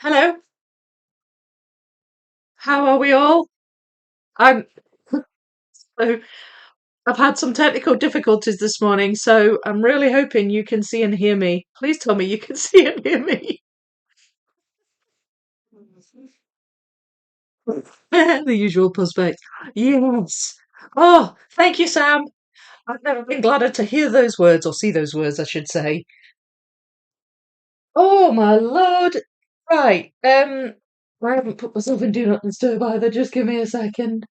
Hello, how are we all? I'm so I've had some technical difficulties this morning, so I'm really hoping you can see and hear me. Please tell me you can see and hear me. The usual suspect. Yes. Oh, thank you, Sam. I've never been gladder to hear those words, or see those words, I should say. Oh my lord. Right. I haven't put myself in do not disturb either. Just give me a second.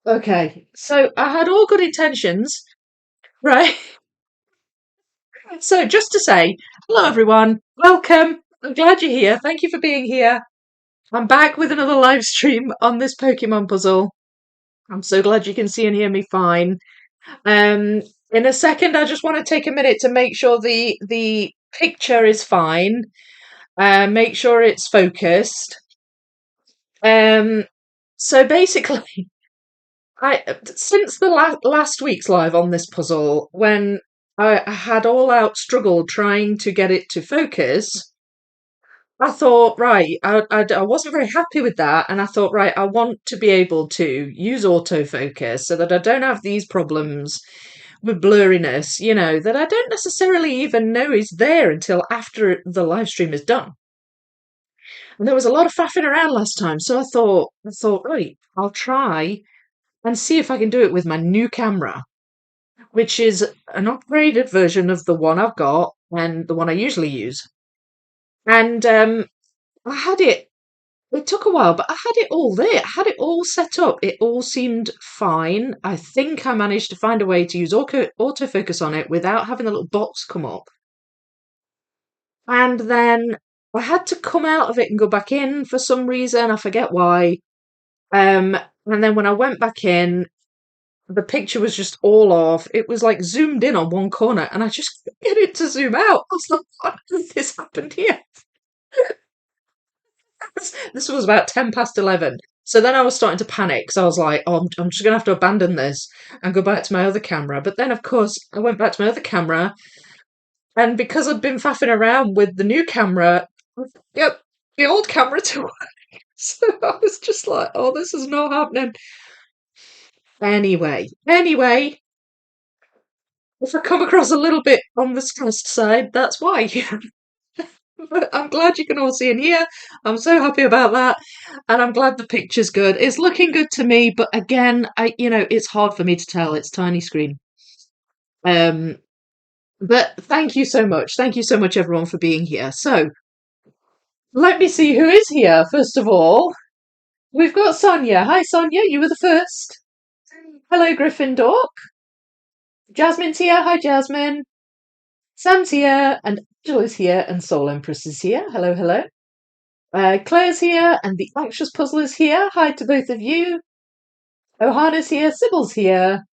Okay. So I had all good intentions, right? So, just to say, hello everyone, welcome. I'm glad you're here. Thank you for being here. I'm back with another live stream on this Pokemon puzzle. I'm so glad you can see and hear me fine. Um, in a second, I just want to take a minute to make sure the picture is fine. Make sure it's focused. Um, so basically, I since the last week's live on this puzzle, when I had all out struggle trying to get it to focus. I thought, right, I wasn't very happy with that. And I thought, right, I want to be able to use autofocus so that I don't have these problems with blurriness, that I don't necessarily even know is there until after the live stream is done. And there was a lot of faffing around last time. So I thought, right, I'll try and see if I can do it with my new camera, which is an upgraded version of the one I've got and the one I usually use. And I had it took a while, but I had it all there. I had it all set up. It all seemed fine. I think I managed to find a way to use autofocus on it without having the little box come up. And then I had to come out of it and go back in for some reason. I forget why. And then when I went back in, the picture was just all off. It was like zoomed in on one corner, and I just couldn't get it to zoom out. I was like, what has this happened here? This was about 10 past 11. So then I was starting to panic. So I was like, oh, I'm just going to have to abandon this and go back to my other camera. But then, of course, I went back to my other camera. And because I'd been faffing around with the new camera, yep, the old camera to work. So I was just like, oh, this is not happening. Anyway, if I come across a little bit on the stressed side, that's why. But I'm glad you can all see and hear. I'm so happy about that. And I'm glad the picture's good. It's looking good to me, but again, it's hard for me to tell. It's tiny screen. Um, but thank you so much. Thank you so much, everyone, for being here. So let me see who is here. First of all, we've got Sonia. Hi, Sonia. You were the first. Hello, Gryffindor. Jasmine's here. Hi, Jasmine. Sam's here, and Angela's here, and Soul Empress is here. Hello, hello. Claire's here, and the Anxious Puzzler's here. Hi to both of you. Ohana's here, Sybil's here.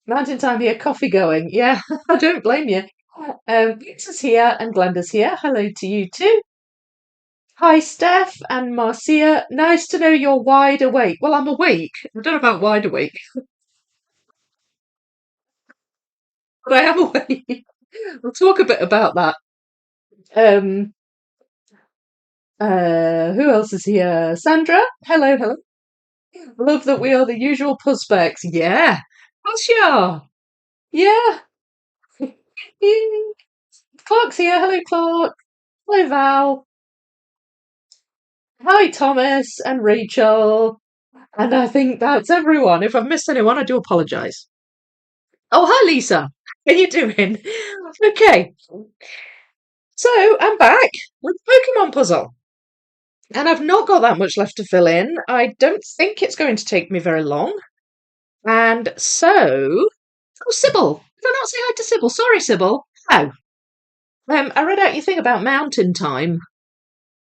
Mountain Time here, coffee going. Yeah, I don't blame you. Victor's here, and Glenda's here. Hello to you too. Hi, Steph and Marcia. Nice to know you're wide awake. Well, I'm awake. I don't know about wide awake, but I am awake. We'll talk a bit about that. Um, who else is here? Sandra. Hello, hello. Love that we are the usual puspects. Yeah. What's your? Yeah. Clark's here. Hello, Clark. Hello, Val. Hi, Thomas and Rachel. And I think that's everyone. If I've missed anyone, I do apologise. Oh, hi, Lisa. How you doing? Okay, so I'm back with Pokemon Puzzle. And I've not got that much left to fill in. I don't think it's going to take me very long. And so... Oh, Sybil! Did I not say hi to Sybil? Sorry, Sybil. Oh. I read out your thing about mountain time.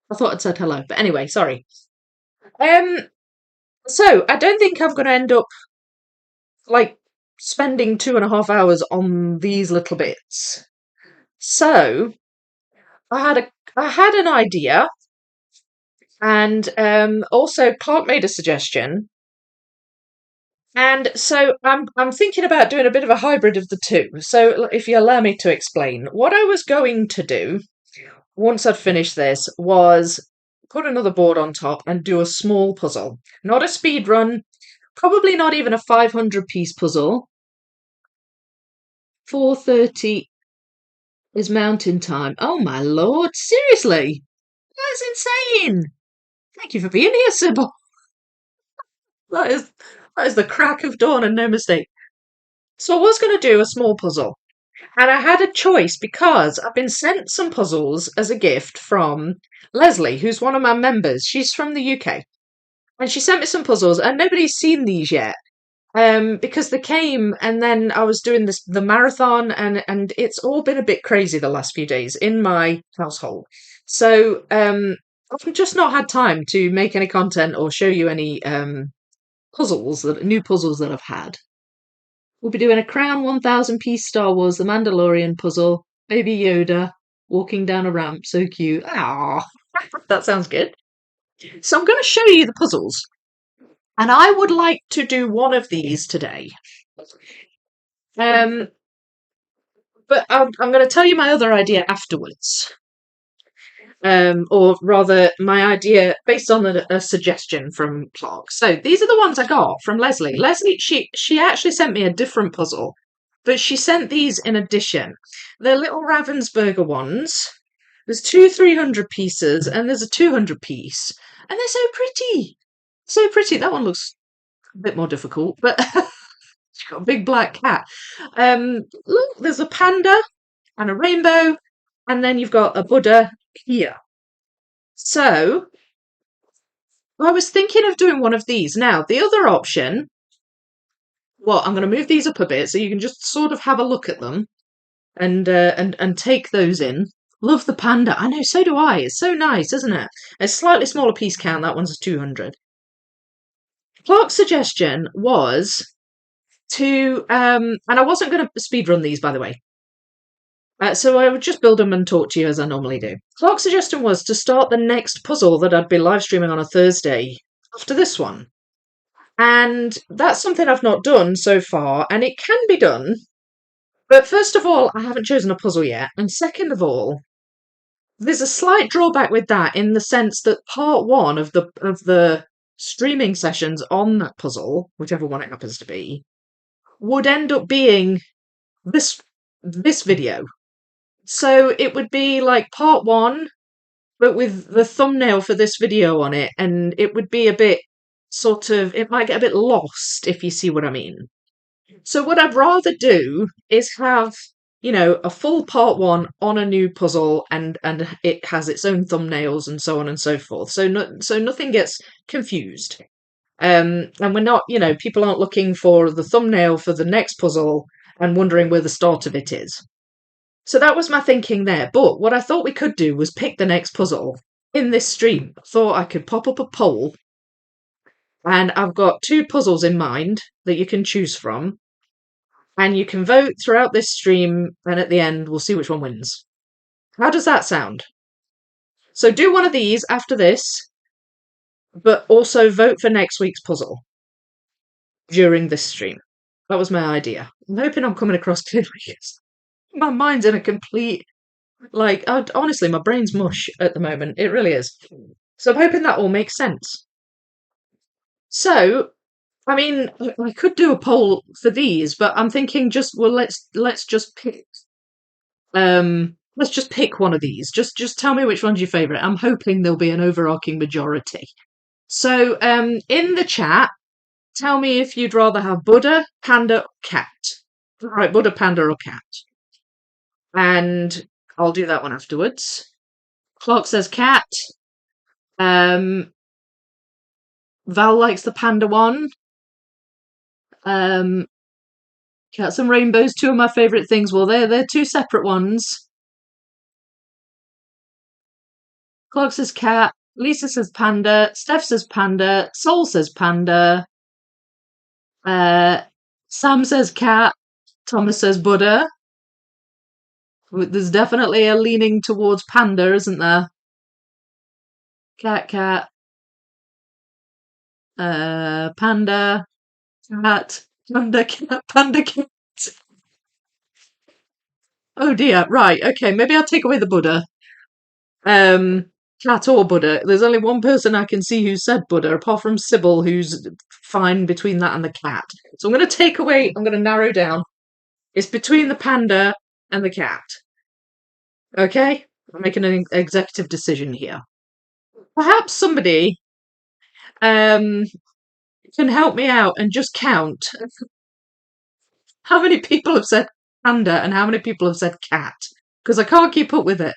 I thought I'd said hello. But anyway, sorry. Um, so I don't think I'm going to end up like spending 2.5 hours on these little bits. So I had an idea, and also Clark made a suggestion, and so I'm thinking about doing a bit of a hybrid of the two. So if you allow me to explain, what I was going to do once I'd finished this, was put another board on top and do a small puzzle. Not a speed run, probably not even a 500 piece puzzle. 4:30 is mountain time. Oh my lord, seriously? That's insane. Thank you for being here, Sybil. That is that is the crack of dawn and no mistake. So I was going to do a small puzzle, and I had a choice because I've been sent some puzzles as a gift from Leslie, who's one of my members. She's from the UK, and she sent me some puzzles, and nobody's seen these yet. Because they came, and then I was doing the marathon, and it's all been a bit crazy the last few days in my household. So I've just not had time to make any content or show you any new puzzles that I've had. We'll be doing a Crown 1000 piece Star Wars The Mandalorian puzzle. Baby Yoda walking down a ramp, so cute. Ah, that sounds good. So I'm going to show you the puzzles, and I would like to do one of these today. Um, but I'm going to tell you my other idea afterwards. Or rather, my idea based on a suggestion from Clark. So these are the ones I got from Leslie. Leslie, she actually sent me a different puzzle, but she sent these in addition. They're little Ravensburger ones. There's two 300 pieces, and there's a 200 piece, and they're so pretty, so pretty. That one looks a bit more difficult, but she's got a big black cat. Look, there's a panda and a rainbow, and then you've got a Buddha here. So I was thinking of doing one of these. Now, the other option, well, I'm going to move these up a bit so you can just sort of have a look at them and take those in. Love the panda. I know, so do I. It's so nice, isn't it? A slightly smaller piece count. That one's a 200. Clark's suggestion was to, and I wasn't going to speed run these, by the way. So I would just build them and talk to you as I normally do. Clark's suggestion was to start the next puzzle that I'd be live streaming on a Thursday after this one. And that's something I've not done so far, and it can be done. But first of all, I haven't chosen a puzzle yet. And second of all, there's a slight drawback with that in the sense that part one of the streaming sessions on that puzzle, whichever one it happens to be, would end up being this video. So it would be like part one, but with the thumbnail for this video on it, and it would be a bit sort of, it might get a bit lost, if you see what I mean. So what I'd rather do is have, a full part one on a new puzzle, and it has its own thumbnails and so on and so forth. So nothing gets confused. And we're not, people aren't looking for the thumbnail for the next puzzle and wondering where the start of it is. So that was my thinking there. But what I thought we could do was pick the next puzzle in this stream. I thought I could pop up a poll, and I've got two puzzles in mind that you can choose from, and you can vote throughout this stream, and at the end we'll see which one wins. How does that sound? So do one of these after this, but also vote for next week's puzzle during this stream. That was my idea. I'm hoping I'm coming across clearly. My mind's in a complete, honestly, my brain's mush at the moment. It really is. So I'm hoping that all makes sense. So, I mean, I could do a poll for these, but I'm thinking let's just pick one of these. Just tell me which one's your favourite. I'm hoping there'll be an overarching majority. So, in the chat, tell me if you'd rather have Buddha, panda, or cat. Right, Buddha, panda, or cat. And I'll do that one afterwards. Clark says cat. Val likes the panda one. Cats and rainbows, two of my favourite things. Well, they're two separate ones. Clark says cat. Lisa says panda. Steph says panda. Sol says panda. Sam says cat. Thomas says Buddha. There's definitely a leaning towards panda, isn't there? Cat, panda, cat, panda, cat, panda, cat. Oh dear, right, okay, maybe I'll take away the Buddha. Um, Cat or Buddha. There's only one person I can see who said Buddha, apart from Sybil, who's fine between that and the cat. So I'm going to take away, I'm going to narrow down. It's between the panda and the cat. Okay? I'm making an executive decision here. Perhaps somebody um, can help me out and just count how many people have said panda and how many people have said cat, because I can't keep up with it.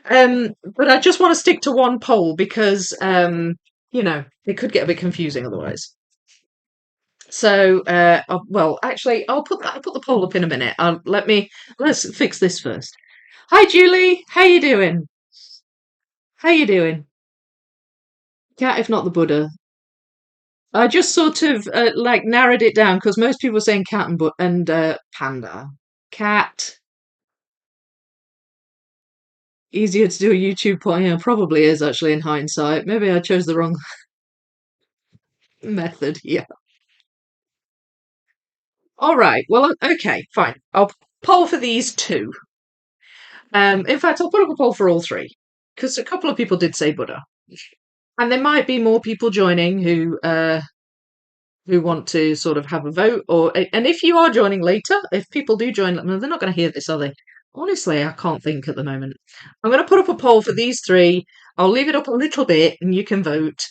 But I just want to stick to one poll because, it could get a bit confusing otherwise. So, well, actually, I'll put the poll up in a minute. Let's fix this first. Hi, Julie. How you doing? How you doing? Cat, if not the Buddha. I just sort of narrowed it down because most people were saying cat and panda. Cat. Easier to do a YouTube poll. Yeah, probably is actually in hindsight. Maybe I chose the wrong method here. All right. Well, okay, fine. I'll poll for these two. In fact, I'll put up a poll for all three because a couple of people did say Buddha, and there might be more people joining who want to sort of have a vote. And if you are joining later, if people do join, they're not going to hear this, are they? Honestly, I can't think at the moment. I'm going to put up a poll for these three. I'll leave it up a little bit, and you can vote,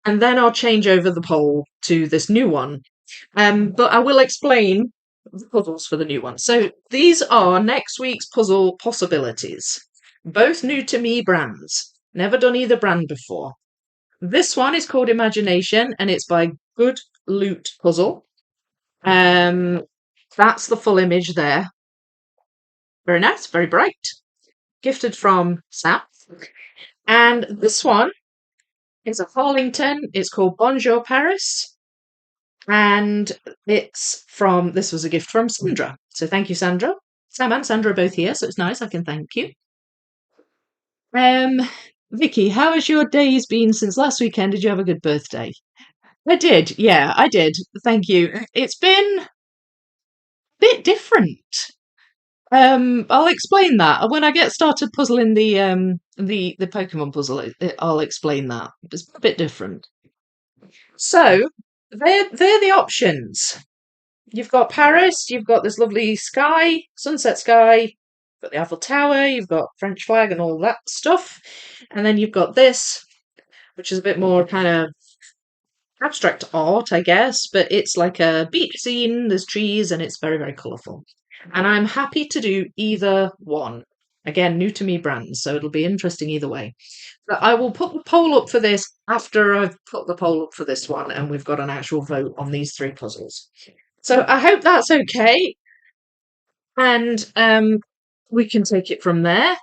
and then I'll change over the poll to this new one. But I will explain the puzzles for the new one. So these are next week's puzzle possibilities. Both new to me brands. Never done either brand before. This one is called Imagination and it's by Good Loot Puzzle. That's the full image there. Very nice, very bright. Gifted from Sam. And this one is a Harlington. It's called Bonjour Paris. And this was a gift from Sandra. So thank you, Sandra. Sam and Sandra are both here, so it's nice. I can thank you. Vicky, how has your days been since last weekend? Did you have a good birthday? I did. Yeah, I did. Thank you. It's been a bit different. I'll explain that when I get started puzzling the Pokemon puzzle. I'll explain that. It's a bit different. So they're the options. You've got Paris, you've got this lovely sky, sunset sky, you've got the Eiffel Tower, you've got French flag and all that stuff. And then you've got this, which is a bit more kind of abstract art, I guess, but it's like a beach scene, there's trees, and it's very, very colourful. And I'm happy to do either one. Again, new to me brands, so it'll be interesting either way. But I will put the poll up for this after I've put the poll up for this one and we've got an actual vote on these three puzzles. So I hope that's okay. And we can take it from there.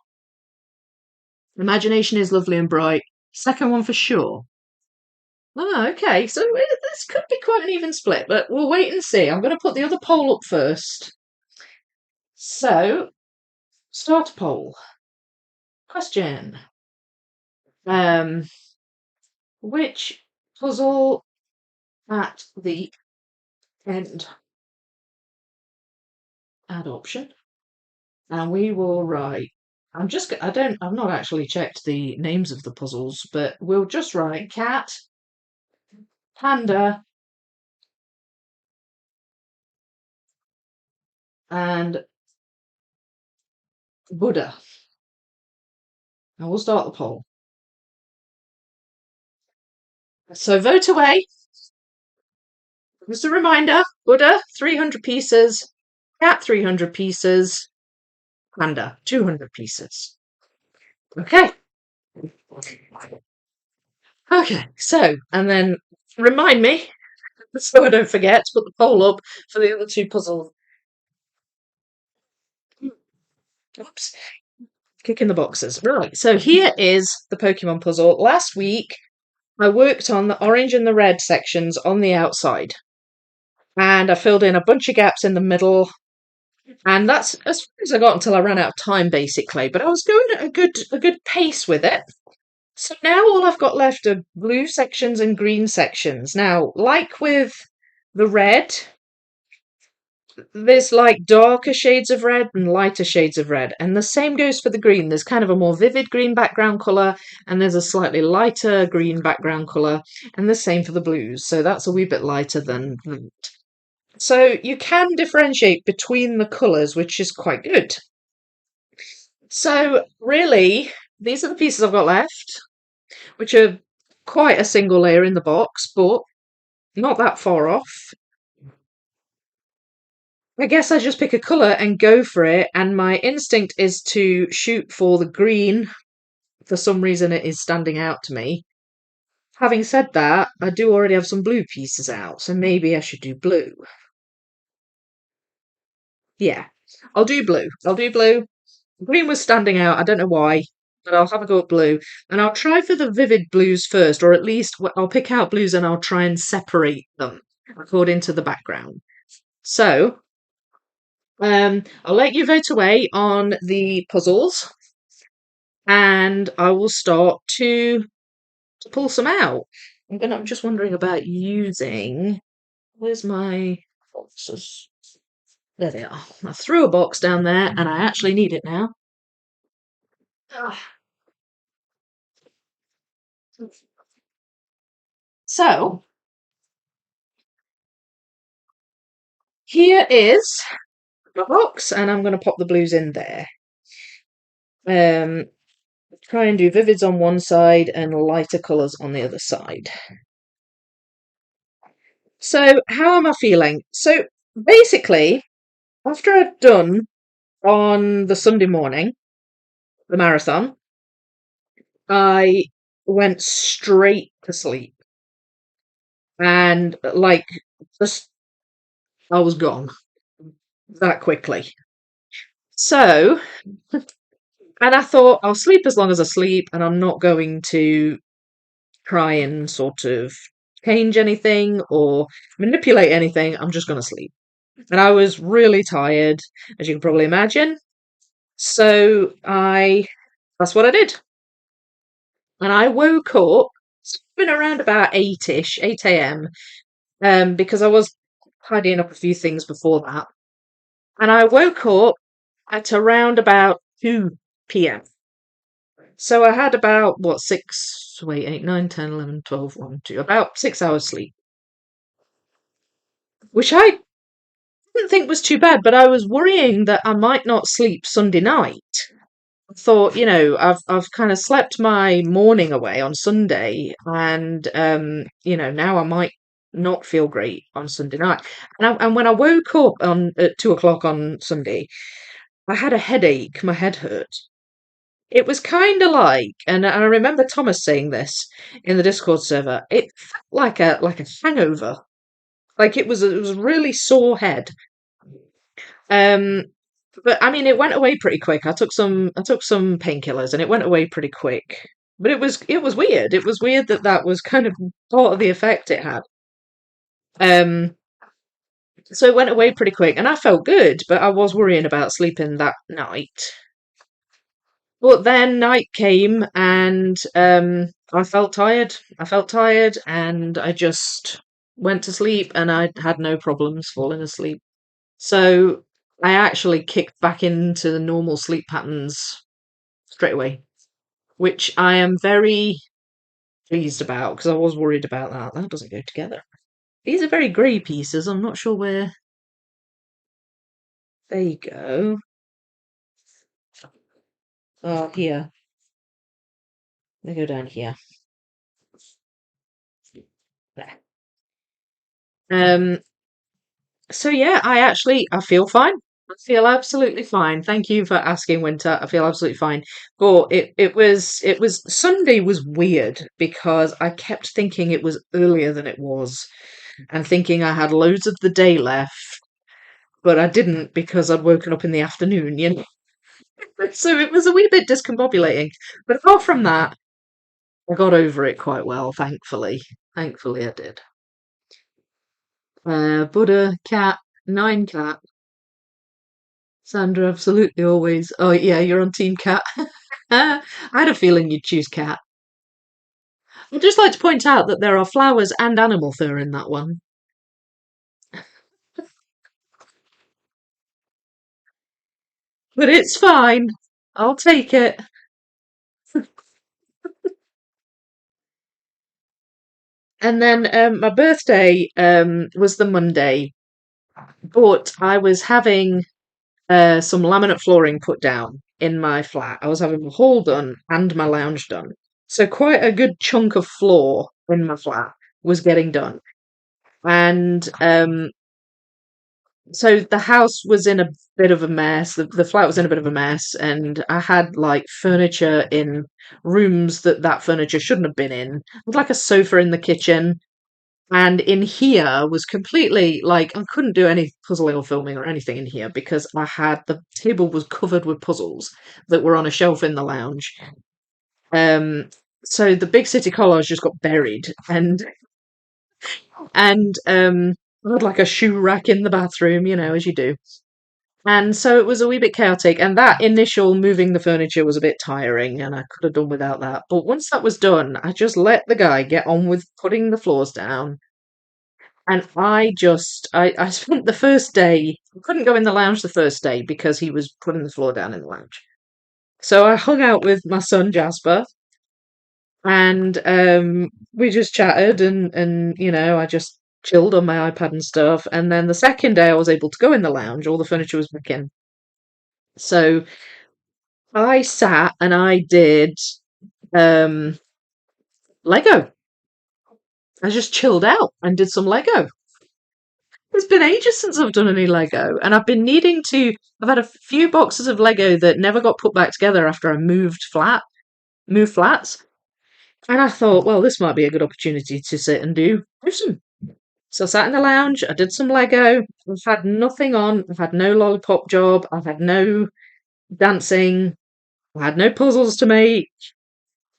Imagination is lovely and bright. Second one for sure. Oh, okay. So this could be quite an even split, but we'll wait and see. I'm going to put the other poll up first. So, start a poll. Question. Which puzzle at the end? Add option. And we will write. I've not actually checked the names of the puzzles, but we'll just write cat, panda, and Buddha. And we'll start the poll. So vote away. Just a reminder, Buddha, 300 pieces, cat, 300 pieces, panda, 200 pieces. Okay. Okay, so, and then remind me, so I don't forget, to put the poll up for the other two puzzles. Oops. Kicking the boxes. Right, so here is the Pokemon puzzle. Last week, I worked on the orange and the red sections on the outside. And I filled in a bunch of gaps in the middle. And that's as far as I got until I ran out of time, basically. But I was going at a good pace with it. So now all I've got left are blue sections and green sections. Now, like with the red, there's like darker shades of red and lighter shades of red, and the same goes for the green. There's kind of a more vivid green background colour, and there's a slightly lighter green background colour, and the same for the blues. So that's a wee bit lighter than. So you can differentiate between the colours, which is quite good. So really, these are the pieces I've got left, which are quite a single layer in the box, but not that far off. I guess I just pick a colour and go for it, and my instinct is to shoot for the green. For some reason, it is standing out to me. Having said that, I do already have some blue pieces out, so maybe I should do blue. Yeah, I'll do blue. I'll do blue. Green was standing out, I don't know why, but I'll have a go at blue. And I'll try for the vivid blues first, or at least I'll pick out blues and I'll try and separate them according to the background. So, I'll let you vote away on the puzzles, and I will start to pull some out. I'm just wondering about using. Where's my boxes? There they are. I threw a box down there, and I actually need it now. Ah. So here is my box, and I'm going to pop the blues in there. Try and do vivids on one side and lighter colours on the other side. So how am I feeling? So basically, after I'd done on the Sunday morning, the marathon, I went straight to sleep. And like, just, I was gone that quickly. So, and I thought I'll sleep as long as I sleep, and I'm not going to try and sort of change anything or manipulate anything. I'm just going to sleep. And I was really tired, as you can probably imagine. So that's what I did. And I woke up, it's been around about 8-ish, 8 a.m., because I was tidying up a few things before that. And I woke up at around about 2 p.m. So I had about, what, 6, wait, 8, 9, 10, 11, 12, 1, 2, about 6 hours sleep, which I didn't think was too bad, but I was worrying that I might not sleep Sunday night. I thought, I've kind of slept my morning away on Sunday, and now I might not feel great on Sunday night. And when I woke up on at 2 o'clock on Sunday, I had a headache. My head hurt. It was kind of like, and I remember Thomas saying this in the Discord server. It felt like a hangover. Like it was a really sore head. Um, but I mean, it went away pretty quick. I took some painkillers, and it went away pretty quick. But it was weird. It was weird that was kind of part of the effect it had. Um, so it went away pretty quick, and I felt good, but I was worrying about sleeping that night. But then night came, and I felt tired. I felt tired, and I just went to sleep, and I had no problems falling asleep. So I actually kicked back into the normal sleep patterns straight away, which I am very pleased about because I was worried about that. That doesn't go together. These are very grey pieces. I'm not sure where. There you go. Oh, here. They go down here. There. Um, So yeah, I feel fine. I feel absolutely fine. Thank you for asking, Winter. I feel absolutely fine. But it was Sunday was weird because I kept thinking it was earlier than it was and thinking I had loads of the day left, but I didn't because I'd woken up in the afternoon. So it was a wee bit discombobulating. But apart from that, I got over it quite well, thankfully. Thankfully I did. Buddha, cat, 9 cat. Sandra, absolutely always. Oh, yeah, you're on Team Cat. I had a feeling you'd choose cat. I'd just like to point out that there are flowers and animal fur in that one. but it's fine. I'll take it. And then my birthday was the Monday, but I was having some laminate flooring put down in my flat. I was having my hall done and my lounge done. So quite a good chunk of floor in my flat was getting done. And so the house was in a bit of a mess. The flat was in a bit of a mess, and I had like furniture in rooms that furniture shouldn't have been in. I had like a sofa in the kitchen, and in here was completely like I couldn't do any puzzling or filming or anything in here because I had the table was covered with puzzles that were on a shelf in the lounge. Um, so the big city collage just got buried, and I had like a shoe rack in the bathroom, as you do. And so it was a wee bit chaotic, and that initial moving the furniture was a bit tiring, and I could have done without that. But once that was done, I just let the guy get on with putting the floors down. And I spent the first day, I couldn't go in the lounge the first day because he was putting the floor down in the lounge. So I hung out with my son Jasper, and we just chatted, and I just chilled on my iPad and stuff. And then the second day I was able to go in the lounge, all the furniture was back in. So I sat and I did um Lego. I just chilled out and did some Lego. It's been ages since I've done any Lego, and I've been needing to. I've had a few boxes of Lego that never got put back together after I moved flats, and I thought, well, this might be a good opportunity to sit and do some. So I sat in the lounge. I did some Lego. I've had nothing on. I've had no lollipop job. I've had no dancing. I had no puzzles to make.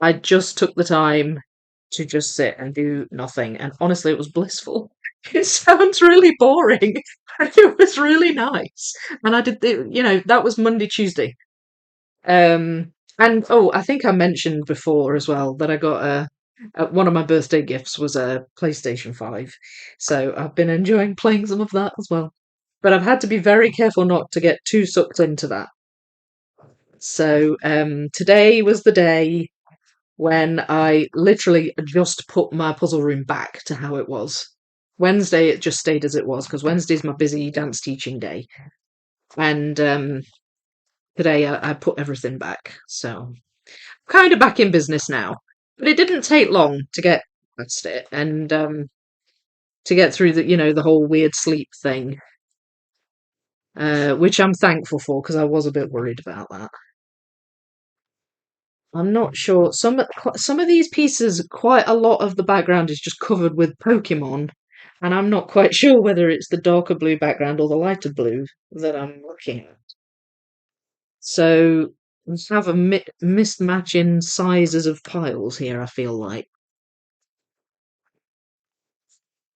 I just took the time to just sit and do nothing, and honestly, it was blissful. It sounds really boring, but it was really nice. And I did that was Monday, Tuesday. And oh, I think I mentioned before as well that I got one of my birthday gifts was a PlayStation 5. So I've been enjoying playing some of that as well. But I've had to be very careful not to get too sucked into that. So today was the day when I literally just put my puzzle room back to how it was. Wednesday, it just stayed as it was because Wednesday's my busy dance teaching day. And today I put everything back. So kind of back in business now. But it didn't take long to get past it and to get through the whole weird sleep thing, which I'm thankful for because I was a bit worried about that. I'm not sure. Some of these pieces, quite a lot of the background is just covered with Pokemon, and I'm not quite sure whether it's the darker blue background or the lighter blue that I'm looking at. So we have a mismatch in sizes of piles here, I feel like.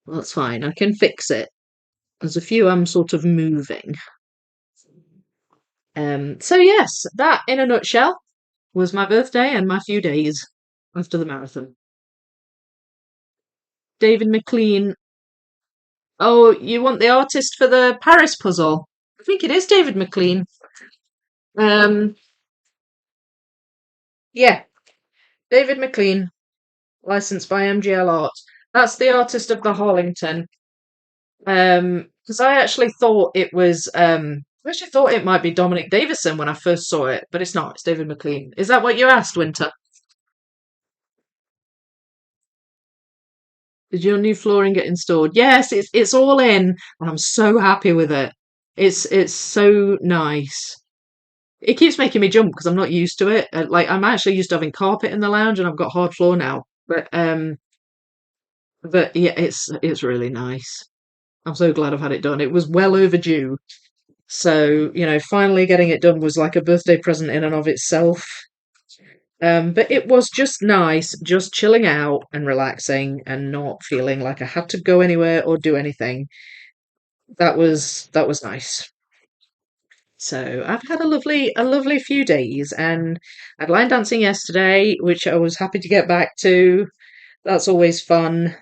Well, that's fine. I can fix it. There's a few I'm sort of moving. So yes, that in a nutshell was my birthday and my few days after the marathon. David McLean. Oh, you want the artist for the Paris puzzle? I think it is David McLean. Um, yeah, David McLean, licensed by MGL Art. That's the artist of the Harlington. Because I actually thought it was I actually thought it might be Dominic Davison when I first saw it, but it's not. It's David McLean. Is that what you asked, Winter? Did your new flooring get installed? Yes, it's all in, and I'm so happy with it. It's so nice. It keeps making me jump because I'm not used to it. Like I'm actually used to having carpet in the lounge, and I've got hard floor now. But yeah, it's really nice. I'm so glad I've had it done. It was well overdue. So, finally getting it done was like a birthday present in and of itself. But it was just nice, just chilling out and relaxing and not feeling like I had to go anywhere or do anything. That was nice. So I've had a lovely few days, and I'd line dancing yesterday, which I was happy to get back to. That's always fun.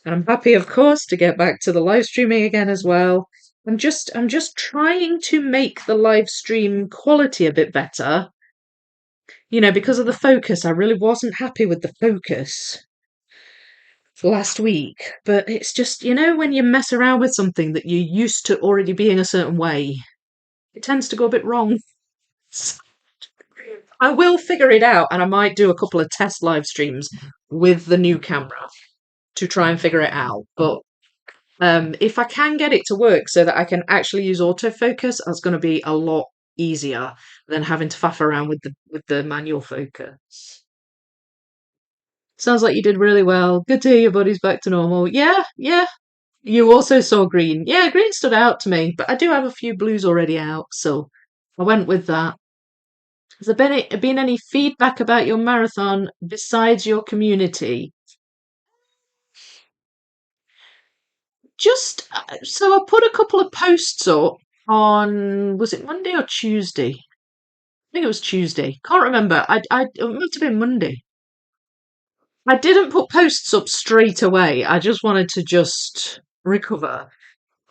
And I'm happy, of course, to get back to the live streaming again as well. I'm just trying to make the live stream quality a bit better. Because of the focus, I really wasn't happy with the focus last week. But it's just, when you mess around with something that you're used to already being a certain way, it tends to go a bit wrong. I will figure it out, and I might do a couple of test live streams with the new camera to try and figure it out. But if I can get it to work so that I can actually use autofocus, that's going to be a lot easier than having to faff around with the manual focus. Sounds like you did really well. Good to hear your body's back to normal. Yeah, yeah. You also saw green. Yeah, green stood out to me, but I do have a few blues already out, so I went with that. Has there been any feedback about your marathon besides your community? Just so I put a couple of posts up on, was it Monday or Tuesday? I think it was Tuesday. Can't remember. It must have been Monday. I didn't put posts up straight away. I just wanted to just recover.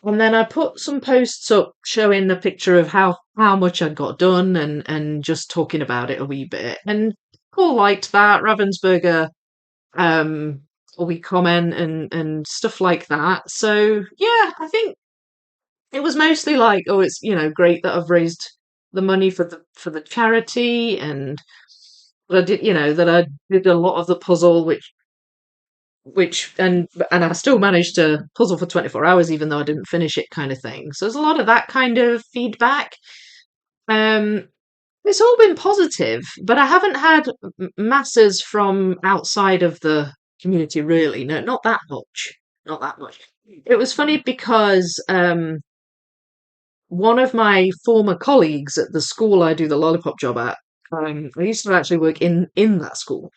And then I put some posts up showing a picture of how much I'd got done and just talking about it a wee bit. And people liked that. Ravensburger um a wee comment and stuff like that. So yeah, I think it was mostly like, oh, it's great that I've raised the money for the charity, and that I did that I did a lot of the puzzle, which and I still managed to puzzle for 24 hours even though I didn't finish it, kind of thing. So there's a lot of that kind of feedback. Um, it's all been positive, but I haven't had masses from outside of the community, really. No, not that much. Not that much. It was funny because one of my former colleagues at the school I do the lollipop job at, I used to actually work in that school.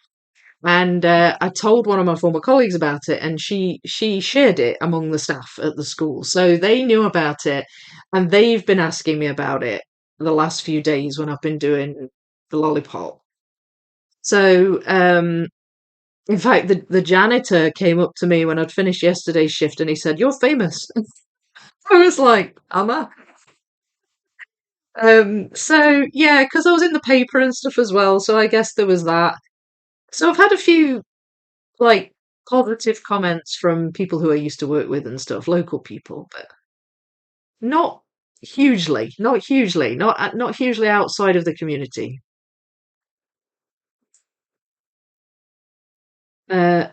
And I told one of my former colleagues about it, and she shared it among the staff at the school. So they knew about it, and they've been asking me about it the last few days when I've been doing the lollipop. So, in fact, the janitor came up to me when I'd finished yesterday's shift, and he said, "You're famous." I was like, "Am I?" So yeah, because I was in the paper and stuff as well. So I guess there was that. So I've had a few like positive comments from people who I used to work with and stuff, local people, but not not hugely outside of the community.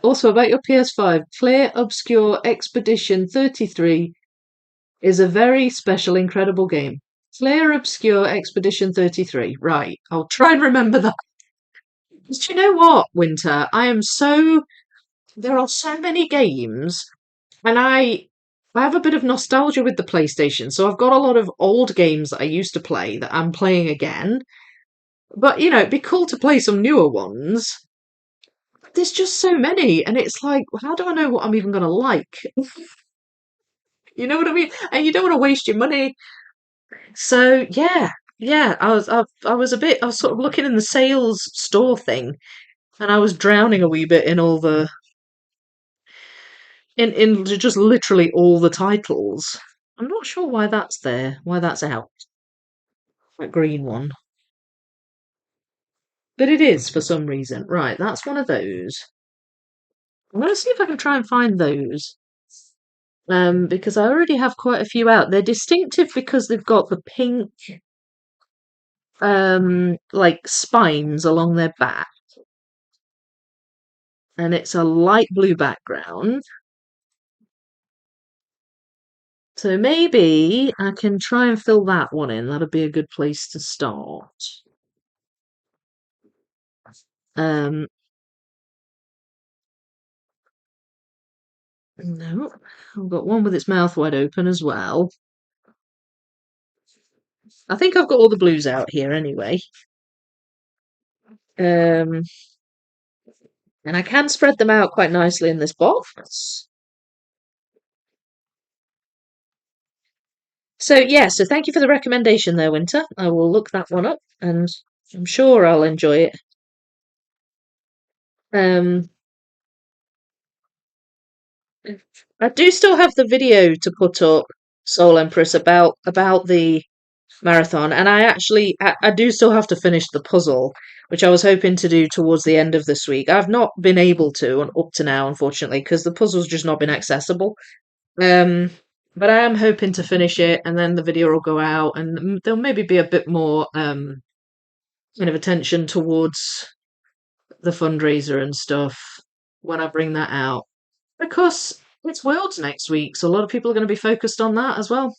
Also about your PS5, Clear Obscure Expedition 33 is a very special, incredible game. Clear Obscure Expedition 33. Right, I'll try and remember that. Do you know what, Winter? There are so many games, and I have a bit of nostalgia with the PlayStation, so I've got a lot of old games that I used to play that I'm playing again. But it'd be cool to play some newer ones. There's just so many, and it's like, how do I know what I'm even gonna like? You know what I mean? And you don't want to waste your money. So yeah, yeah. I was sort of looking in the sales store thing, and I was drowning a wee bit in all the in just literally all the titles. I'm not sure why that's there, why that's out, that green one. But it is for some reason. Right, that's one of those. I'm going to see if I can try and find those. Because I already have quite a few out. They're distinctive because they've got the pink, like spines along their back, and it's a light blue background. So maybe I can try and fill that one in. That'd be a good place to start. Um, no, I've got one with its mouth wide open as well. I think I've got all the blues out here anyway. Um, and I can spread them out quite nicely in this box. So yeah, so thank you for the recommendation there, Winter. I will look that one up, and I'm sure I'll enjoy it. Um, I do still have the video to put up Soul Empress about the marathon, and I do still have to finish the puzzle, which I was hoping to do towards the end of this week. I've not been able to up to now, unfortunately, because the puzzle's just not been accessible. Um, but I am hoping to finish it, and then the video will go out, and there'll maybe be a bit more kind of attention towards the fundraiser and stuff when I bring that out, because it's Worlds next week, so a lot of people are going to be focused on that as well.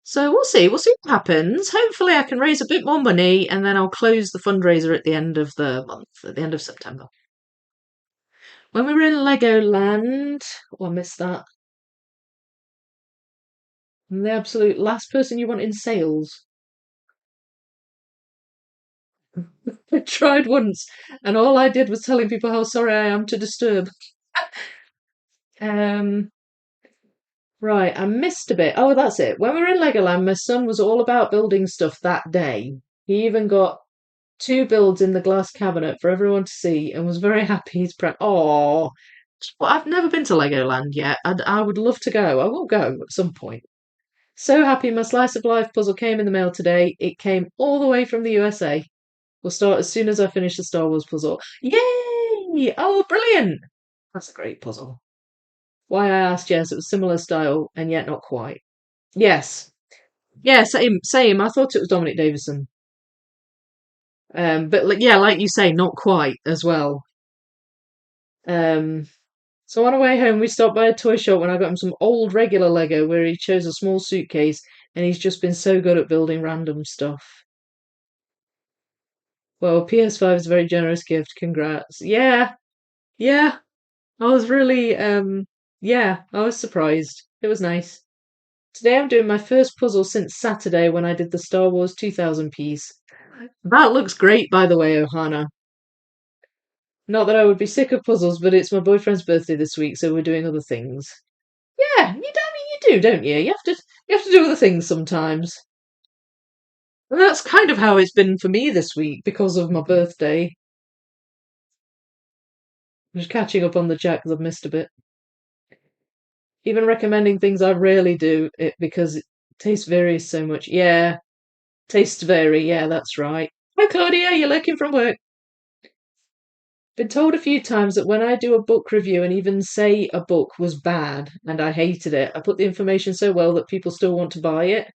So we'll see. We'll see what happens. Hopefully, I can raise a bit more money, and then I'll close the fundraiser at the end of the month, at the end of September. When we were in Legoland, oh, I missed that. I'm the absolute last person you want in sales. I tried once, and all I did was telling people how sorry I am to disturb. Um, right, I missed a bit. Oh, that's it. When we were in Legoland, my son was all about building stuff that day. He even got two builds in the glass cabinet for everyone to see and was very happy he's Oh, well, I've never been to Legoland yet, and I would love to go. I will go at some point. So happy my slice of life puzzle came in the mail today. It came all the way from the USA. We'll start as soon as I finish the Star Wars puzzle. Yay! Oh, brilliant! That's a great puzzle. Why I asked, yes, it was similar style and yet not quite. Yes. Yeah, same. I thought it was Dominic Davison. But yeah, like you say, not quite as well. Um, so on our way home, we stopped by a toy shop when I got him some old regular Lego where he chose a small suitcase and he's just been so good at building random stuff. Well, PS5 is a very generous gift. Congrats. Yeah, yeah. I was really, yeah, I was surprised. It was nice. Today I'm doing my first puzzle since Saturday when I did the Star Wars 2000 piece. That looks great, by the way, Ohana. Not that I would be sick of puzzles, but it's my boyfriend's birthday this week, so we're doing other things. Yeah, you do, don't you? You have to do other things sometimes. And that's kind of how it's been for me this week because of my birthday. I'm just catching up on the chat because I've missed a bit. Even recommending things I rarely do it because it taste varies so much. Yeah, tastes vary. Yeah, that's right. Hi, Claudia. You're looking from work. Been told a few times that when I do a book review and even say a book was bad and I hated it, I put the information so well that people still want to buy it.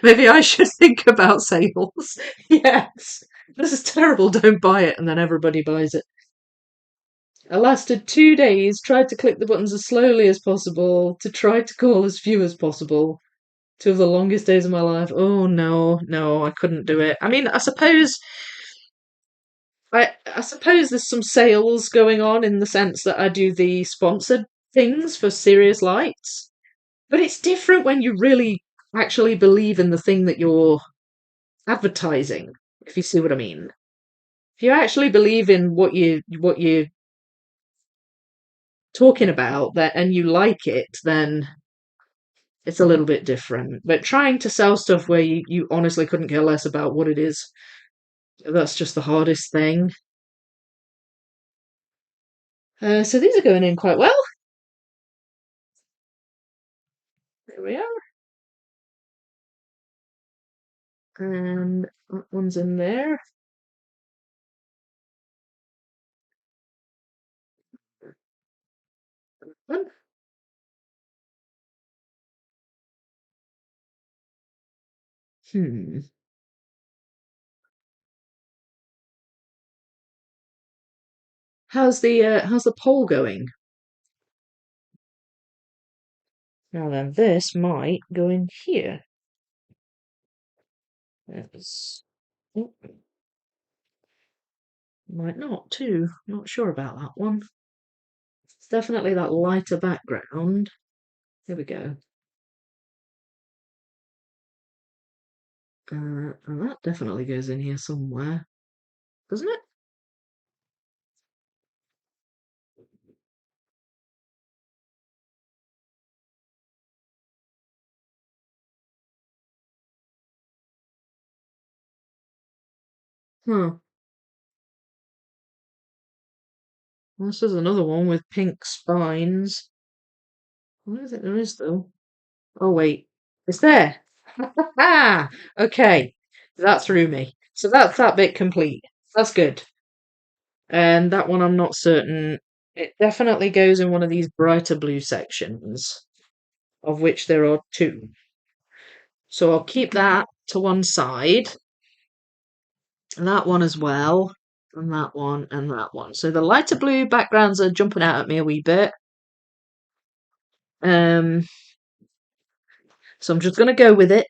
Maybe I should think about sales. Yes. This is terrible, don't buy it, and then everybody buys it. I lasted 2 days, tried to click the buttons as slowly as possible, to try to call as few as possible. Two of the longest days of my life. Oh no, no, I couldn't do it. I mean, I suppose there's some sales going on in the sense that I do the sponsored things for Serious Lights. But it's different when you really actually believe in the thing that you're advertising, if you see what I mean. If you actually believe in what you're talking about that and you like it, then it's a little bit different. But trying to sell stuff where you honestly couldn't care less about what it is, that's just the hardest thing. So these are going in quite well. There we are. And that one's in there. One. Hmm. How's the poll going? Now then, this might go in here. That's, oh, might not too. Not sure about that one. It's definitely that lighter background. Here we go. And that definitely goes in here somewhere, doesn't it? Huh. Well, this is another one with pink spines. I don't think there is though. Oh, wait. It's there. Ah, okay. That threw me. So that's that bit complete. That's good. And that one I'm not certain. It definitely goes in one of these brighter blue sections, of which there are two. So I'll keep that to one side, and that one as well, and that one, and that one. So the lighter blue backgrounds are jumping out at me a wee bit. Um, so I'm just going to go with it.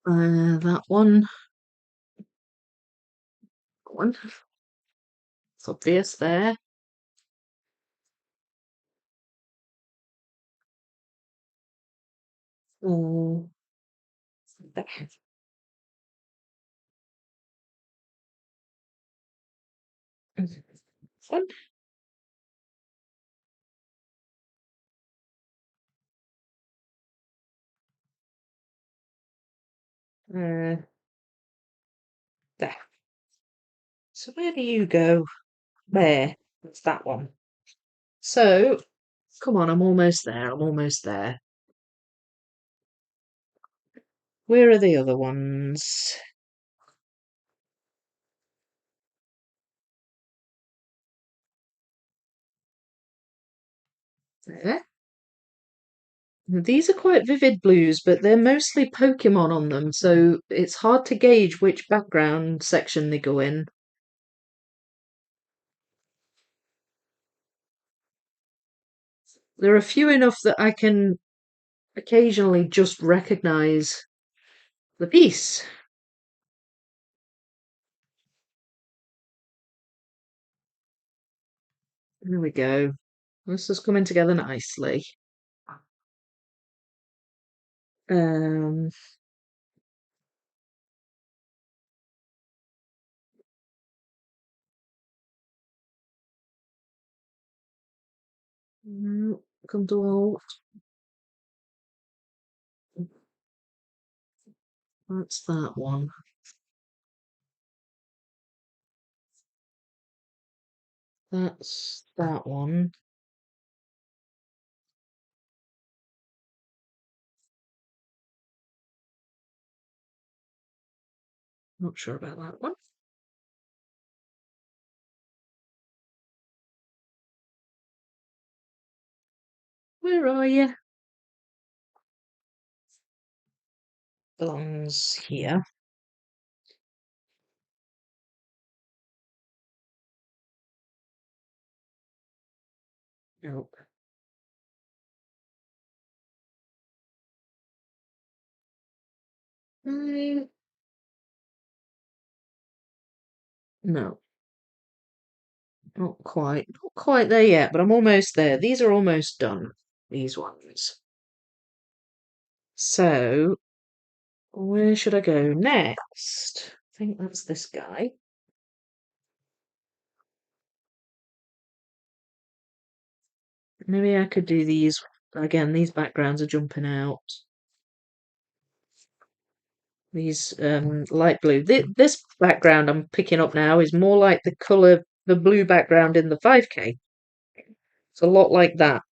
That one. One. It's obvious there. Oh, there. One. Uh, there. So where do you go? There. That's that one. So, come on, I'm almost there. I'm almost there. Where are the other ones? There. These are quite vivid blues, but they're mostly Pokemon on them, so it's hard to gauge which background section they go in. There are few enough that I can occasionally just recognize the piece. There we go. This is coming together nicely. Um, come to all. That's that one. That's that one. Not sure about that one. Where are you? Belongs here. Nope. Mm, no, not quite. Not quite there yet, but I'm almost there. These are almost done. These ones. So, where should I go next? I think that's this guy. Maybe I could do these. Again, these backgrounds are jumping out. These light blue. This background I'm picking up now is more like the colour, the blue background in the 5K. It's a lot like that.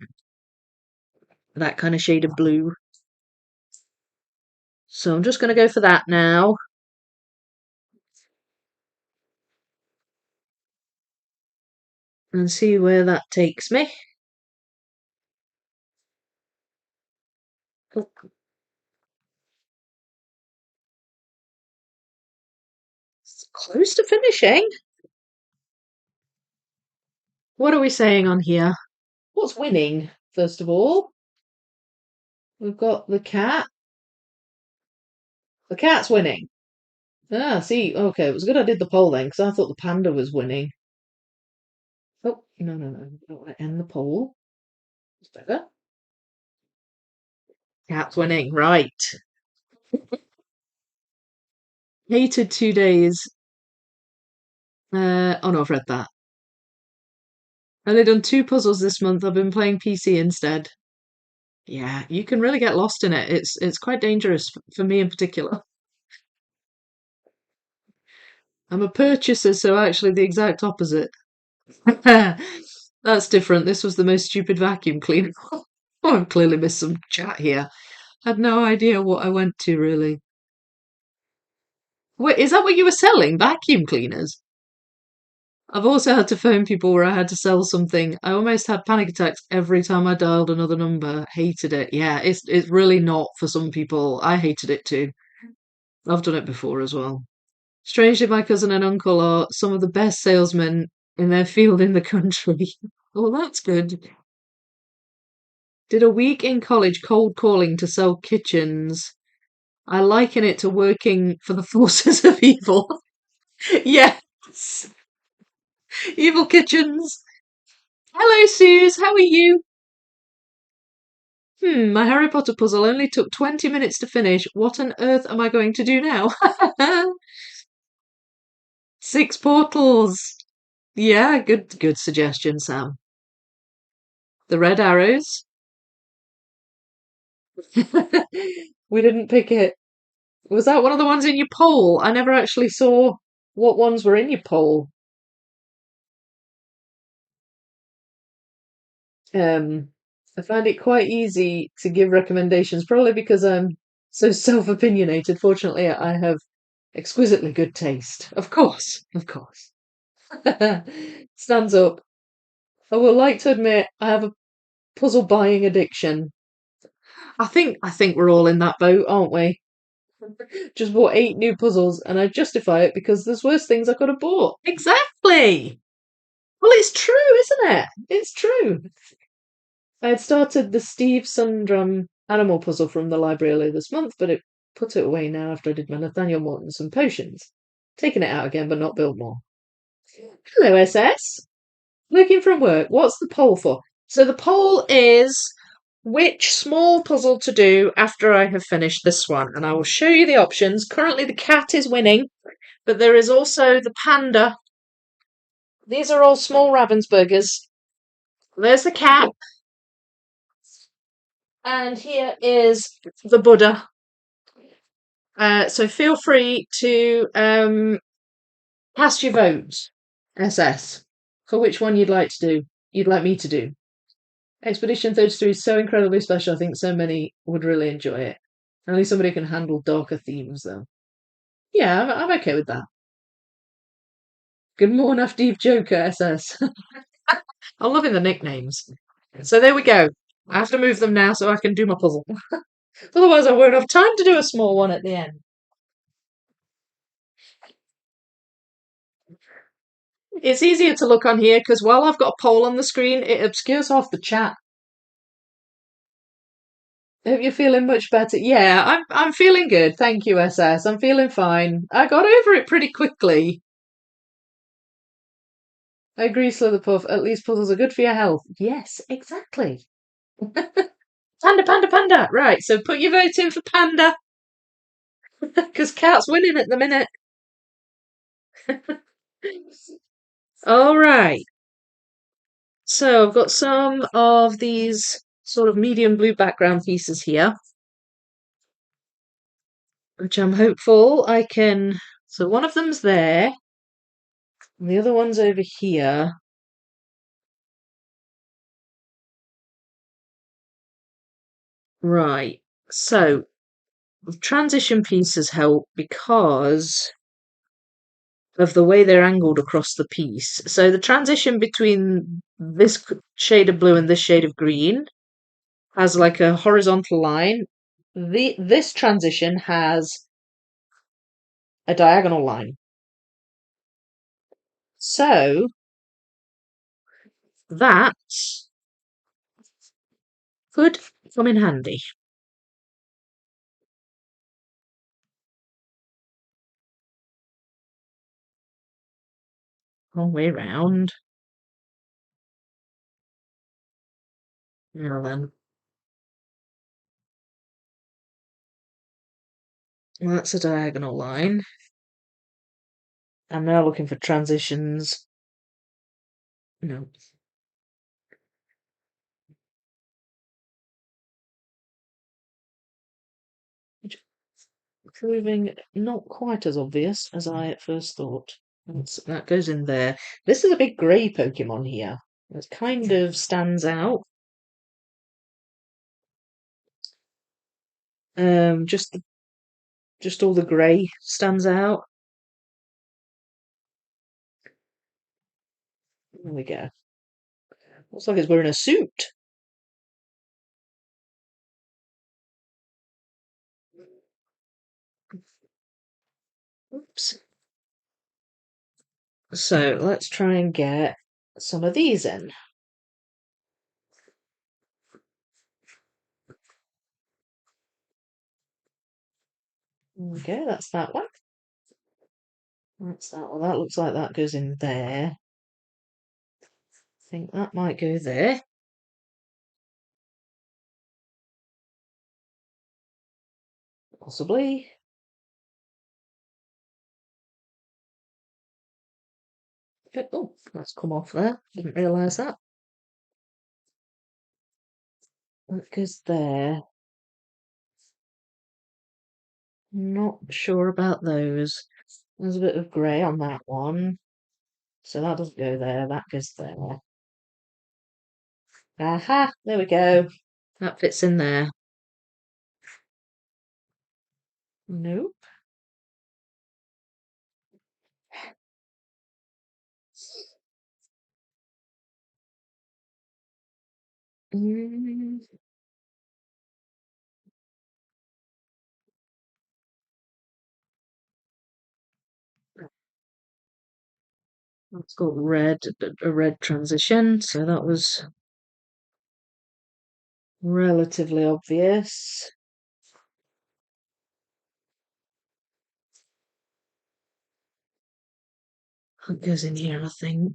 That kind of shade of blue. So I'm just going to go for that now and see where that takes me. Oh, it's close to finishing. What are we saying on here? What's winning, first of all? We've got the cat. The cat's winning. Ah, see, okay, it was good I did the poll then, because I thought the panda was winning. Oh, no, no, no. I don't want to end the poll. It's better. Cat's winning, right. Hated 2 days. Oh no, I've read that. And they've done two puzzles this month. I've been playing PC instead. Yeah, you can really get lost in it. It's quite dangerous for me in particular. I'm a purchaser, so actually the exact opposite. That's different. This was the most stupid vacuum cleaner. Oh, I've clearly missed some chat here. Had no idea what I went to, really. Wait, is that what you were selling? Vacuum cleaners? I've also had to phone people where I had to sell something. I almost had panic attacks every time I dialed another number. Hated it. Yeah, it's really not for some people. I hated it too. I've done it before as well. Strangely, my cousin and uncle are some of the best salesmen in their field in the country. Well, that's good. Did a week in college cold calling to sell kitchens. I liken it to working for the forces of evil. Yes, evil kitchens. Hello, Suze. How are you? My Harry Potter puzzle only took 20 minutes to finish. What on earth am I going to do now? 6 portals. Yeah, good suggestion, Sam. The red arrows. We didn't pick it. Was that one of the ones in your poll? I never actually saw what ones were in your poll. Um, I find it quite easy to give recommendations, probably because I'm so self-opinionated. Fortunately, I have exquisitely good taste. Of course, of course. Stands up. I would like to admit I have a puzzle buying addiction. I think we're all in that boat, aren't we? Just bought 8 new puzzles and I justify it because there's worse things I could have bought. Exactly. Well, it's true, isn't it? It's true. I had started the Steve Sundrum animal puzzle from the library earlier this month, but it put it away now after I did my Nathaniel Mortensen potions. Taking it out again, but not built more. Hello, SS. Looking from work. What's the poll for? So the poll is which small puzzle to do after I have finished this one, and I will show you the options. Currently, the cat is winning, but there is also the panda. These are all small Ravensburgers. There's the cat, and here is the Buddha. So feel free to cast your votes, SS, for which one you'd like to do. You'd like me to do. Expedition 33 is so incredibly special. I think so many would really enjoy it. Only somebody can handle darker themes, though. Yeah, I'm okay with that. Good morning, Deep Joker, SS. I'm loving the nicknames. So there we go. I have to move them now so I can do my puzzle. Otherwise, I won't have time to do a small one at the end. It's easier to look on here because while I've got a poll on the screen, it obscures half the chat. Hope you're feeling much better. Yeah, I'm feeling good. Thank you, SS. I'm feeling fine. I got over it pretty quickly. I agree, Slitherpuff. At least puzzles are good for your health. Yes, exactly. Panda, panda, panda. Right, so put your vote in for panda. Because cat's winning at the minute. All right. So I've got some of these sort of medium blue background pieces here, which I'm hopeful I can. So one of them's there, and the other one's over here. Right. So the transition pieces help because of the way they're angled across the piece. So the transition between this shade of blue and this shade of green has like a horizontal line. This transition has a diagonal line. So that could come in handy. Wrong way round. Now then. That's a diagonal line. I'm now looking for transitions. No. Proving not quite as obvious as I at first thought. That goes in there. This is a big grey Pokemon here. It kind of stands out. Just all the grey stands out. There we go. Looks like it's wearing a suit. Oops. So let's try and get some of these in. Okay, that's that one. That's that one. That looks like that goes in there. I think that might go there. Possibly. Oh, that's come off there. Didn't realise that. That goes there. Not sure about those. There's a bit of grey on that one. So that doesn't go there. That goes there. Aha! There we go. That fits in there. Nope. Mm, that's got red, a red transition. So that was relatively obvious. That goes in here, I think.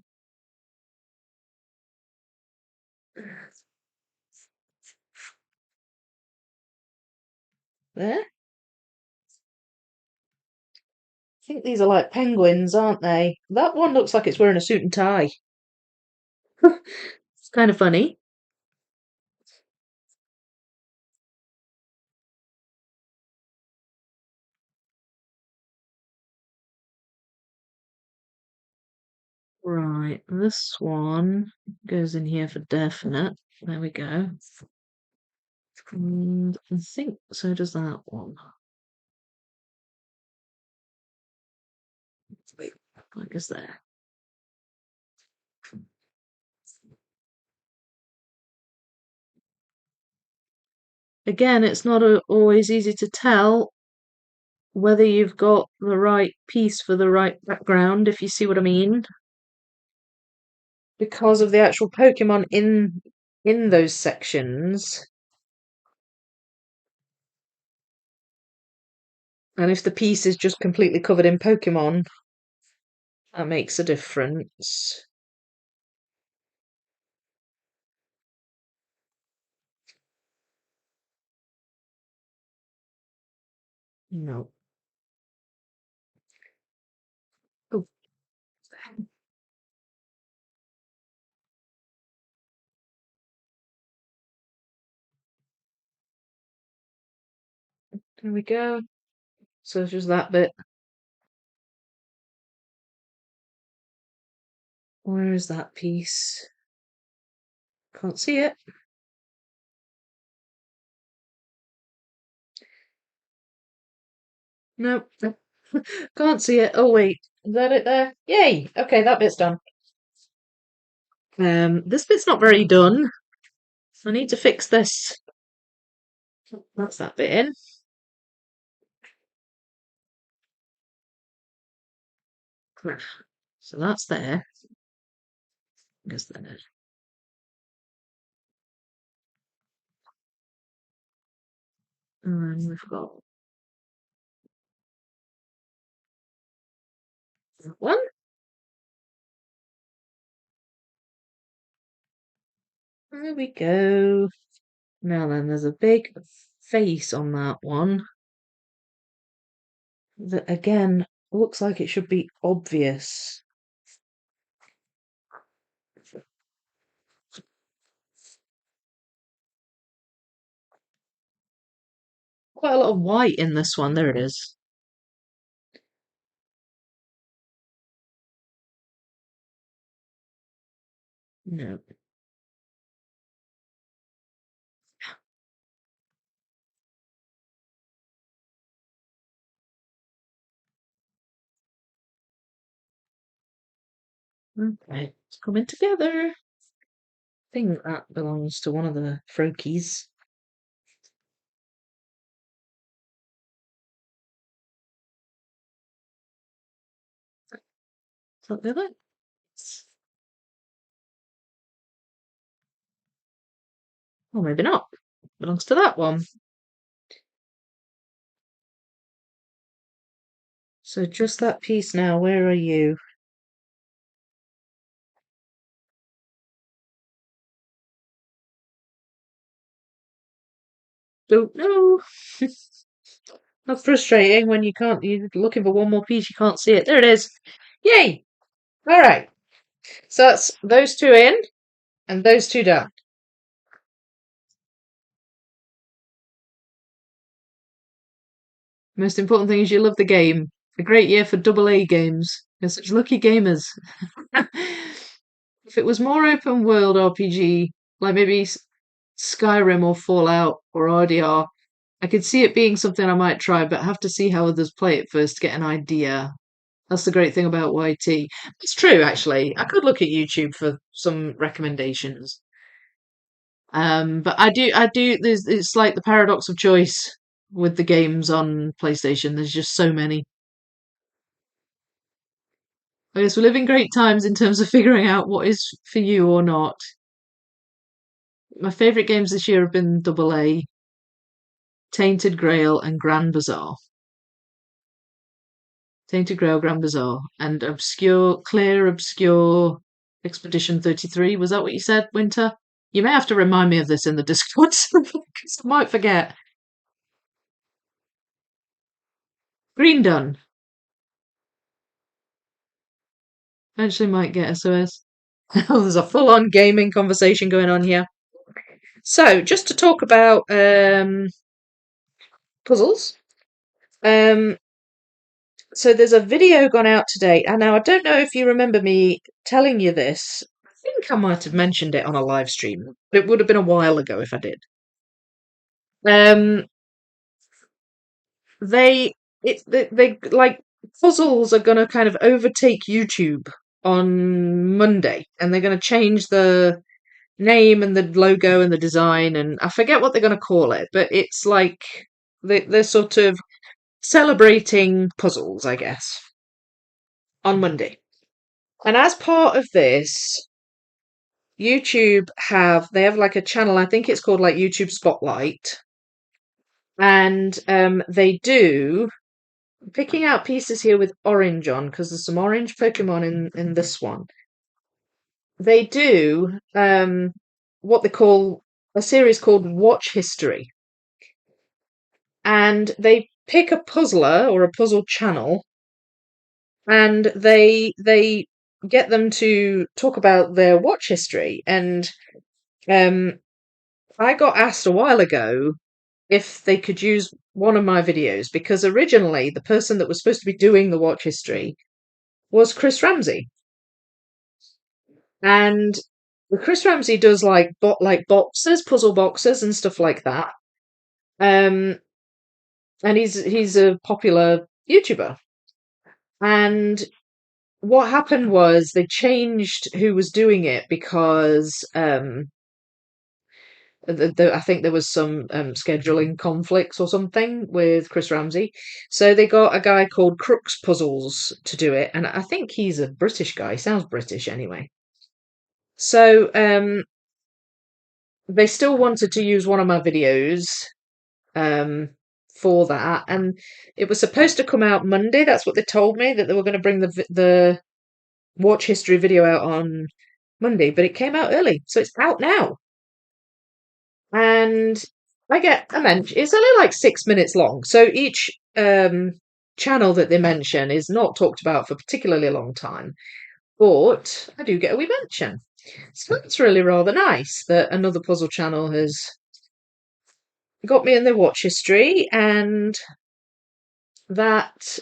There. I think these are like penguins, aren't they? That one looks like it's wearing a suit and tie. It's kind of funny. Right, this one goes in here for definite. There we go. And I think so does that one. Wait, what goes there? Again, it's not always easy to tell whether you've got the right piece for the right background, if you see what I mean, because of the actual Pokemon in those sections. And if the piece is just completely covered in Pokemon, that makes a difference. No. Oh, there we go. So it's just that bit. Where is that piece? Can't see it. Nope. Can't see it. Oh wait, is that it there? Yay! Okay, that bit's done. This bit's not very done. I need to fix this. That's that bit in. So that's there. Goes there. And then we've got that one. There we go. Now then, there's a big face on that one that again looks like it should be obvious. Quite a lot of white in this one. There it is. No. Okay, it's coming together. I think that belongs to one of the Frokies. Is that the other? Or maybe not. Belongs to that one. So just that piece now. Where are you? Don't know. That's frustrating when you can't. You're looking for one more piece, you can't see it. There it is. Yay! All right. So that's those two in and those two done. Most important thing is you love the game. A great year for AA games. You're such lucky gamers. If it was more open world RPG, like maybe Skyrim or Fallout or RDR, I could see it being something I might try, but I have to see how others play it first to get an idea. That's the great thing about YT. It's true, actually. I could look at YouTube for some recommendations. But I do. It's like the paradox of choice with the games on PlayStation. There's just so many. I guess we live in great times in terms of figuring out what is for you or not. My favourite games this year have been Double A, Tainted Grail, and Grand Bazaar. Tainted Grail, Grand Bazaar, and obscure Expedition 33. Was that what you said, Winter? You may have to remind me of this in the Discord because I might forget. Green Done. Eventually might get SOS. Oh, there's a full-on gaming conversation going on here. So, just to talk about puzzles. Um, so there's a video gone out today, and now I don't know if you remember me telling you this. I think I might have mentioned it on a live stream. It would have been a while ago if I did. Um, they like puzzles are going to kind of overtake YouTube on Monday, and they're going to change the name and the logo and the design, and I forget what they're going to call it, but it's like they're sort of celebrating puzzles, I guess, on Monday. And as part of this, they have like a channel, I think it's called like YouTube Spotlight, and they do picking out pieces here with orange on because there's some orange Pokemon in this one. They do what they call a series called Watch History, and they pick a puzzler or a puzzle channel, and they get them to talk about their watch history. And um, I got asked a while ago if they could use one of my videos because originally the person that was supposed to be doing the watch history was Chris Ramsey. And Chris Ramsey does like boxes, puzzle boxes and stuff like that. Um and he's a popular YouTuber. And what happened was they changed who was doing it because I think there was some scheduling conflicts or something with Chris Ramsey. So they got a guy called Crooks Puzzles to do it, and I think he's a British guy. He sounds British anyway. So they still wanted to use one of my videos um, for that, and it was supposed to come out Monday. That's what they told me, that they were going to bring the watch history video out on Monday, but it came out early, so it's out now. And I get a mention. It's only like 6 minutes long, so each channel that they mention is not talked about for a particularly long time, but I do get a wee mention. So that's really rather nice that another puzzle channel has got me in their watch history, and that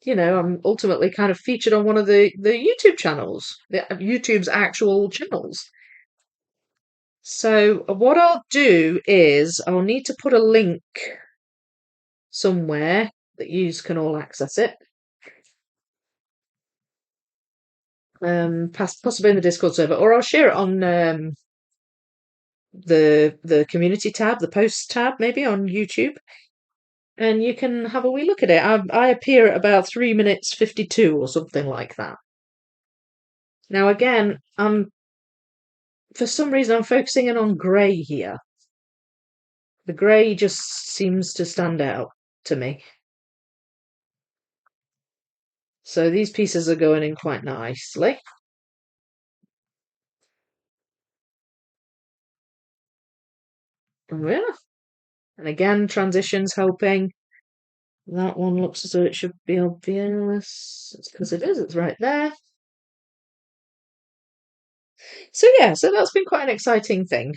I'm ultimately kind of featured on one of the YouTube channels, YouTube's actual channels. So what I'll do is I'll need to put a link somewhere that you can all access it. Possibly in the Discord server, or I'll share it on the community tab, the posts tab, maybe on YouTube, and you can have a wee look at it. I appear at about 3 minutes 52 or something like that. Now again, for some reason I'm focusing in on grey here. The grey just seems to stand out to me. So these pieces are going in quite nicely. Oh, yeah. And again, transitions helping. That one looks as though it should be obvious. It's because it is, it's right there. So yeah, so that's been quite an exciting thing.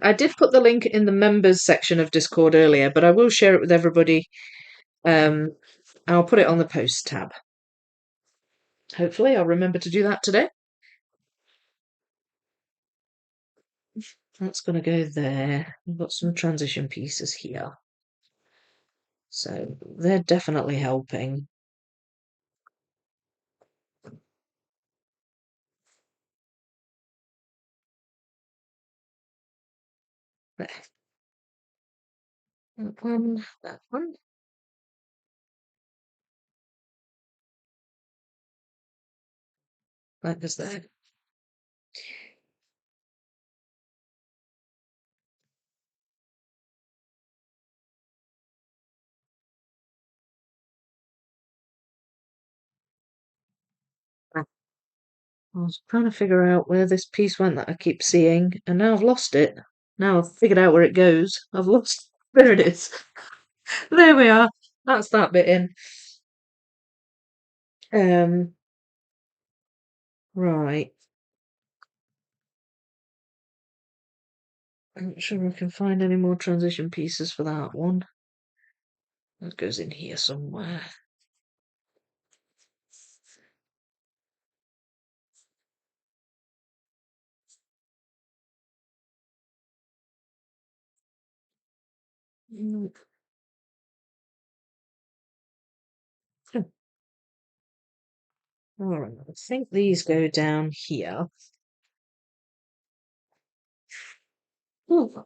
I did put the link in the members section of Discord earlier, but I will share it with everybody. I'll put it on the post tab. Hopefully I'll remember to do that today. That's going to go there. We've got some transition pieces here. So they're definitely helping. There. That one, that one. That goes there. I was trying to figure out where this piece went that I keep seeing, and now I've lost it. Now I've figured out where it goes. I've lost. There it is. There we are. That's that bit in. Right. I'm not sure I can find any more transition pieces for that one. That goes in here somewhere. Mm. Oh, all right, I think these go down here. Ooh.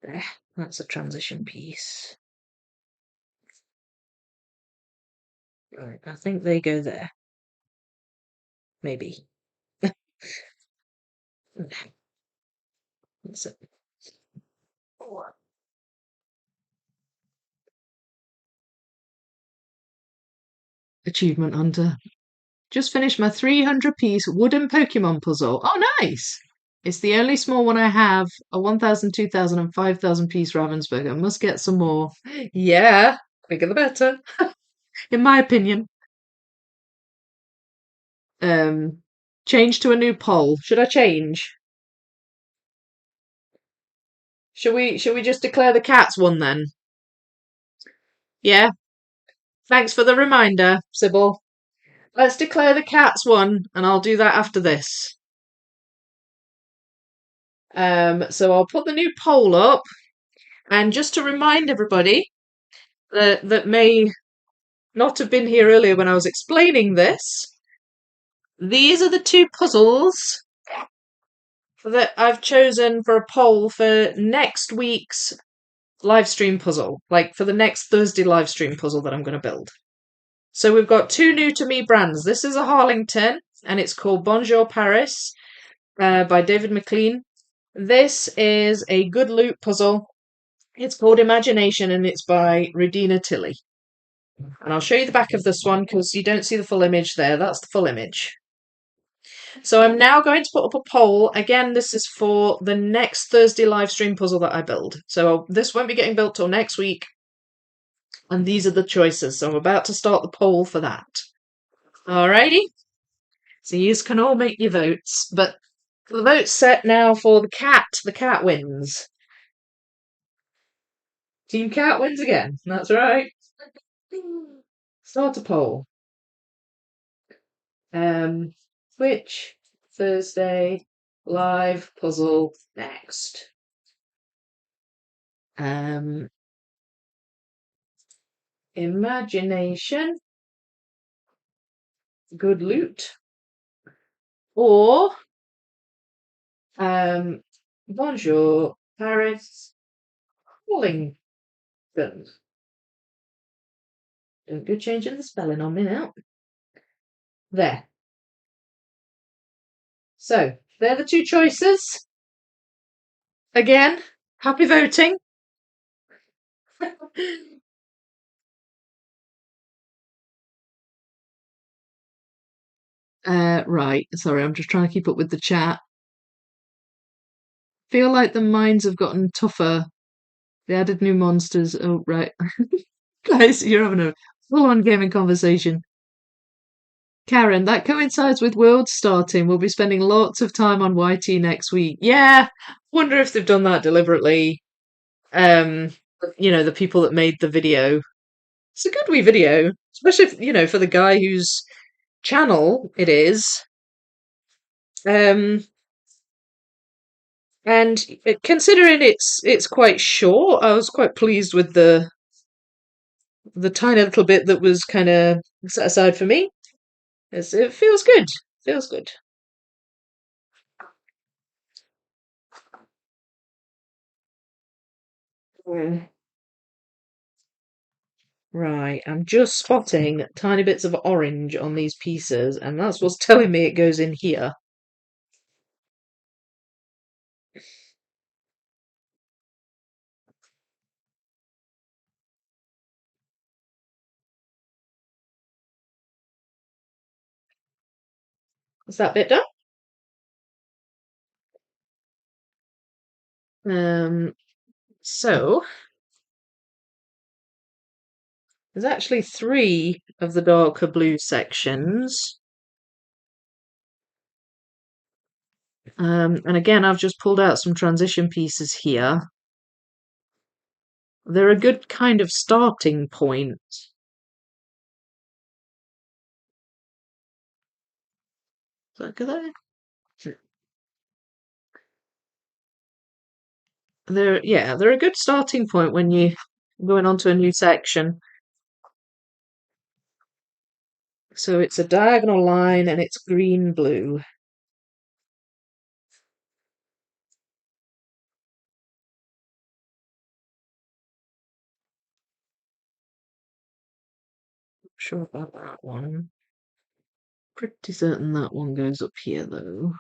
There, that's a transition piece. Right, I think they go there. Maybe. That's it. Achievement Hunter. Just finished my 300-piece wooden Pokemon puzzle. Oh, nice! It's the only small one I have. A 1,000, 2,000, and 5,000 piece Ravensburger. I must get some more. Yeah, bigger the better, in my opinion. Change to a new poll. Should I change? Should we just declare the cats won then? Yeah. Thanks for the reminder, Sybil. Let's declare the cats won, and I'll do that after this. So I'll put the new poll up, and just to remind everybody that may not have been here earlier when I was explaining this, these are the two puzzles that I've chosen for a poll for next week's live stream puzzle, like for the next Thursday live stream puzzle that I'm going to build. So we've got two new to me brands. This is a Harlington, and it's called Bonjour Paris by David McLean. This is a good loot puzzle. It's called Imagination, and it's by Redina Tilly. And I'll show you the back of this one because you don't see the full image there. That's the full image. So I'm now going to put up a poll. Again, this is for the next Thursday live stream puzzle that I build. So this won't be getting built till next week. And these are the choices. So I'm about to start the poll for that. Alrighty. So you can all make your votes. But the vote's set now for the cat. The cat wins. Team Cat wins again. That's right. Start a poll. Which Thursday live puzzle next? Um, Imagination, good loot, or bonjour, Paris, Wallington. Don't go changing the spelling on me now. There. So, they're the two choices. Again, happy voting. Right, sorry, I'm just trying to keep up with the chat. Feel like the mines have gotten tougher. They added new monsters. Oh, right. Guys, you're having a full-on gaming conversation. Karen, that coincides with World starting. We'll be spending lots of time on YT next week. Yeah, wonder if they've done that deliberately. Um, the people that made the video. It's a good wee video, especially for the guy whose channel it is. Um, and considering it's quite short, I was quite pleased with the tiny little bit that was kind of set aside for me. It feels good. Feels good. Mm. Right, I'm just spotting tiny bits of orange on these pieces, and that's what's telling me it goes in here. Is that bit done? So there's actually three of the darker blue sections. And again, I've just pulled out some transition pieces here. They're a good kind of starting point. Look at that. They're a good starting point when you're going on to a new section. So it's a diagonal line and it's green blue. Not sure about that one. Pretty certain that one goes up here though.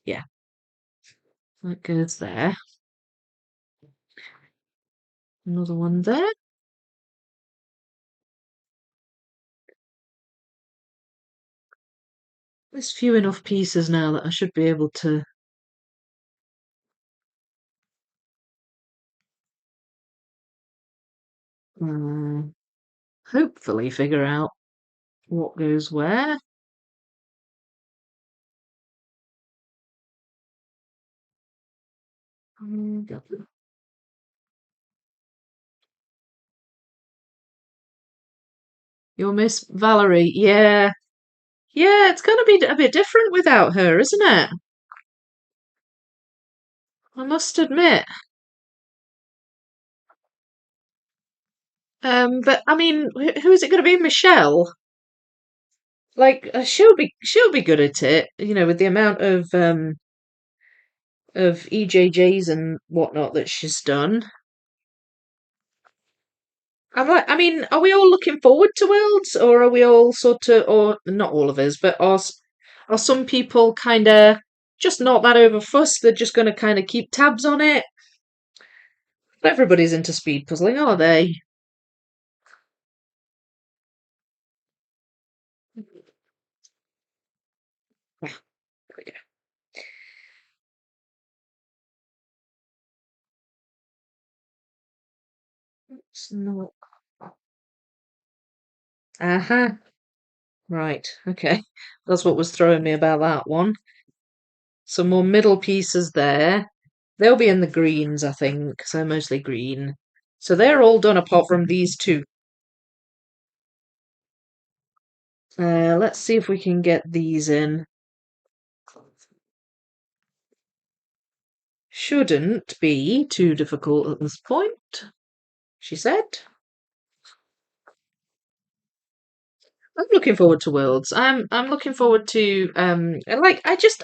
Yeah, that goes there. Another one there. There's few enough pieces now that I should be able to hopefully figure out what goes where. Your Miss Valerie, yeah. Yeah, it's gonna be a bit different without her, isn't it? I must admit. But I mean, who is it going to be? Michelle? Like, she'll be good at it, with the amount of EJJs and whatnot that she's done. I mean, are we all looking forward to Worlds, or are we all sort of, or not all of us, but are some people kind of just not that over fussed? They're just going to kind of keep tabs on it. Not everybody's into speed puzzling, are they? Ah, there we go. It's not. Uh-huh. Right. Okay. That's what was throwing me about that one. Some more middle pieces there. They'll be in the greens, I think, so mostly green. So they're all done apart from these two. Let's see if we can get these in. Shouldn't be too difficult at this point, she said. I'm looking forward to Worlds. I'm looking forward to like I just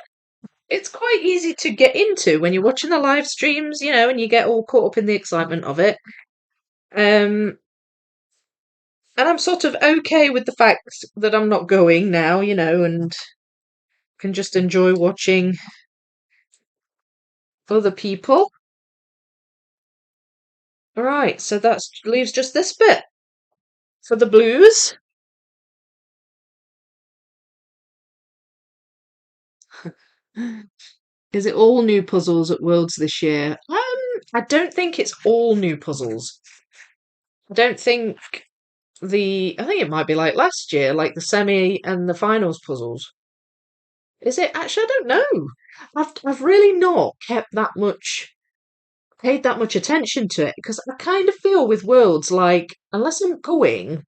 it's quite easy to get into when you're watching the live streams, and you get all caught up in the excitement of it. Um and I'm sort of okay with the fact that I'm not going now, and can just enjoy watching other people. All right, so that leaves just this bit for the blues. Is it all new puzzles at Worlds this year? I don't think it's all new puzzles. I don't think I think it might be like last year, like the semi and the finals puzzles. Is it? Actually, I don't know. I've really not paid that much attention to it because I kind of feel with Worlds like unless I'm going,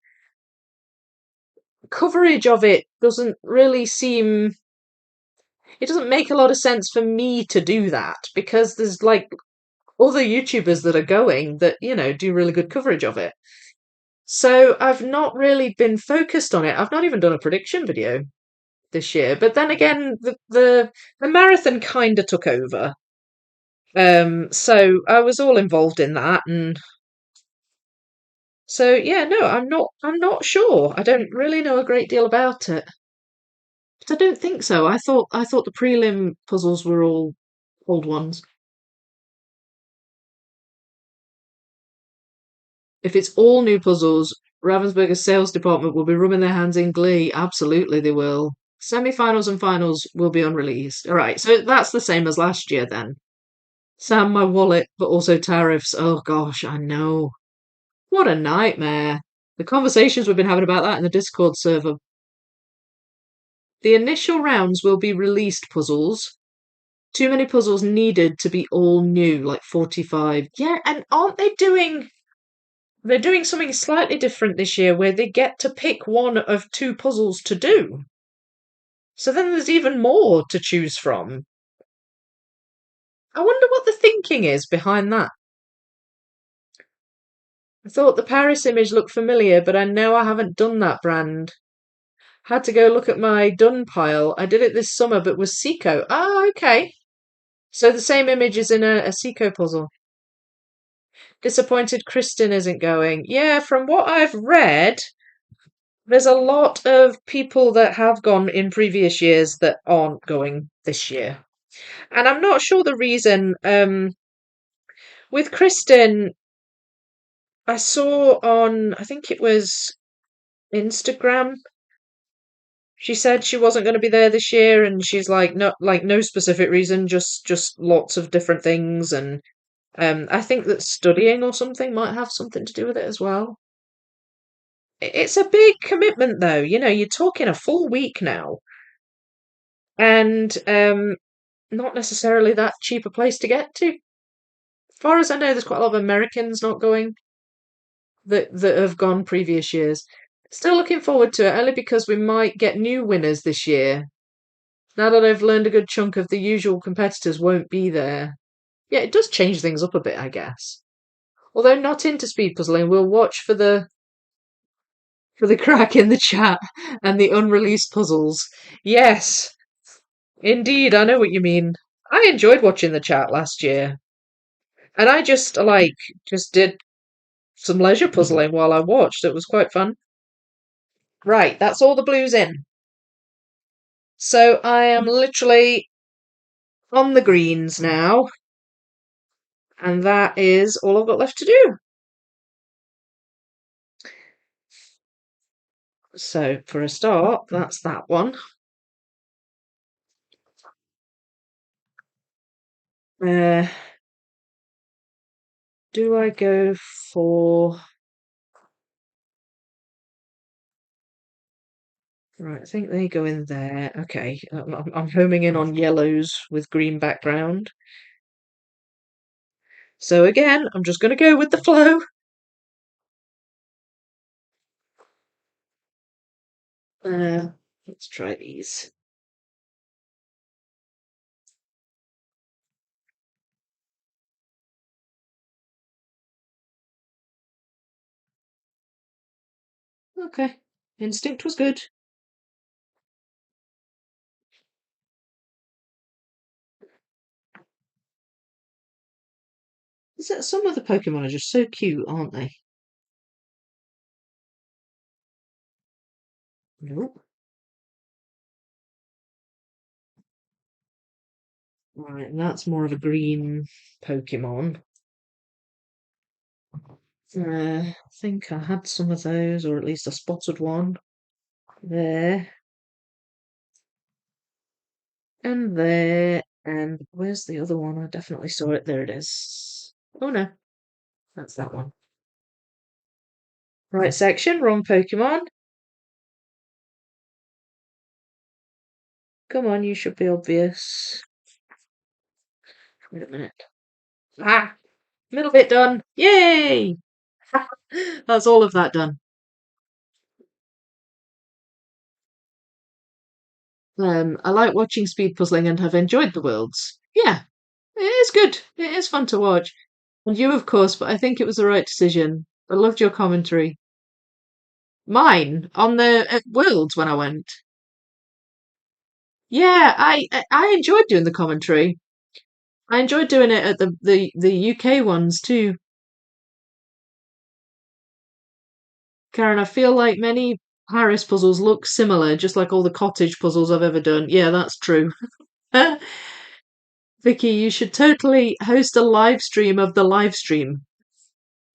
coverage of it doesn't really seem. It doesn't make a lot of sense for me to do that because there's like other YouTubers that are going that do really good coverage of it. So I've not really been focused on it. I've not even done a prediction video this year. But then again, the marathon kind of took over. So I was all involved in that, and so yeah, no, I'm not sure. I don't really know a great deal about it. But I don't think so. I thought the prelim puzzles were all old ones. If it's all new puzzles, Ravensburger's sales department will be rubbing their hands in glee. Absolutely, they will. Semi-finals and finals will be unreleased. All right, so that's the same as last year then. Sam, my wallet, but also tariffs. Oh gosh, I know. What a nightmare. The conversations we've been having about that in the Discord server. The initial rounds will be released puzzles. Too many puzzles needed to be all new, like 45. Yeah, and aren't they're doing something slightly different this year where they get to pick one of two puzzles to do. So then there's even more to choose from. I wonder what the thinking is behind that. I thought the Paris image looked familiar, but I know I haven't done that brand. Had to go look at my done pile. I did it this summer, but was Seco. Ah, okay. So the same image is in a Seco puzzle. Disappointed Kristen isn't going. Yeah, from what I've read, there's a lot of people that have gone in previous years that aren't going this year. And I'm not sure the reason. With Kristen, I saw on, I think it was Instagram, she said she wasn't going to be there this year, and she's like no specific reason, just lots of different things, and I think that studying or something might have something to do with it as well. It's a big commitment, though. You're talking a full week now, and not necessarily that cheap a place to get to. As far as I know, there's quite a lot of Americans not going that have gone previous years. Still looking forward to it, only because we might get new winners this year. Now that I've learned a good chunk of the usual competitors won't be there. Yeah, it does change things up a bit, I guess. Although not into speed puzzling, we'll watch for the crack in the chat and the unreleased puzzles. Yes, indeed, I know what you mean. I enjoyed watching the chat last year, and I just did some leisure puzzling while I watched. It was quite fun. Right, that's all the blues in. So I am literally on the greens now, and that is all I've got left to do. So for a start, that's that one. Uh, do I go for... Right, I think they go in there. Okay, I'm homing in on yellows with green background. So again, I'm just going to go with the flow. Let's try these. Okay, instinct was good. Some of the Pokemon are just so cute, aren't they? Nope. Right, that's more of a green Pokemon. I think I had some of those, or at least I spotted one. There. And there. And where's the other one? I definitely saw it. There it is. Oh no, that's that one. Right section, wrong Pokemon. Come on, you should be obvious. Wait a minute. Ah! Middle bit done. Yay! That's all of that done. I like watching speed puzzling and have enjoyed the worlds. Yeah, it is good. It is fun to watch. And you, of course, but I think it was the right decision. I loved your commentary. Mine on the worlds when I went. Yeah, I enjoyed doing the commentary. I enjoyed doing it at the UK ones too. Karen, I feel like many Paris puzzles look similar, just like all the cottage puzzles I've ever done. Yeah, that's true. Vicky, you should totally host a live stream of the live stream.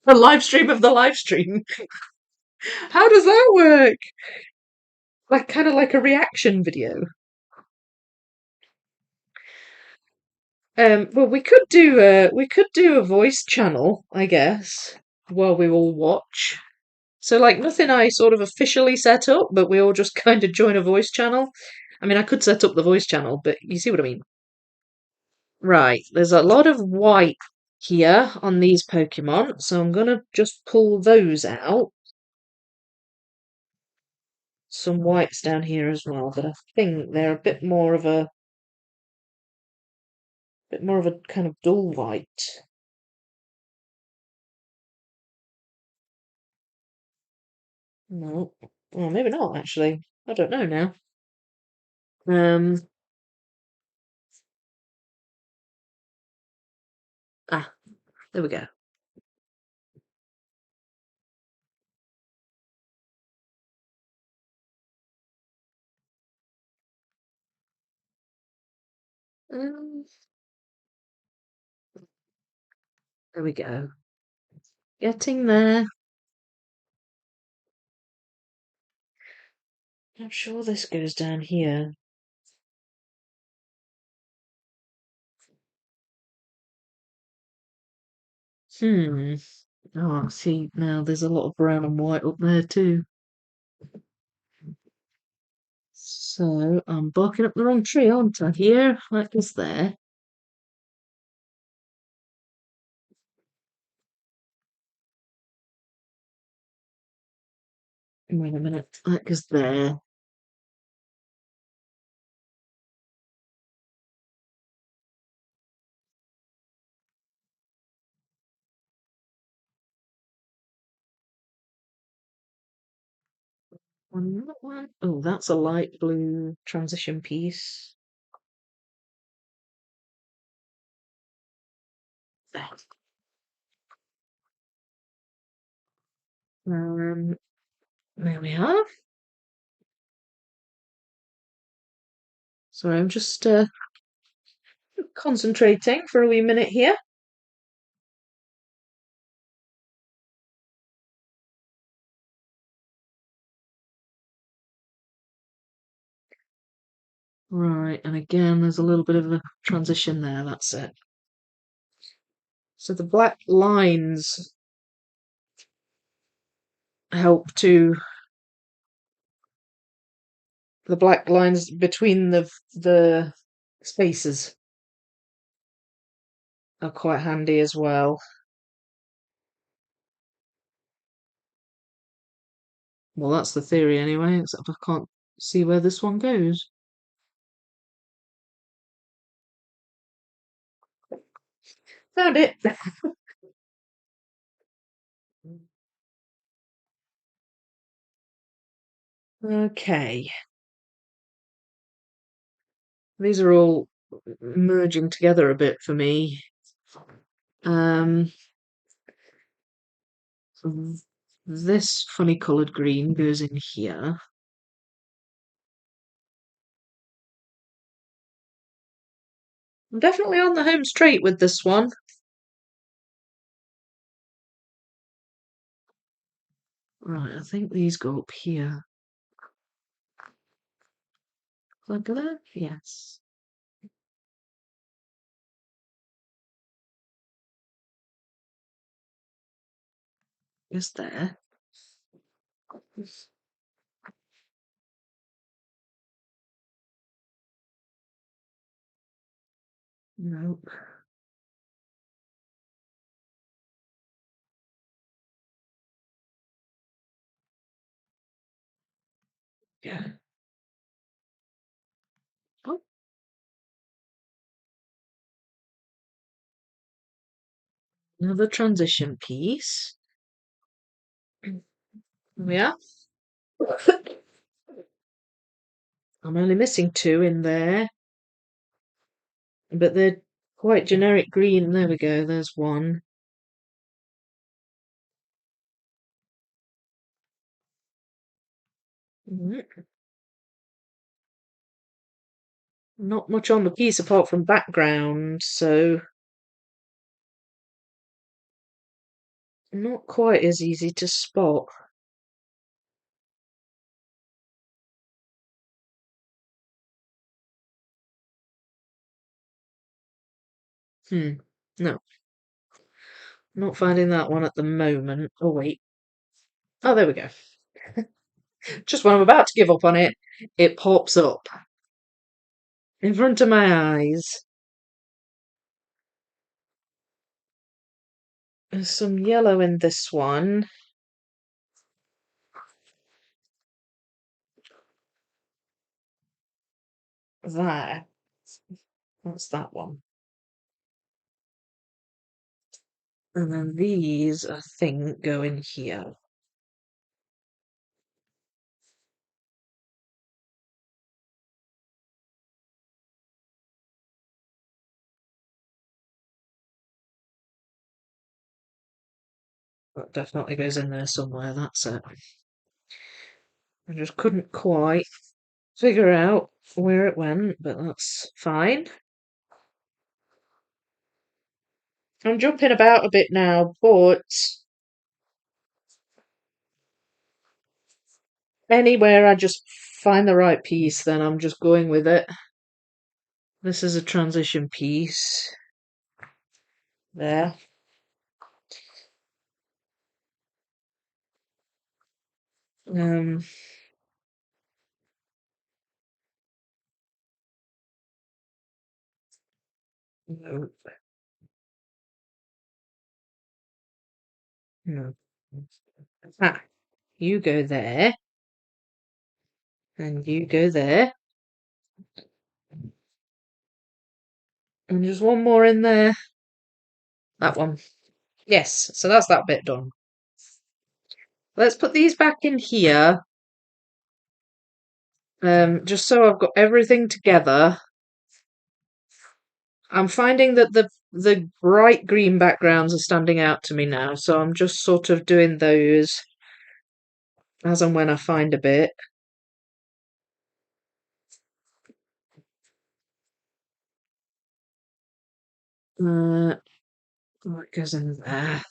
A live stream of the live stream. How does that work? Like kind of like a reaction video. Well, we could do a voice channel, I guess, while we all watch. So like nothing I sort of officially set up, but we all just kind of join a voice channel. I mean, I could set up the voice channel, but you see what I mean. Right, there's a lot of white here on these Pokemon, so I'm gonna just pull those out. Some whites down here as well, but I think they're a bit more of a kind of dull white. No, well, maybe not actually. I don't know now. Um, ah, there we go. Um, there we go. Getting there. I'm sure this goes down here. Hmm. Oh, see, now there's a lot of brown and white up there too. So I'm barking up the wrong tree, aren't I? Here, that goes there. Wait a minute, that goes there. That one. Oh, that's a light blue transition piece. There. Um, there we are. Sorry, I'm just concentrating for a wee minute here. Right, and again, there's a little bit of a transition there. That's it. So the black lines help to the black lines between the spaces. are quite handy as well. Well, that's the theory anyway, except I can't see where this one goes. Found it! Okay. These are all merging together a bit for me. This funny coloured green goes in here. I'm definitely on the home straight with this one. Right, I think these go up here. Look at that. Yes. Just there. Nope. Yeah. Oh, another transition piece. Yeah. I'm only missing two in there, but they're quite generic green. There we go. There's one. Not much on the piece apart from background, so not quite as easy to spot. No, not finding that one at the moment. Oh, wait. Oh, there we go. Just when I'm about to give up on it, it pops up in front of my eyes. There's some yellow in this one. There. That's that one. And then these, I think, go in here. That definitely goes in there somewhere, that's it. I just couldn't quite figure out where it went, but that's fine. I'm jumping about a bit now, but anywhere I just find the right piece, then I'm just going with it. This is a transition piece. There. Um, no, no. Ah, you go there, and you go there, and just one more in there. That one. Yes, so that's that bit done. Let's put these back in here, just so I've got everything together. I'm finding that the bright green backgrounds are standing out to me now, so I'm just sort of doing those as and when I find a bit. What goes in there?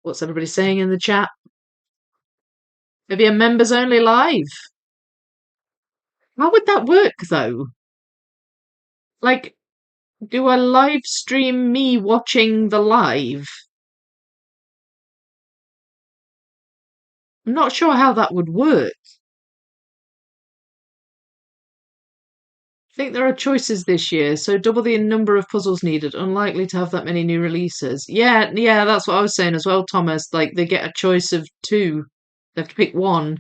What's everybody saying in the chat? Maybe a members only live. How would that work though? Like, do I live stream me watching the live? I'm not sure how that would work. think there are choices this year, so double the number of puzzles needed. Unlikely to have that many new releases. Yeah, yeah, that's what I was saying as well, Thomas. Like they get a choice of two. They have to pick one.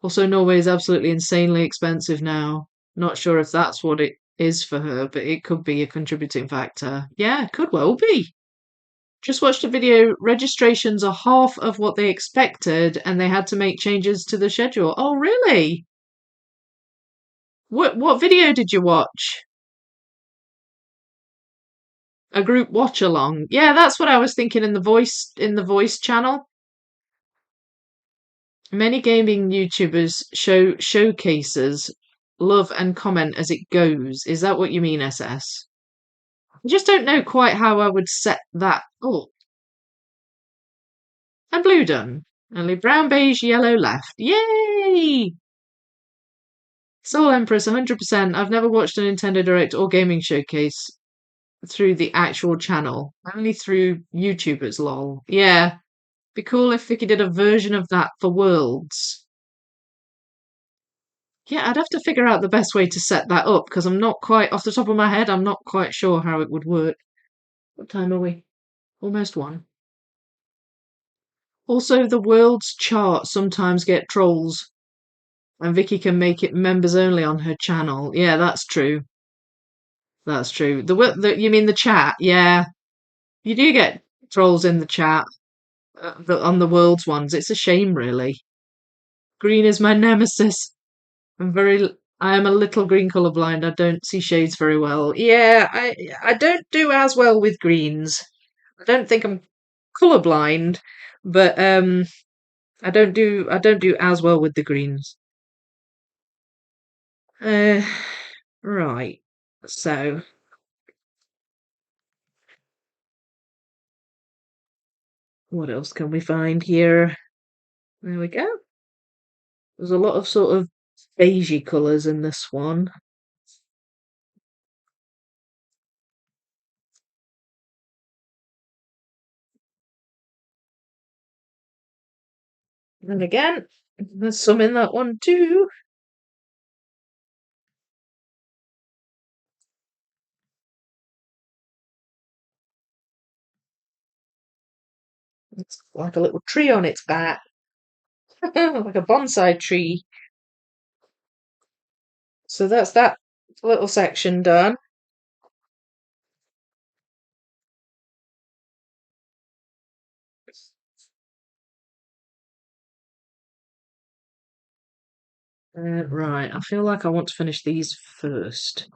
Also, Norway is absolutely insanely expensive now. Not sure if that's what it is for her, but it could be a contributing factor. Yeah, could well be. Just watched a video. Registrations are half of what they expected, and they had to make changes to the schedule. Oh, really? What video did you watch? A group watch along. Yeah, that's what I was thinking in the voice channel. Many gaming YouTubers showcases love and comment as it goes. Is that what you mean, SS? I just don't know quite how I would set that up. And blue done. Only brown, beige, yellow left. Yay! Soul Empress 100%. I've never watched a Nintendo Direct or gaming showcase through the actual channel. Only through YouTubers, lol. Yeah. Be cool if Vicky did a version of that for Worlds. Yeah, I'd have to figure out the best way to set that up because I'm not quite, off the top of my head, I'm not quite sure how it would work. What time are we? Almost one. Also, the Worlds chart sometimes get trolls, and Vicky can make it members only on her channel. Yeah, that's true. That's true. You mean the chat? Yeah, you do get trolls in the chat on the Worlds ones. It's a shame, really. Green is my nemesis. I am a little green colorblind. I don't see shades very well. Yeah, I don't do as well with greens. I don't think I'm colorblind, but I don't do as well with the greens. Uh, right. So, what else can we find here? There we go. There's a lot of sort of beigey colours in this one. And again, there's some in that one too. It's like a little tree on its back, like a bonsai tree. So that's that little section done. Right, I feel like I want to finish these first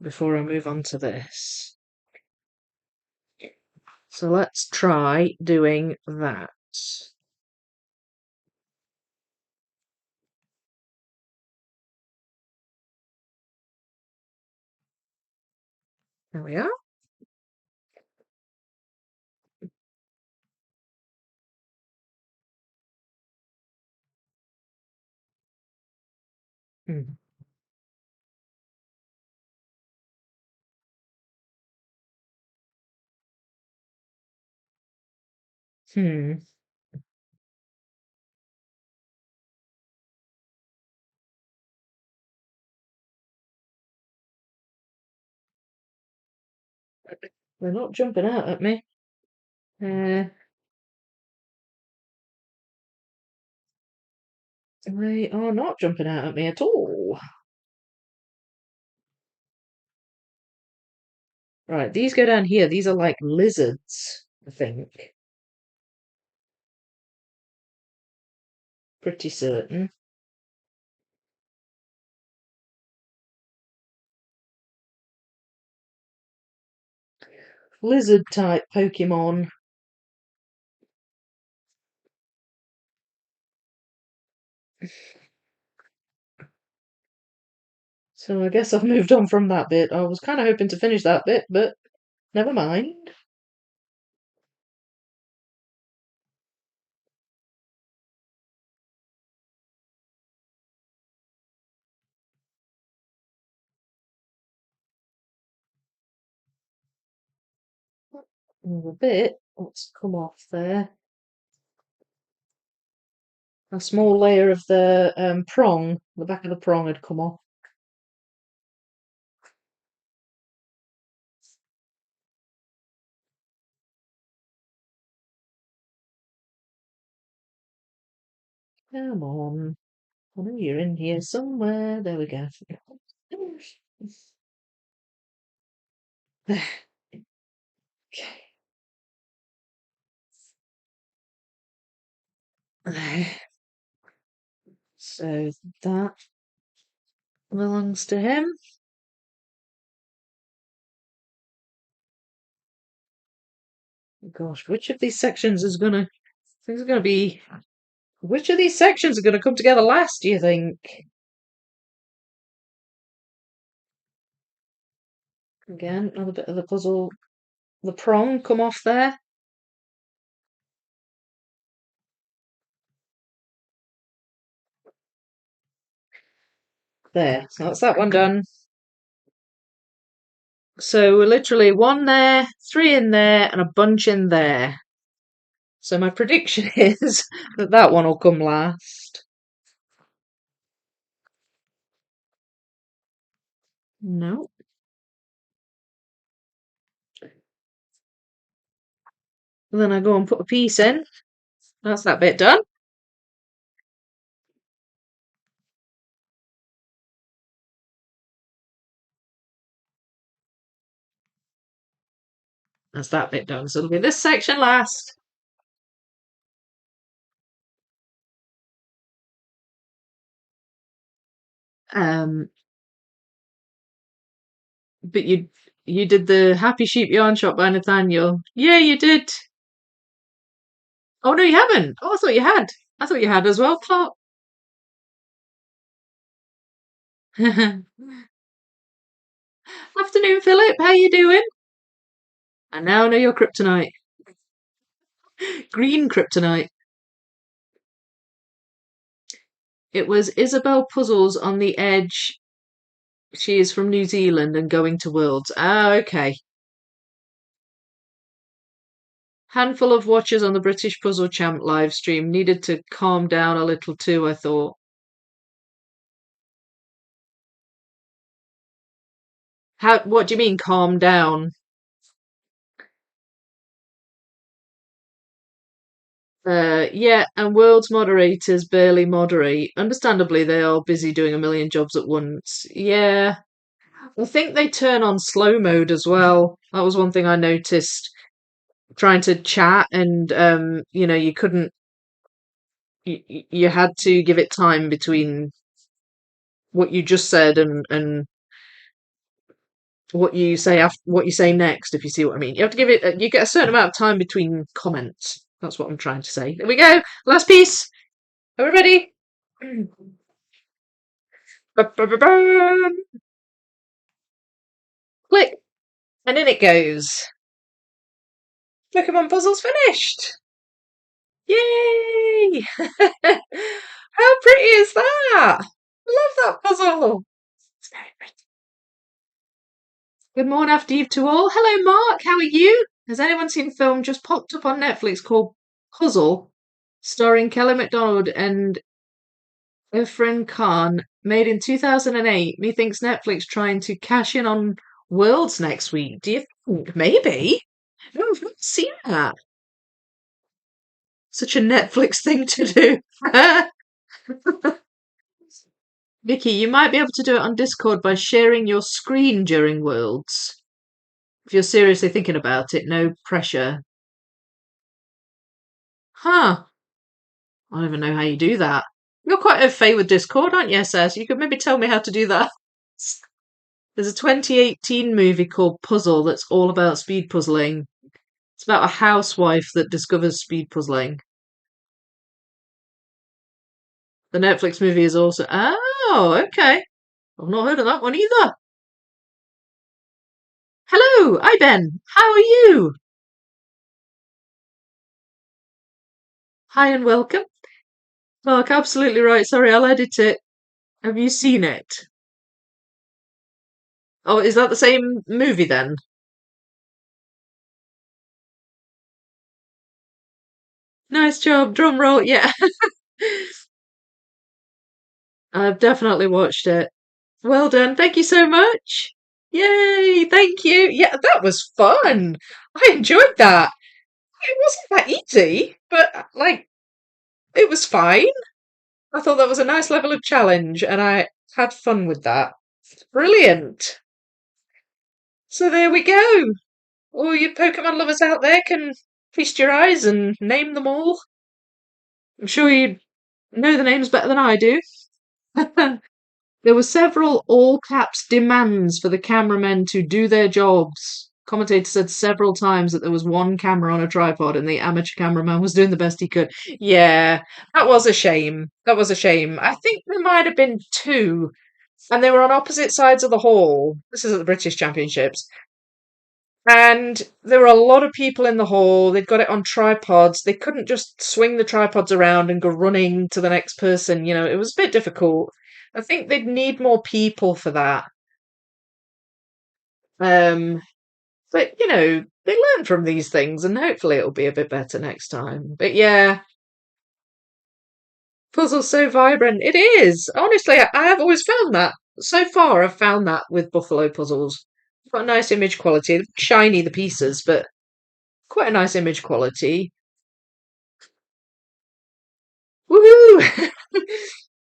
before I move on to this. So let's try doing that. There we are. Hmm. Hmm. They're not jumping out at me. Uh, they are not jumping out at me at all. Right, these go down here. These are like lizards, I think. Pretty certain. Lizard type Pokemon. So I guess I've moved on from that bit. I was kind of hoping to finish that bit, but never mind. Another bit. What's come off there? A small layer of the prong, the back of the prong had come off. Come on. I know you're in here somewhere. There we go. Okay. So that belongs to him. Gosh, which of these sections is gonna? Things are gonna be. Which of these sections are gonna come together last? Do you think? Again, another bit of the puzzle. The prong come off there. There. So that's that one done. So we're literally one there, three in there, and a bunch in there. So my prediction is that that one will come last. No. And then I go and put a piece in. That's that bit done. That's that bit done. So it'll be this section last. Um, but you did the Happy Sheep Yarn Shop by Nathaniel. Yeah, you did. Oh no, you haven't. Oh, I thought you had. I thought you had as well, Clark. Afternoon, Philip. How you doing? I now know your kryptonite. Green kryptonite. It was Isabel Puzzles on the Edge. She is from New Zealand and going to Worlds. Ah, okay. Handful of watchers on the British Puzzle Champ live stream needed to calm down a little too, I thought. What do you mean calm down? Yeah, and Worlds moderators barely moderate. Understandably, they are busy doing a million jobs at once. Yeah. I think they turn on slow mode as well. That was one thing I noticed trying to chat and you couldn't you had to give it time between what you just said and what you say next, if you see what I mean. You have to give it you get a certain amount of time between comments. That's what I'm trying to say. There we go. Last piece. Are we ready? Click. And in it goes. Pokemon puzzle's finished. Yay! How pretty is that? Love that puzzle. It's very pretty. Good morning after to all. Hello, Mark. How are you? Has anyone seen a film just popped up on Netflix called Puzzle, starring Kelly MacDonald and Irfan Khan, made in 2008? Methinks Netflix trying to cash in on Worlds next week. Do you think? Maybe. No, I've not seen that. Such a Netflix thing to do. Vicky, you might be able to do it on Discord by sharing your screen during Worlds. If you're seriously thinking about it, no pressure. Huh. I don't even know how you do that. You're quite au fait with Discord, aren't you, SS? You could maybe tell me how to do that. There's a 2018 movie called Puzzle that's all about speed puzzling. It's about a housewife that discovers speed puzzling. The Netflix movie is also. Oh, okay. I've not heard of that one either. Hello, hi Ben. How are you? Hi and welcome. Mark, absolutely right. Sorry, I'll edit it. Have you seen it? Oh, is that the same movie then? Nice job, drum roll. Yeah, I've definitely watched it. Well done. Thank you so much. Yay, thank you. Yeah, that was fun. I enjoyed that. It wasn't that easy, but like it was fine. I thought that was a nice level of challenge, and I had fun with that. Brilliant. So there we go. All you Pokemon lovers out there can feast your eyes and name them all. I'm sure you know the names better than I do. There were several all caps demands for the cameramen to do their jobs. Commentator said several times that there was one camera on a tripod and the amateur cameraman was doing the best he could. Yeah, that was a shame. That was a shame. I think there might have been two, and they were on opposite sides of the hall. This is at the British Championships. And there were a lot of people in the hall. They'd got it on tripods. They couldn't just swing the tripods around and go running to the next person. It was a bit difficult. I think they'd need more people for that. Um, but they learn from these things and hopefully it'll be a bit better next time. But yeah, puzzle's so vibrant. It is. Honestly, I have always found that. So far, I've found that with Buffalo puzzles. Got a nice image quality. Shiny, the pieces, but quite a nice image quality. Woohoo!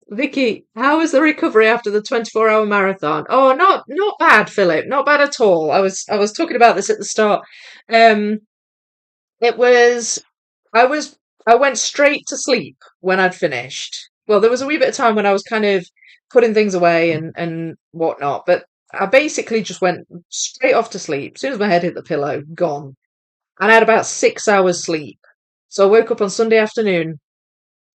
Vicky, how was the recovery after the 24-hour marathon? Oh, not bad, Philip. Not bad at all. I was talking about this at the start. Um, it was I was I went straight to sleep when I'd finished. Well, there was a wee bit of time when I was kind of putting things away and whatnot, but I basically just went straight off to sleep. As soon as my head hit the pillow, gone. And I had about 6 hours sleep. So I woke up on Sunday afternoon.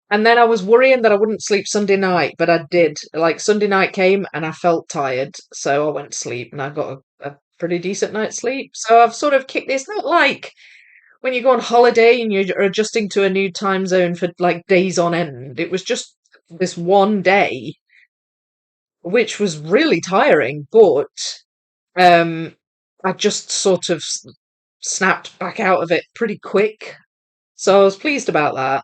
And then I was worrying that I wouldn't sleep Sunday night, but I did. Like Sunday night came and I felt tired, so I went to sleep and I got a pretty decent night's sleep. So I've sort of kicked. It's not like when you go on holiday and you're adjusting to a new time zone for like days on end. It was just this one day, which was really tiring, but um, I just sort of snapped back out of it pretty quick. So I was pleased about that.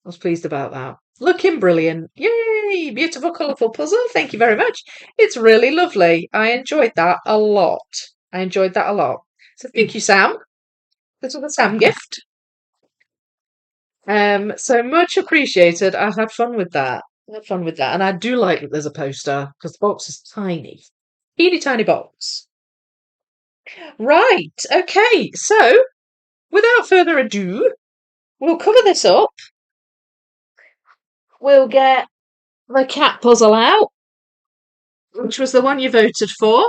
I was pleased about that. Looking brilliant. Yay! Beautiful, colourful puzzle. Thank you very much. It's really lovely. I enjoyed that a lot. I enjoyed that a lot. So thank you, Sam. This was a Sam gift. So much appreciated. I had fun with that. I had fun with that. And I do like that there's a poster because the box is tiny. Teeny tiny box. Right. Okay. So without further ado, we'll cover this up. We'll get the cat puzzle out, which was the one you voted for.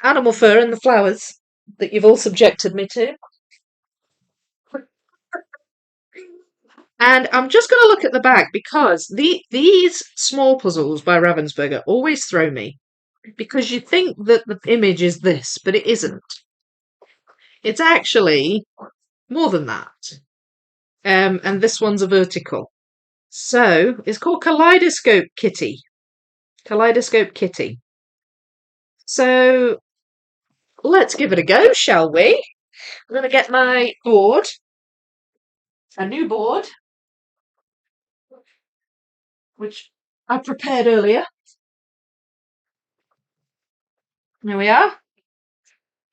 Animal fur and the flowers that you've all subjected me to. And I'm just going to look at the back because these small puzzles by Ravensburger always throw me because you think that the image is this, but it isn't. It's actually more than that. And this one's a vertical. So it's called Kaleidoscope Kitty. Kaleidoscope Kitty. So let's give it a go, shall we? I'm going to get my board, a new board, which I prepared earlier. There we are.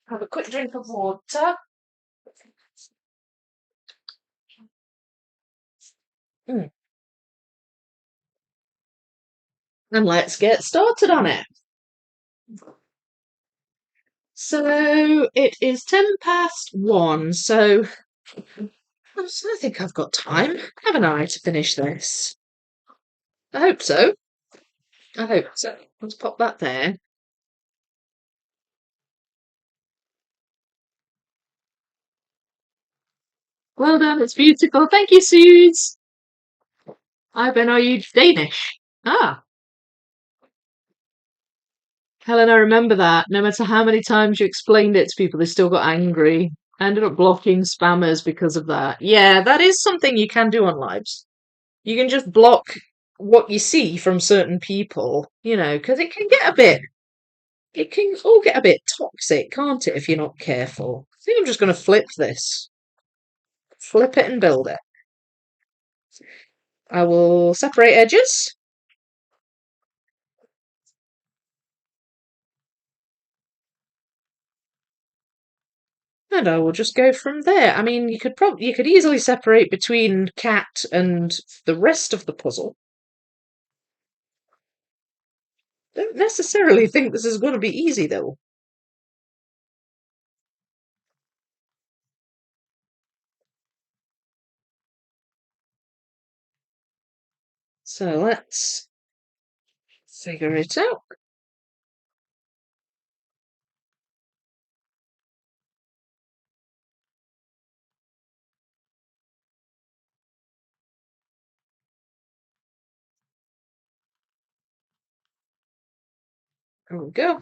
Have a quick drink of water. Mm. And let's get started on it. So it is 1:10, so I think I've got time, haven't I, to finish this? I hope so. I hope so. Let's pop that there. Well done, it's beautiful. Thank you, Suze. Ivan, are you Danish? Ah, Helen, I remember that. No matter how many times you explained it to people, they still got angry. I ended up blocking spammers because of that. Yeah, that is something you can do on lives. You can just block what you see from certain people, because it can all get a bit toxic, can't it, if you're not careful? I think I'm just going to flip this. Flip it and build it. I will separate edges. And I will just go from there. I mean, you could easily separate between cat and the rest of the puzzle. Don't necessarily think this is going to be easy though. So let's figure it out. There we go.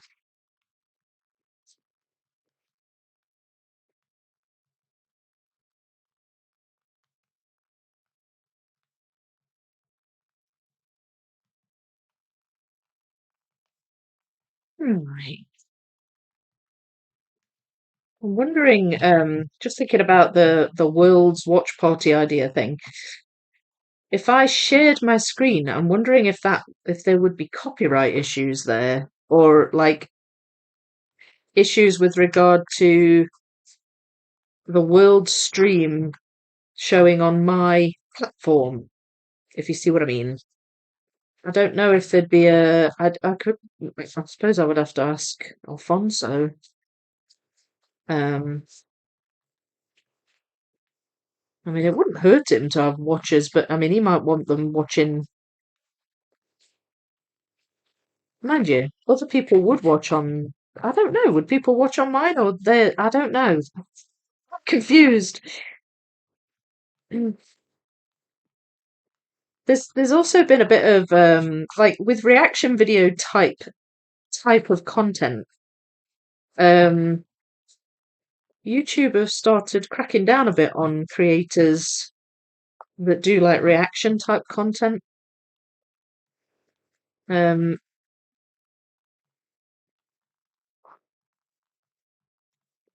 Right. I'm wondering, just thinking about the world's watch party idea thing. If I shared my screen, I'm wondering if there would be copyright issues there, or like issues with regard to the world stream showing on my platform, if you see what I mean. I don't know if there'd be I could, I suppose I would have to ask Alfonso. Um, I mean, it wouldn't hurt him to have watchers, but I mean, he might want them watching. Mind you, other people would watch on. I don't know. Would people watch on mine or they? I don't know. I'm confused. There's also been a bit of like with reaction video type of content. Um, YouTube have started cracking down a bit on creators that do like reaction type content. Um,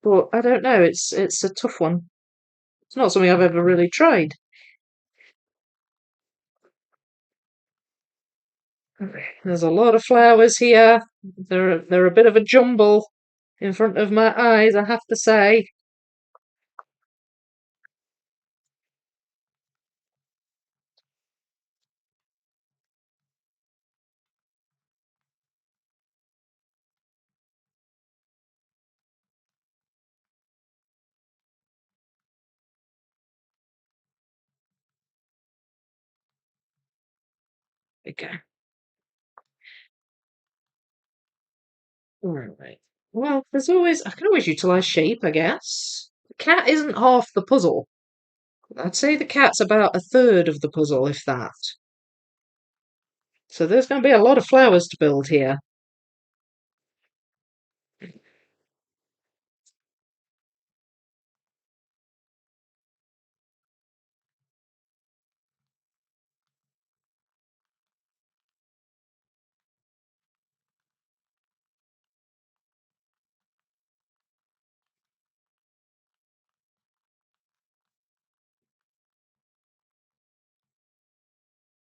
but I don't know. It's a tough one. It's not something I've ever really tried. There's a lot of flowers here. They're a bit of a jumble in front of my eyes, I have to say. Okay. Alright. Well, I can always utilise shape, I guess. The cat isn't half the puzzle. I'd say the cat's about a third of the puzzle, if that. So there's going to be a lot of flowers to build here.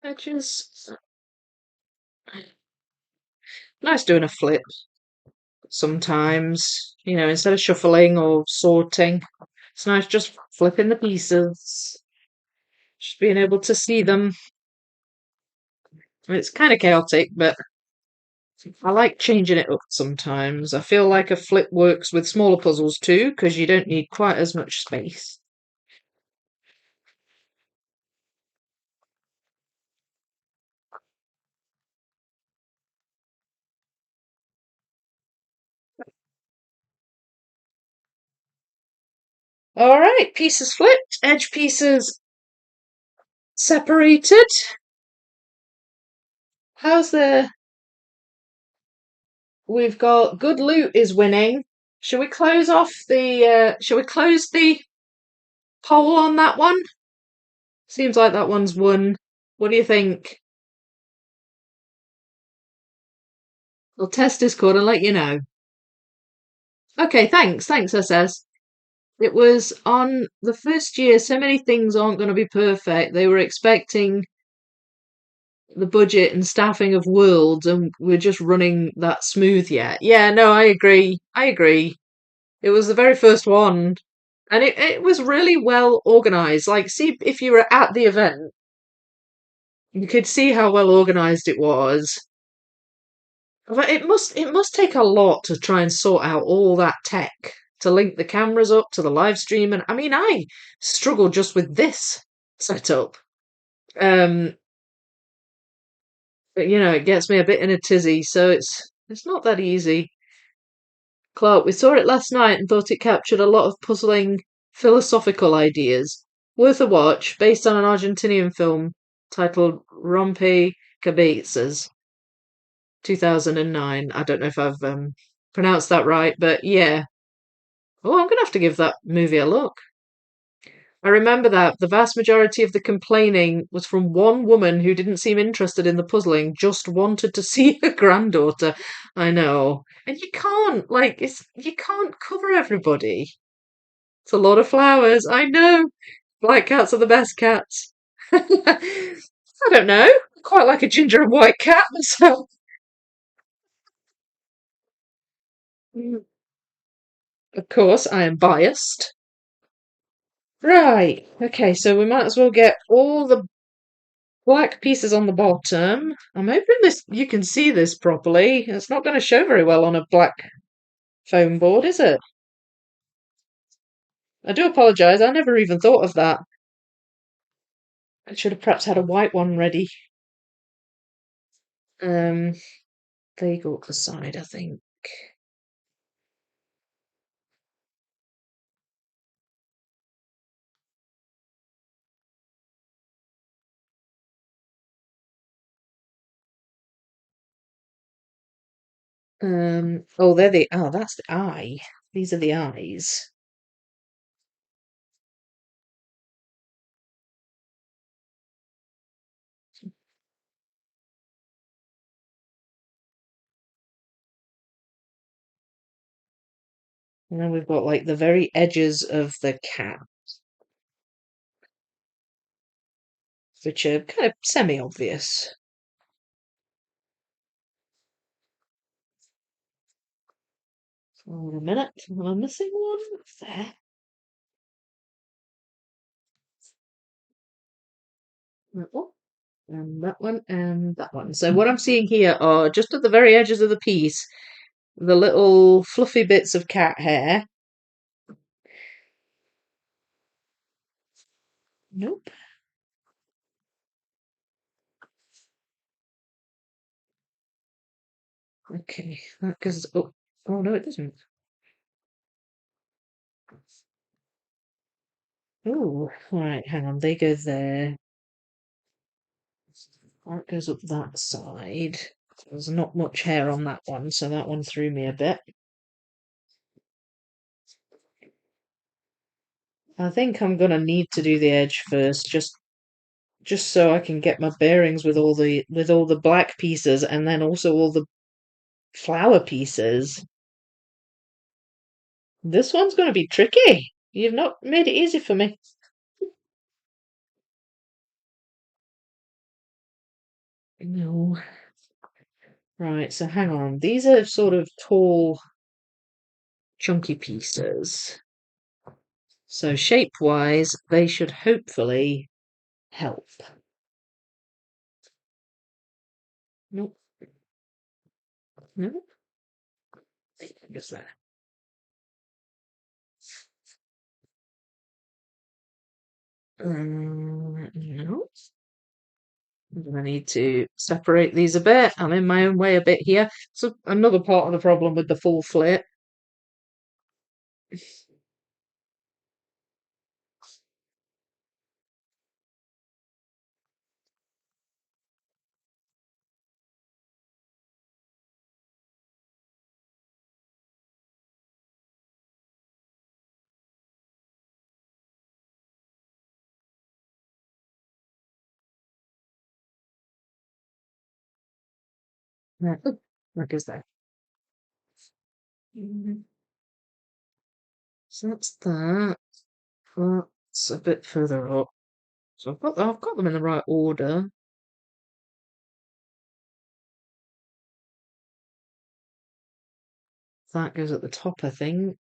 Edges. Nice doing a flip sometimes, instead of shuffling or sorting. It's nice just flipping the pieces, just being able to see them. It's kind of chaotic, but I like changing it up sometimes. I feel like a flip works with smaller puzzles too, because you don't need quite as much space. All right, pieces flipped, edge pieces separated. How's the? We've got good loot is winning. Should we close off the? Shall we close the poll on that one? Seems like that one's won. What do you think? I'll test Discord and let you know. Okay, thanks, SS. It was on the first year, so many things aren't going to be perfect. They were expecting the budget and staffing of Worlds, and we're just running that smooth yet. Yeah, no, I agree. I agree. It was the very first one, and it was really well organized. Like, see, if you were at the event, you could see how well organized it was. But it must take a lot to try and sort out all that tech to link the cameras up to the live stream, and I mean I struggle just with this setup. Um, but it gets me a bit in a tizzy, so it's not that easy. Clark, we saw it last night and thought it captured a lot of puzzling philosophical ideas. Worth a watch, based on an Argentinian film titled Rompe Cabezas, 2009. I don't know if I've pronounced that right, but yeah. Oh, I'm going to have to give that movie a look. I remember that the vast majority of the complaining was from one woman who didn't seem interested in the puzzling, just wanted to see her granddaughter. I know. And you can't cover everybody. It's a lot of flowers. I know. Black cats are the best cats. I don't know. I quite like a ginger and white cat myself. Mm, of course, I am biased. Right. Okay, so we might as well get all the black pieces on the bottom. I'm hoping this you can see this properly. It's not going to show very well on a black foam board, is it? I do apologise. I never even thought of that. I should have perhaps had a white one ready. Um, they go up the side, I think. Oh, that's the eye. These are the eyes. And then we've got like the very edges of the cat, which are kind of semi-obvious. Hold on a minute. Am I missing one? There. That one, and that one, and that one. So what I'm seeing here are just at the very edges of the piece, the little fluffy bits of cat hair. Nope. Okay, that goes. Oh no, it doesn't. Oh, right. Hang on. They go there. That goes up that side. There's not much hair on that one, so that one threw me a bit. I think I'm gonna need to do the edge first, just so I can get my bearings with all the black pieces and then also all the flower pieces. This one's gonna be tricky. You've not made it easy for me. No. Right, so hang on. These are sort of tall, chunky pieces. So shape-wise, they should hopefully help. Nope. No. I guess that. No. I need to separate these a bit. I'm in my own way a bit here. So another part of the problem with the full flip. Right. What goes there? Mhm. So that's that. That's a bit further up. So I've got them in the right order. That goes at the top, I think.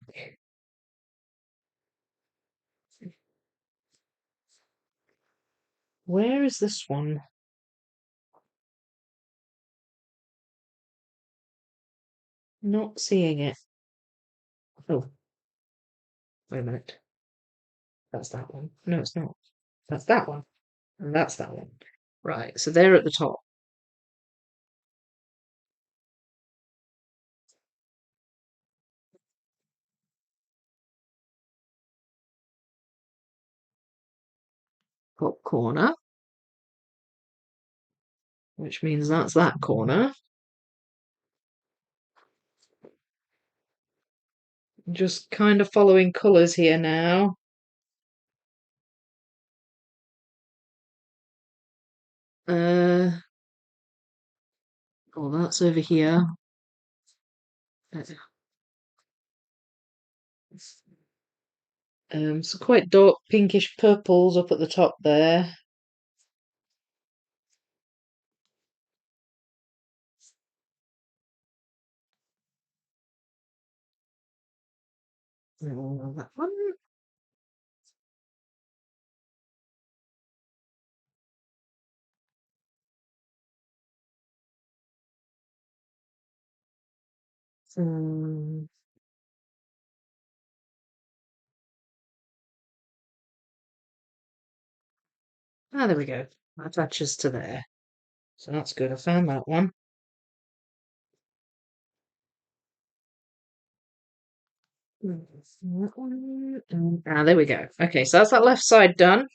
Where is this one? Not seeing it. Oh, wait a minute. That's that one. No, it's not. That's that one. And that's that one. Right, so they're at the top. Top corner, which means that's that corner. Just kind of following colours here now. Uh, oh, that's over here. So quite dark pinkish purples up at the top there. Oh, that one. Um, there we go. That attaches to there. So that's good. I found that one. That one. There we go. Okay, so that's that left side done.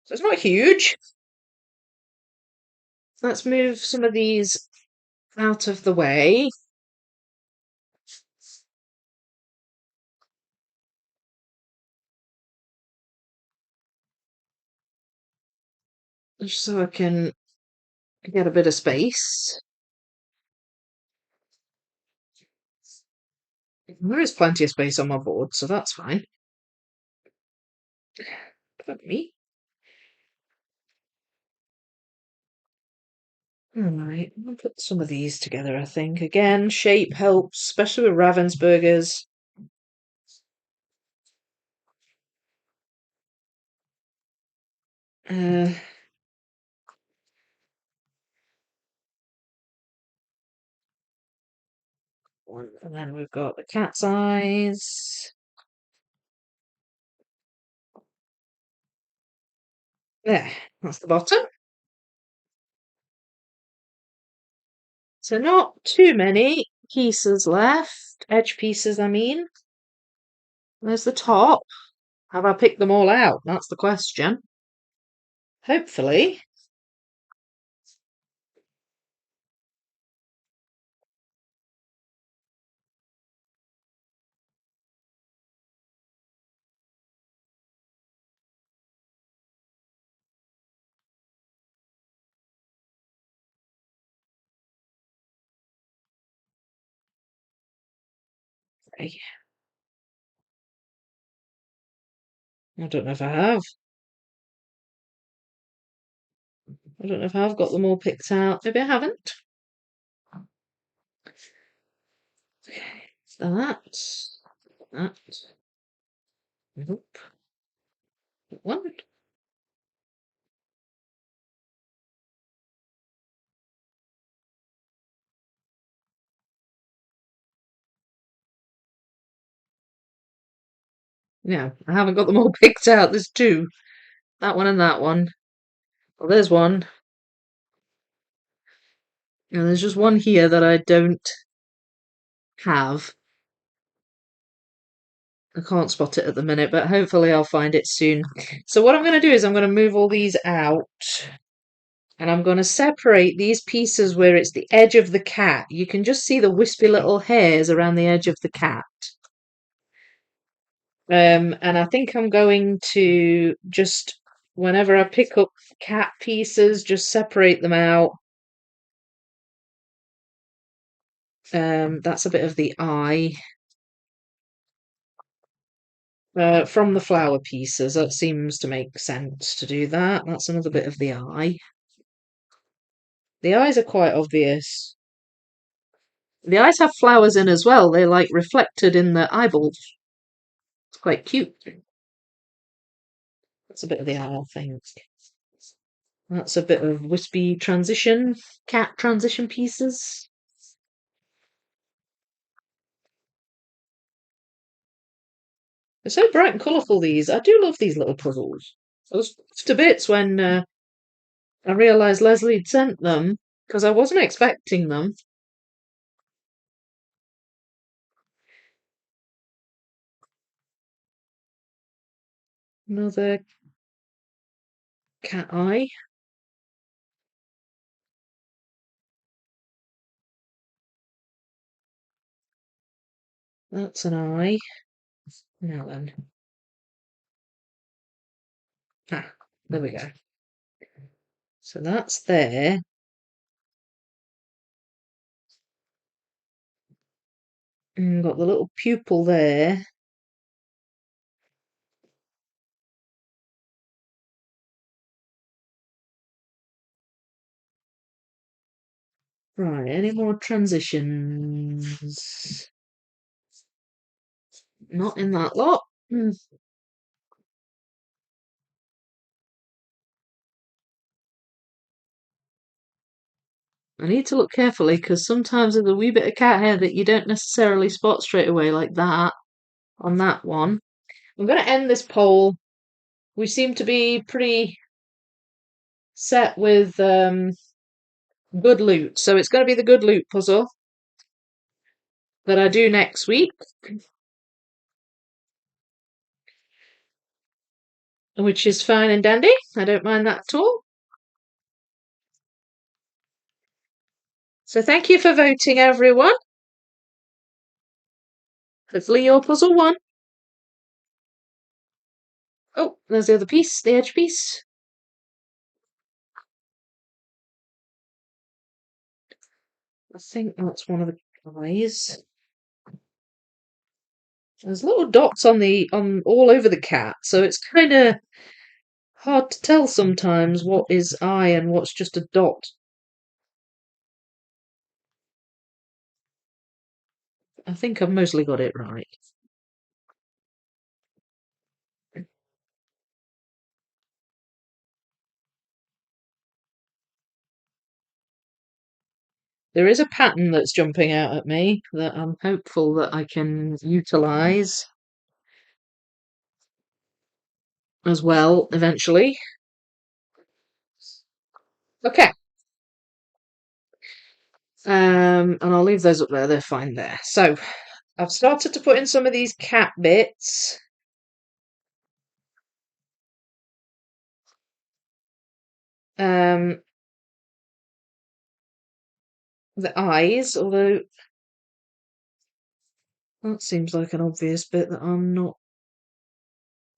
So it's not huge. Let's move some of these out of the way. Just so I can get a bit of space. There is plenty of space on my board, so that's fine. Pardon me. Alright, I'll put some of these together, I think. Again, shape helps, especially with Ravensburgers. Uh, and then we've got the cat's eyes. There, that's the bottom. So not too many pieces left. Edge pieces, I mean. There's the top. Have I picked them all out? That's the question. Hopefully. Okay. I don't know if I have. I don't know if I've got them all picked out. Maybe I haven't. Okay. So that. Nope. One. Yeah, I haven't got them all picked out. There's two. That one and that one. Well, there's one. And there's just one here that I don't have. I can't spot it at the minute, but hopefully I'll find it soon. So what I'm going to do is I'm going to move all these out. And I'm going to separate these pieces where it's the edge of the cat. You can just see the wispy little hairs around the edge of the cat. And I think I'm going to just, whenever I pick up cat pieces, just separate them out. That's a bit of the eye. From the flower pieces, that seems to make sense to do that. That's another bit of the eye. The eyes are quite obvious. The eyes have flowers in as well. They're like reflected in the eyeballs. It's quite cute. That's a bit of the eye, I think. That's a bit of wispy transition, cat transition pieces. They're so bright and colourful, these. I do love these little puzzles. I was to bits when I realised Leslie had sent them, because I wasn't expecting them. Another cat eye. That's an eye. Now then. Ah, there we go. So that's there. And got the little pupil there. Right, any more transitions? Not in that lot. I need to look carefully because sometimes there's a wee bit of cat hair that you don't necessarily spot straight away, like that on that one. I'm going to end this poll. We seem to be pretty set with good loot, so it's going to be the good loot puzzle that I do next week, which is fine and dandy. I don't mind that at all. So thank you for voting, everyone. Hopefully your puzzle won. Oh, there's the other piece, the edge piece. I think that's one of the eyes. There's little dots on all over the cat, so it's kind of hard to tell sometimes what is eye and what's just a dot. I think I've mostly got it right. There is a pattern that's jumping out at me that I'm hopeful that I can utilise as well eventually. Okay. And I'll leave those up there, they're fine there. So I've started to put in some of these cat bits. The eyes, although that seems like an obvious bit that I'm not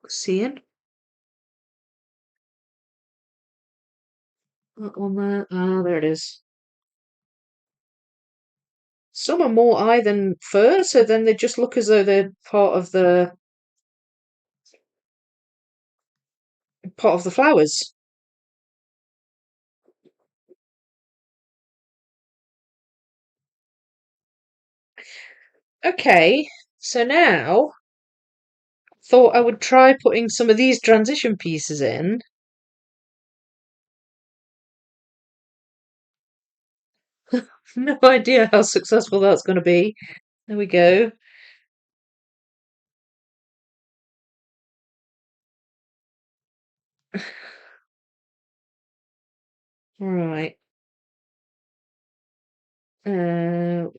seeing. That one there. Ah, there it is. Some are more eye than fur, so then they just look as though they're part of the flowers. Okay, so now thought I would try putting some of these transition pieces in. No idea how successful that's going to be. There we go. Right. Don't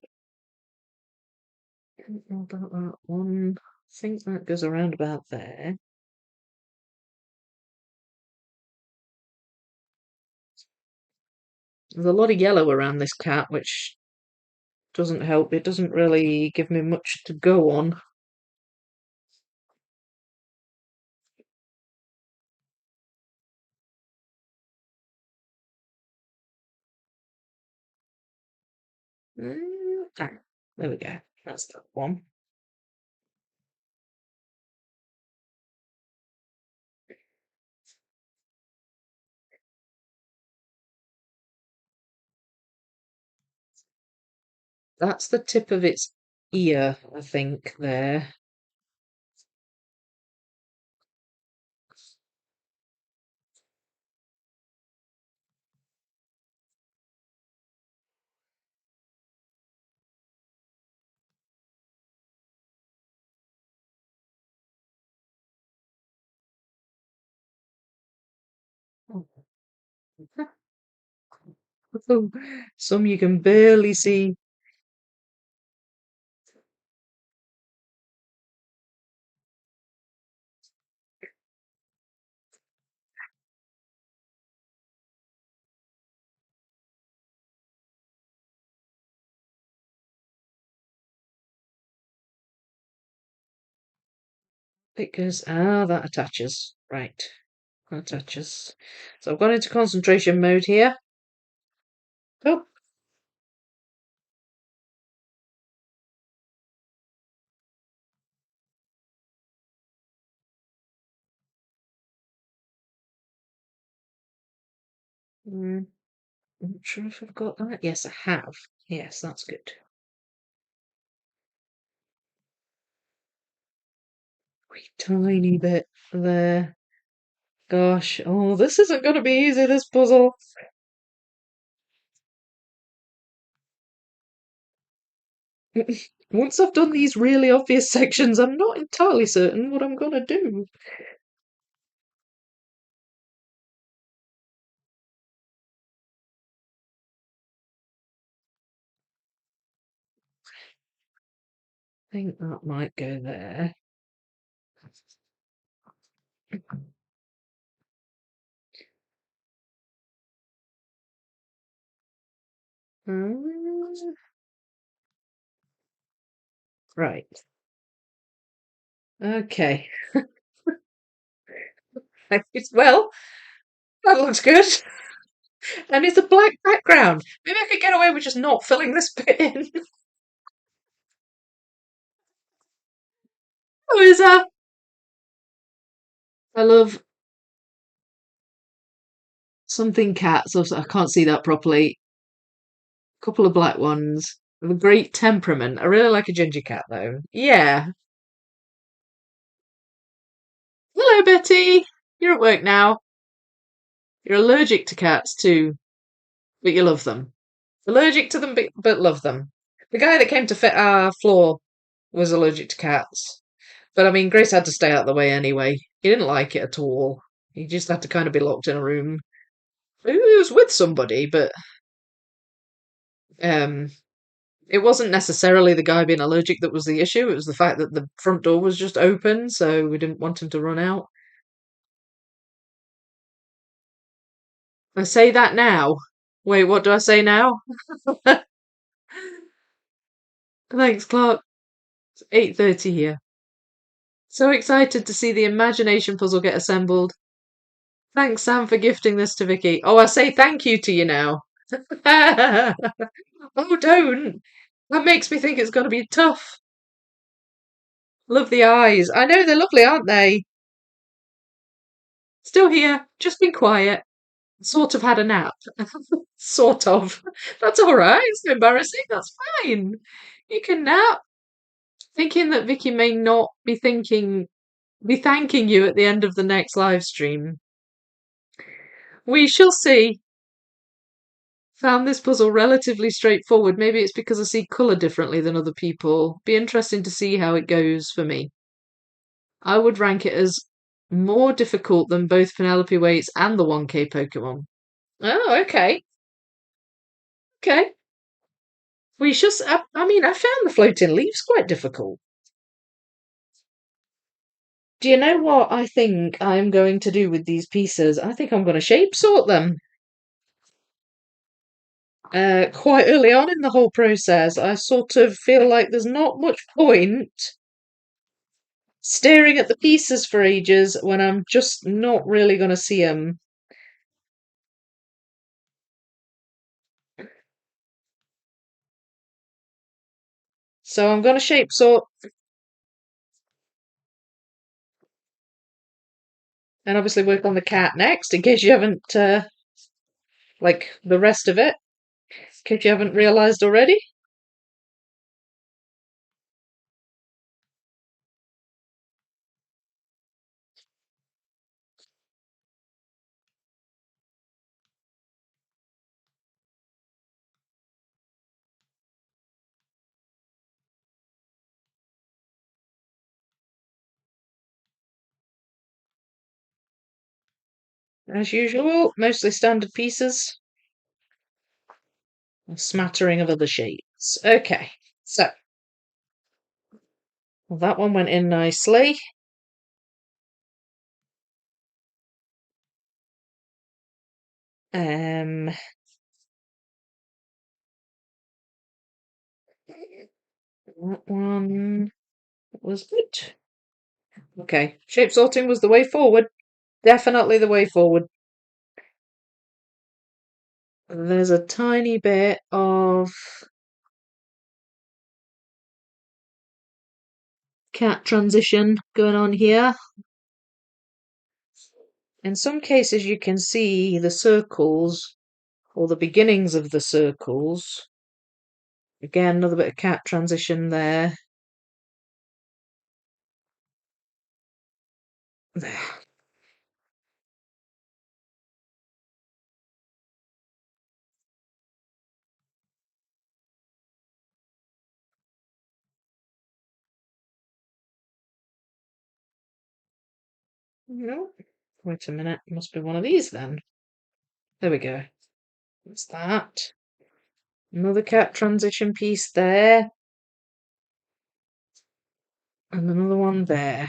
know about that one. I think that goes around about there. There's a lot of yellow around this cat, which doesn't help. It doesn't really give me much to go on. There we go. That's that one. That's the tip of its ear, I think, there. Some you can barely see. Because, that attaches. Right, that attaches. So I've gone into concentration mode here. Oh, I'm not sure if I've got that. Yes, I have. Yes, that's good. Wee tiny bit there. Gosh, oh, this isn't going to be easy, this puzzle. Once I've done these really obvious sections, I'm not entirely certain what I'm going to do. I think that might go there. Mm, right. Okay. Well, that looks good. And it's a black background. Maybe I could get away with just not filling this bit in. Oh, is that? I love something cats. I can't see that properly. A couple of black ones with a great temperament. I really like a ginger cat, though. Yeah. Hello, Betty. You're at work now. You're allergic to cats too, but you love them. Allergic to them, but love them. The guy that came to fit our floor was allergic to cats. But I mean, Grace had to stay out of the way anyway. He didn't like it at all. He just had to kind of be locked in a room. He was with somebody, but um, it wasn't necessarily the guy being allergic that was the issue. It was the fact that the front door was just open, so we didn't want him to run out. I say that now. Wait, what do I say now? Thanks, Clark. It's 8:30 here. So excited to see the imagination puzzle get assembled. Thanks, Sam, for gifting this to Vicky. Oh, I say thank you to you now. Oh, don't. That makes me think it's going to be tough. Love the eyes. I know they're lovely, aren't they? Still here, just been quiet. Sort of had a nap. Sort of. That's all right. It's not embarrassing. That's fine. You can nap. Thinking that Vicky may not be thanking you at the end of the next live stream. We shall see. Found this puzzle relatively straightforward. Maybe it's because I see colour differently than other people. Be interesting to see how it goes for me. I would rank it as more difficult than both Penelope Waits and the 1K Pokemon. Oh, okay. Okay. We shall. I mean, I found the floating leaves quite difficult. Do you know what I think I'm going to do with these pieces? I think I'm going to shape sort them. Quite early on in the whole process, I sort of feel like there's not much point staring at the pieces for ages when I'm just not really going to see them. So I'm going to shape sort and obviously work on the cat next, in case you haven't, like the rest of it, in case you haven't realised already. as usual, mostly standard pieces. A smattering of other shapes. Okay, so well, that one went in nicely. Um, that one was good. Okay, shape sorting was the way forward. Definitely the way forward. There's a tiny bit of cat transition going on here. In some cases, you can see the circles or the beginnings of the circles. Again, another bit of cat transition there. There. No, wait a minute. Must be one of these then. There we go. What's that? Another cat transition piece there. And another one there.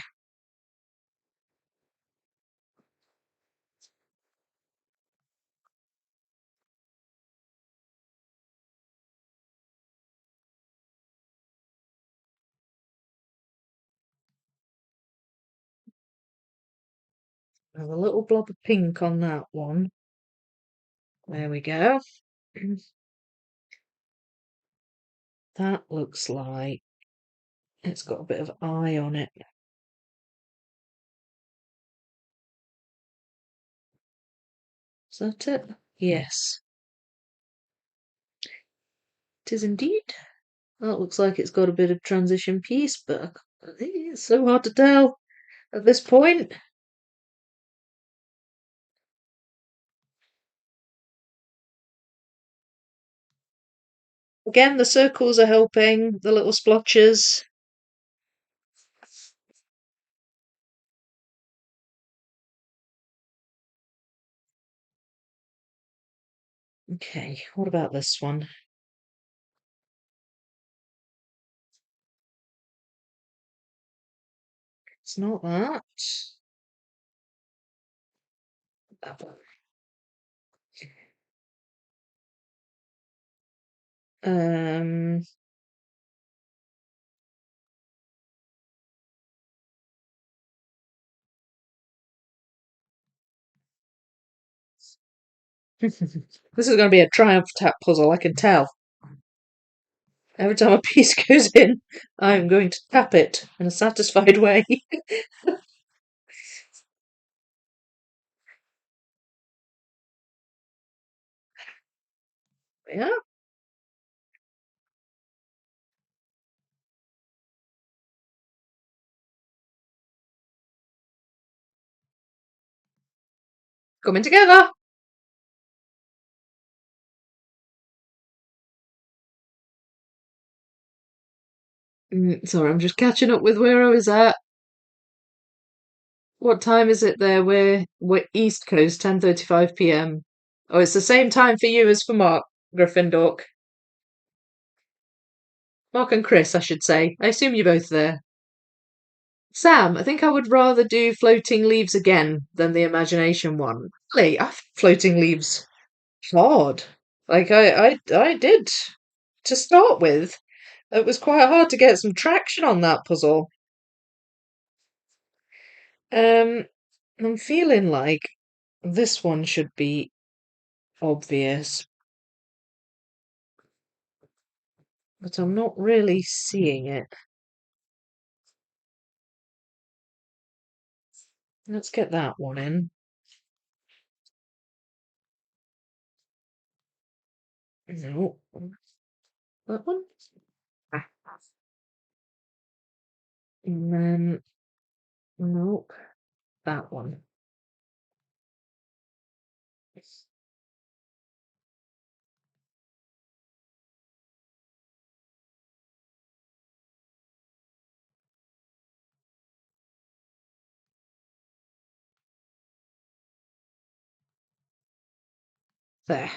Have a little blob of pink on that one. There we go. That looks like it's got a bit of eye on it. Is that it? Yes. It is indeed. That looks like it's got a bit of transition piece, but it's so hard to tell at this point. Again, the circles are helping, the little splotches. Okay, what about this one? It's not that. That one. Um, this is going to be a triumph tap puzzle, I can tell. Every time a piece goes in, I'm going to tap it in a satisfied way. Yeah, coming together. Sorry, I'm just catching up with where I was at. What time is it there? We're East Coast, 10:35 p.m. Oh, it's the same time for you as for Mark Gryffindor. Mark and Chris, I should say. I assume you're both there. Sam, I think I would rather do floating leaves again than the imagination one. Really, I think floating leaves hard. Like I did to start with. It was quite hard to get some traction on that puzzle. Um, I'm feeling like this one should be obvious, but I'm not really seeing it. Let's get that one in. No, that one. Ah, and then no, that one. There.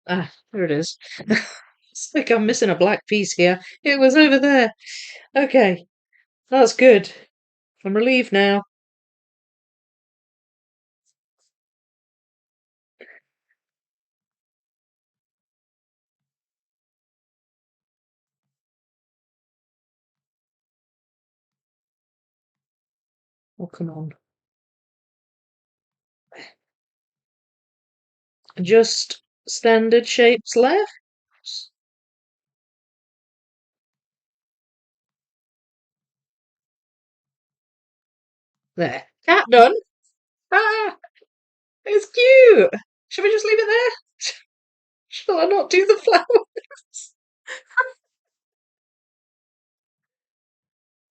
Ah, there it is. It's like I'm missing a black piece here. It was over there. Okay, that's good. I'm relieved now. Oh, come on. Just standard shapes left. There. Cat done. Ah, it's cute. Should we just leave it there? Shall I not do the flowers?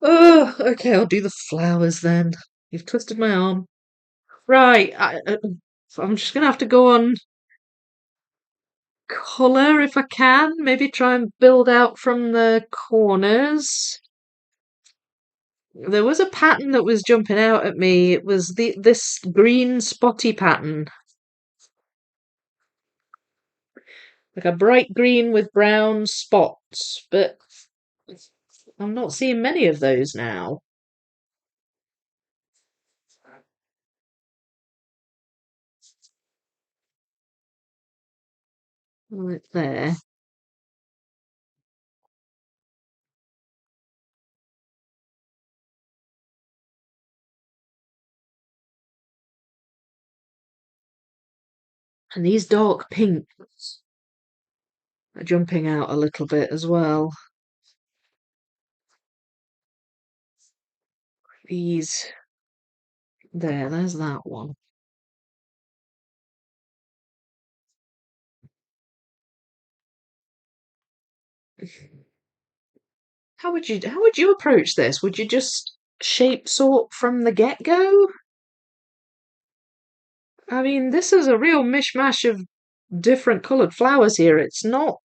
Oh, okay, I'll do the flowers then. You've twisted my arm. Right, so I'm just gonna have to go on colour if I can. Maybe try and build out from the corners. There was a pattern that was jumping out at me. It was this green spotty pattern, like a bright green with brown spots, but I'm not seeing many of those now. Right there. And these dark pinks are jumping out a little bit as well. These, there's that one. How would you approach this? Would you just shape sort from the get-go? I mean, this is a real mishmash of different coloured flowers here. It's not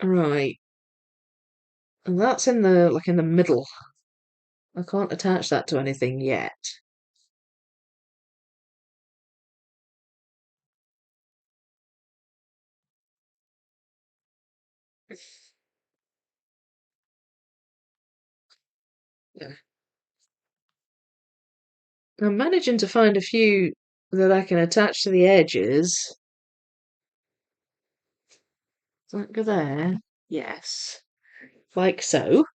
right. And that's in the in the middle. I can't attach that to anything yet. Yeah. I'm managing to find a few that I can attach to the edges. Does that go there? Yes. Like so.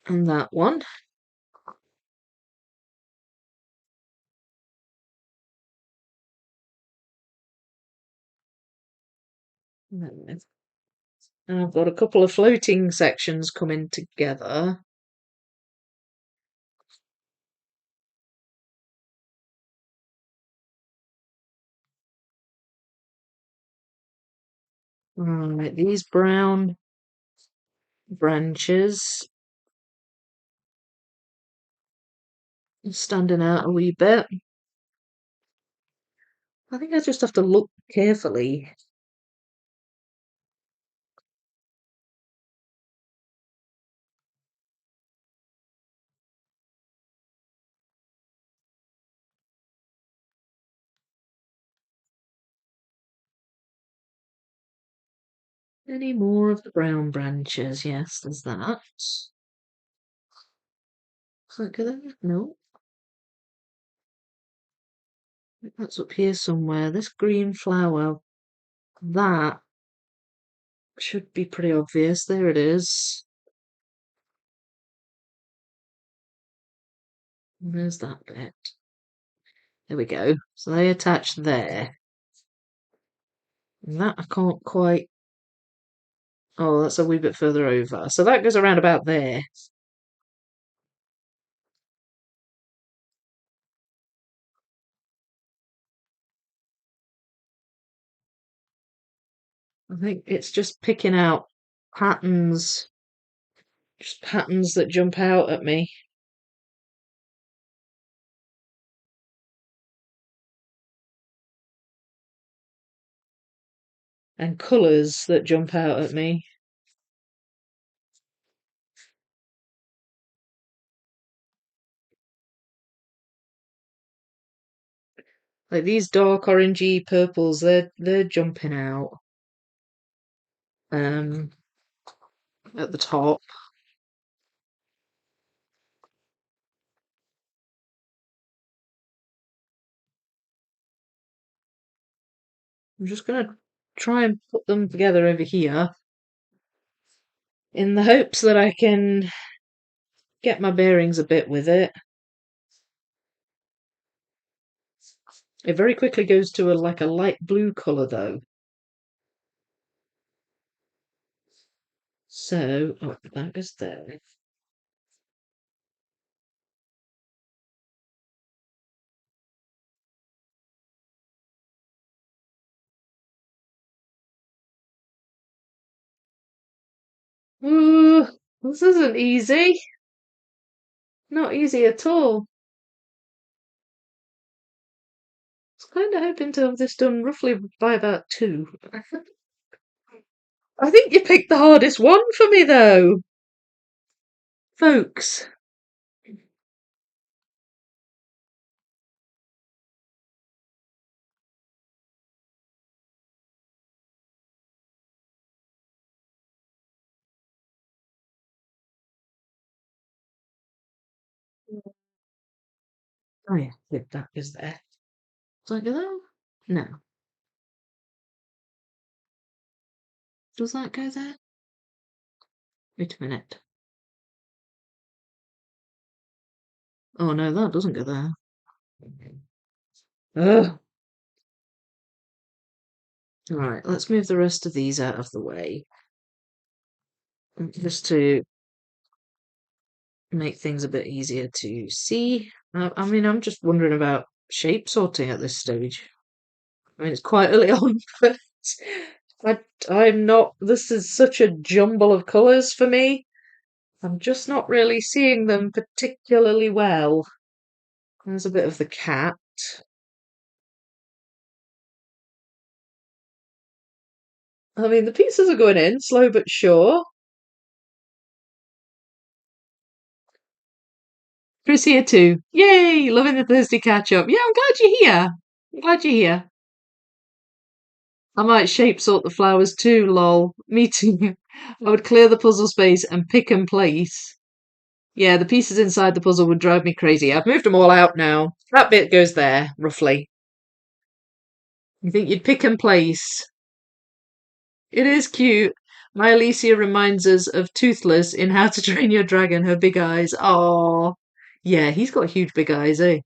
And that one. There. And I've got a couple of floating sections coming together. Right, these brown branches standing out a wee bit. I think I just have to look carefully. Any more of the brown branches? Yes, there's that. Does that go there? No. That's up here somewhere. This green flower, that should be pretty obvious. There it is. And there's that bit. There we go. So they attach there. And that I can't quite. Oh, that's a wee bit further over. So that goes around about there. I think it's just picking out patterns Just patterns that jump out at me. And colours that jump out at me. Like these dark orangey purples, they're jumping out. Um, at the top. I'm just gonna try and put them together over here in the hopes that I can get my bearings a bit with it. It very quickly goes to like a light blue colour though. So, oh, that goes there. Ooh, this isn't easy. Not easy at all. I was kind of hoping to have this done roughly by about 2. I think you picked the hardest one for me though, folks. Oh yeah, that is there. Does that go there? No. Does that go there? Wait a minute. Oh no, that doesn't go there. Ugh. Right, let's move the rest of these out of the way. Just to make things a bit easier to see. I mean, I'm just wondering about shape sorting at this stage. I mean, it's quite early on, but I, I'm not. This is such a jumble of colours for me. I'm just not really seeing them particularly well. There's a bit of the cat. I mean, the pieces are going in, slow but sure. Chris here too. Yay! Loving the Thursday catch up. Yeah, I'm glad you're here. I'm glad you're here. I might shape sort the flowers too, lol. Me too. I would clear the puzzle space and pick and place. Yeah, the pieces inside the puzzle would drive me crazy. I've moved them all out now. That bit goes there, roughly. You think you'd pick and place? It is cute. My Alicia reminds us of Toothless in How to Train Your Dragon, her big eyes. Oh, yeah, he's got huge big eyes, eh?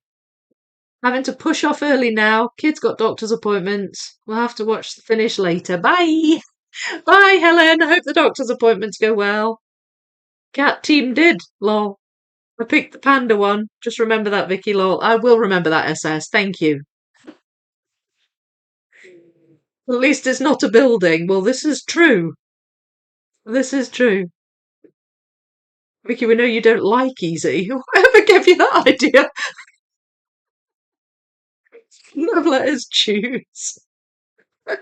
Having to push off early now. Kids got doctor's appointments. We'll have to watch the finish later. Bye. Bye, Helen. I hope the doctor's appointments go well. Cat team did, lol. I picked the panda one. Just remember that, Vicky, lol. I will remember that, SS. Thank you. At least it's not a building. Well, this is true. This is true. Vicky, we know you don't like easy. Whoever gave you that idea? Never let us choose. I'm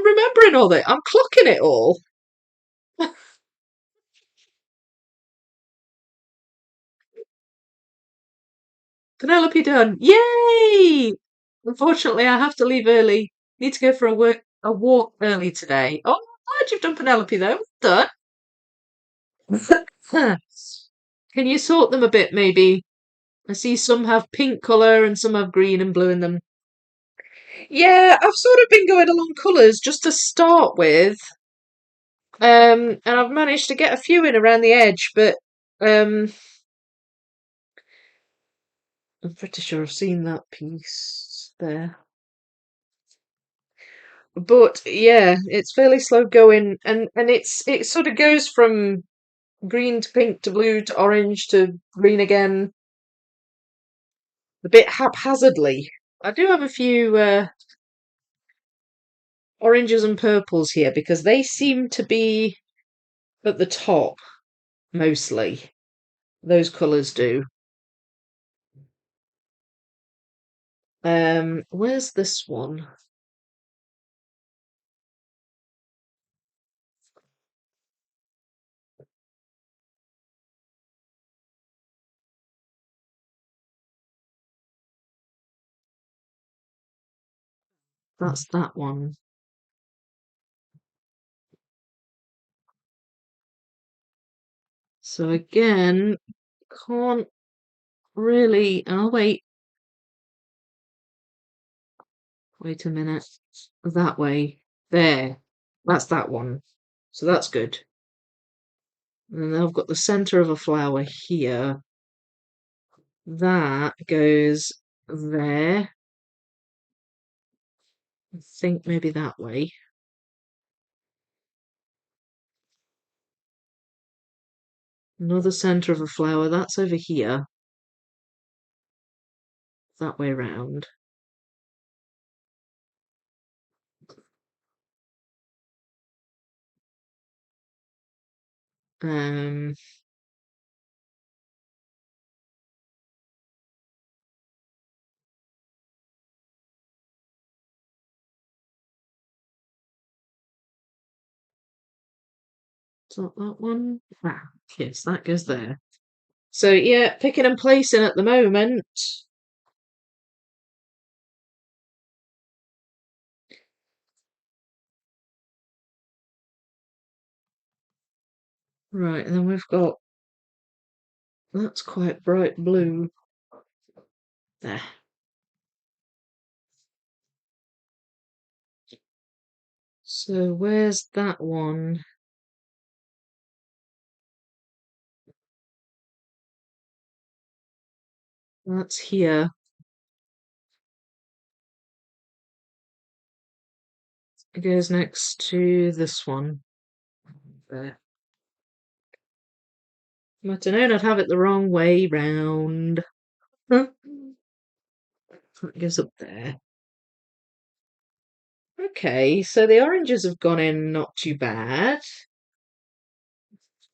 remembering all that. I'm clocking it all. Penelope done. Yay! Unfortunately, I have to leave early. Need to go for a walk early today. Oh, I'm glad you've done Penelope though. Well done. Can you sort them a bit, maybe? I see some have pink colour and some have green and blue in them. Yeah, I've sort of been going along colours just to start with. And I've managed to get a few in around the edge, but um, I'm pretty sure I've seen that piece there. But yeah, it's fairly slow going, and it sort of goes from green to pink to blue to orange to green again, a bit haphazardly. I do have a few oranges and purples here because they seem to be at the top, mostly. Those colours do. Where's this one? That's that one. So again, can't really. Oh, wait a minute. That way. There. That's that one. So that's good. And then I've got the centre of a flower here. That goes there. I think maybe that way. Another centre of a flower. That's over here. That way round. Um, is that one? Ah, yes, that goes there. So yeah, picking and placing at the moment. Right, and then we've got that's quite bright blue. There. So where's that one? That's here. It goes next to this one. There. Might have known I'd have it the wrong way round. It goes up there. Okay, so the oranges have gone in not too bad.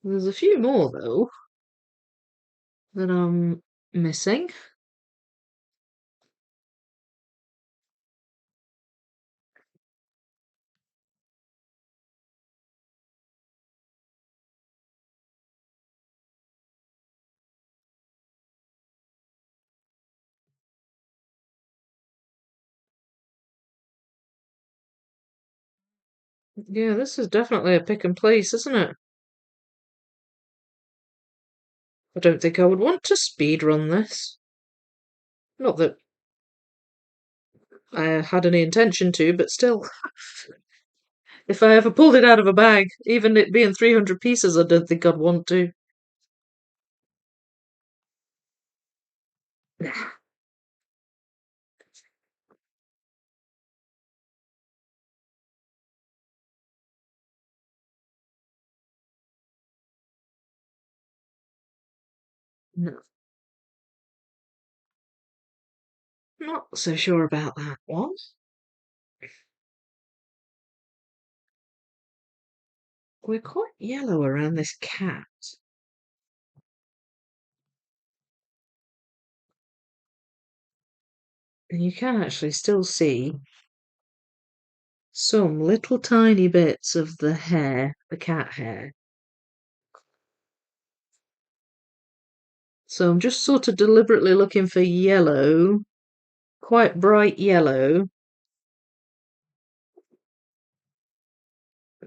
There's a few more though that I'm missing. Yeah, this is definitely a pick and place, isn't it? I don't think I would want to speed run this. Not that I had any intention to, but still. If I ever pulled it out of a bag, even it being 300 pieces, I don't think I'd want to. No, not so sure about that one. We're quite yellow around this cat. And you can actually still see some little tiny bits of the hair, the cat hair. So I'm just sort of deliberately looking for yellow, quite bright yellow,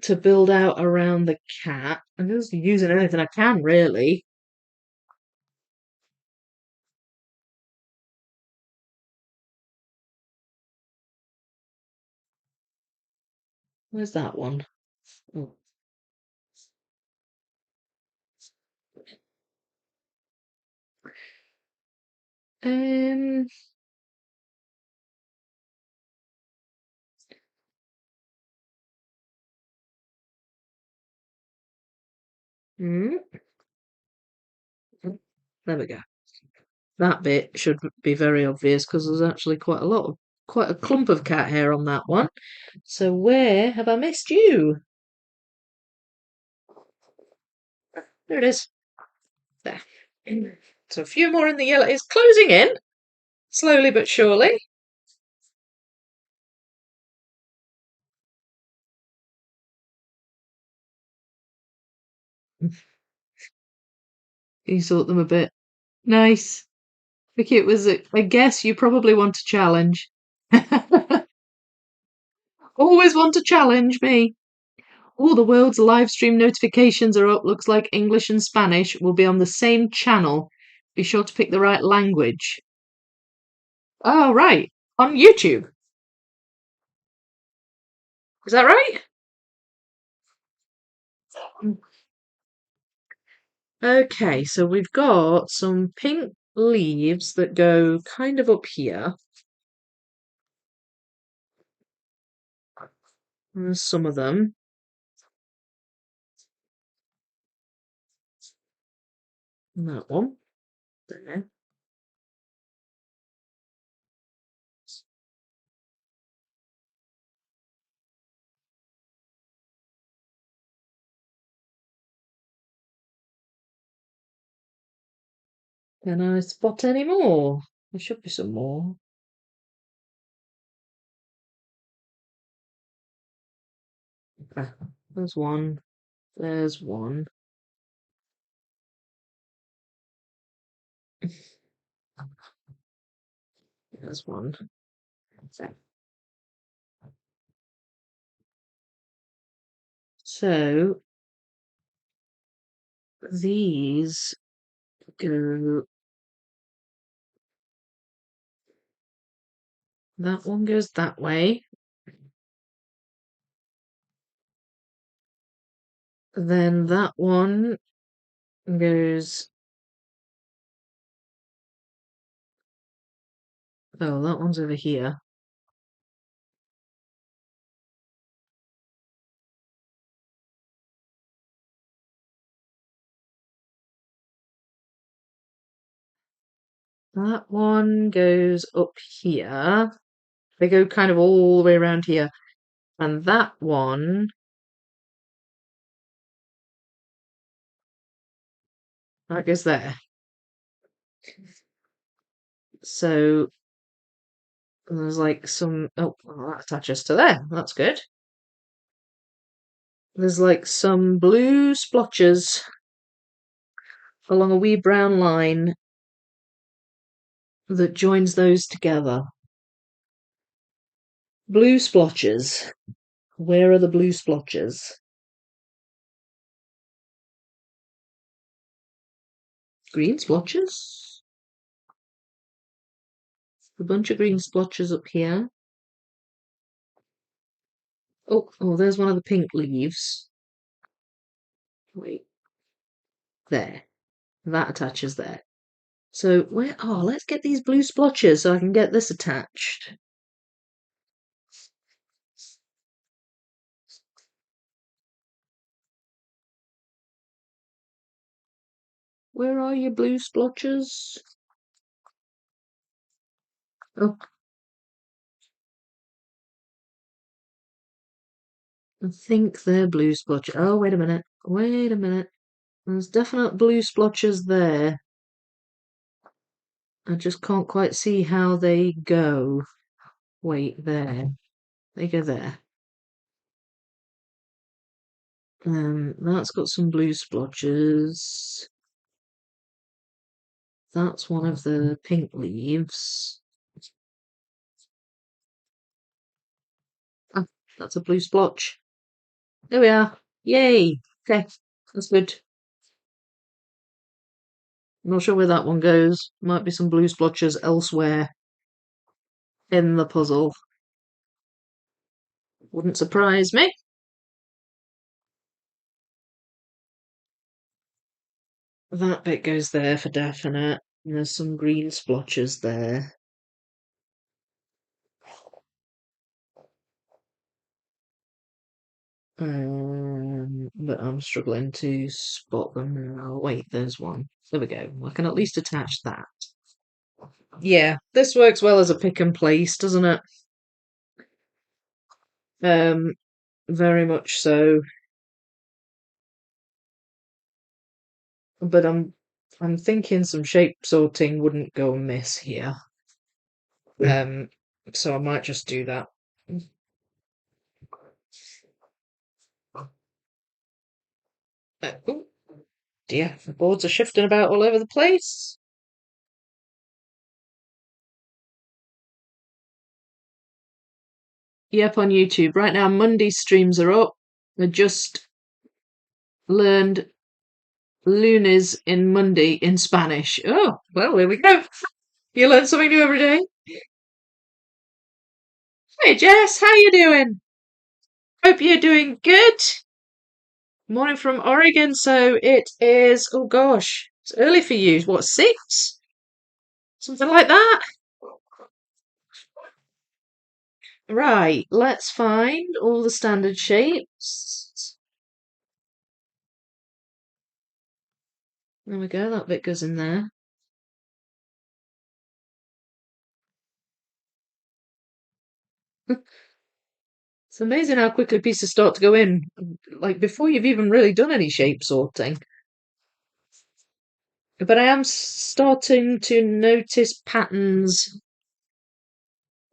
to build out around the cat. I'm just using anything I can, really. Where's that one? Oh. Um, hmm, there we go. That bit should be very obvious because there's actually quite a clump of cat hair on that one. So where have I missed you? There it is. There. So a few more in the yellow. It's closing in, slowly but surely. You sort them a bit. Nice. Vicky, it was a guess you probably want a challenge. Always want to challenge me. All the world's live stream notifications are up. Looks like English and Spanish will be on the same channel. Be sure to pick the right language. Oh, right. On YouTube. Is that right? Okay, so we've got some pink leaves that go kind of up here. There's some of them. And that one. There. Can I spot any more? There should be some more. Okay, there's one. There's one. There's one. So these go. That one goes that way. Then that one goes. Oh, that one's over here. That one goes up here. They go kind of all the way around here. And that one, that goes there. So there's like some. Oh, well, that attaches to there. That's good. There's like some blue splotches along a wee brown line that joins those together. Blue splotches. Where are the blue splotches? Green splotches? A bunch of green splotches up here. Oh, there's one of the pink leaves. Wait. There. That attaches there. So where? Oh, let's get these blue splotches so I can get this attached. Where are your blue splotches? Oh, I think they're blue splotches. Oh, wait a minute. Wait a minute. There's definite blue splotches there. I just can't quite see how they go. Wait, there. They go there. That's got some blue splotches. That's one of the pink leaves. Ah, that's a blue splotch. There we are. Yay! Okay, that's good. I'm not sure where that one goes. Might be some blue splotches elsewhere in the puzzle. Wouldn't surprise me. That bit goes there for definite. There's some green splotches there. But I'm struggling to spot them now. Wait, there's one. There we go. I can at least attach that. Yeah, this works well as a pick and place, doesn't it? Um, very much so. but I'm thinking some shape sorting wouldn't go amiss here. Um, so I might just do that. Oh dear, the boards are shifting about all over the place. Yep, on YouTube. Right now, Monday streams are up. I just learned lunes in Monday in Spanish. Oh, well, here we go. You learn something new every day. Hey, Jess, how you doing? Hope you're doing good. Morning from Oregon, so it is, oh gosh, it's early for you. What, 6? Something like that? Right, let's find all the standard shapes. There we go, that bit goes in there. It's amazing how quickly pieces start to go in, like before you've even really done any shape sorting. But I am starting to notice patterns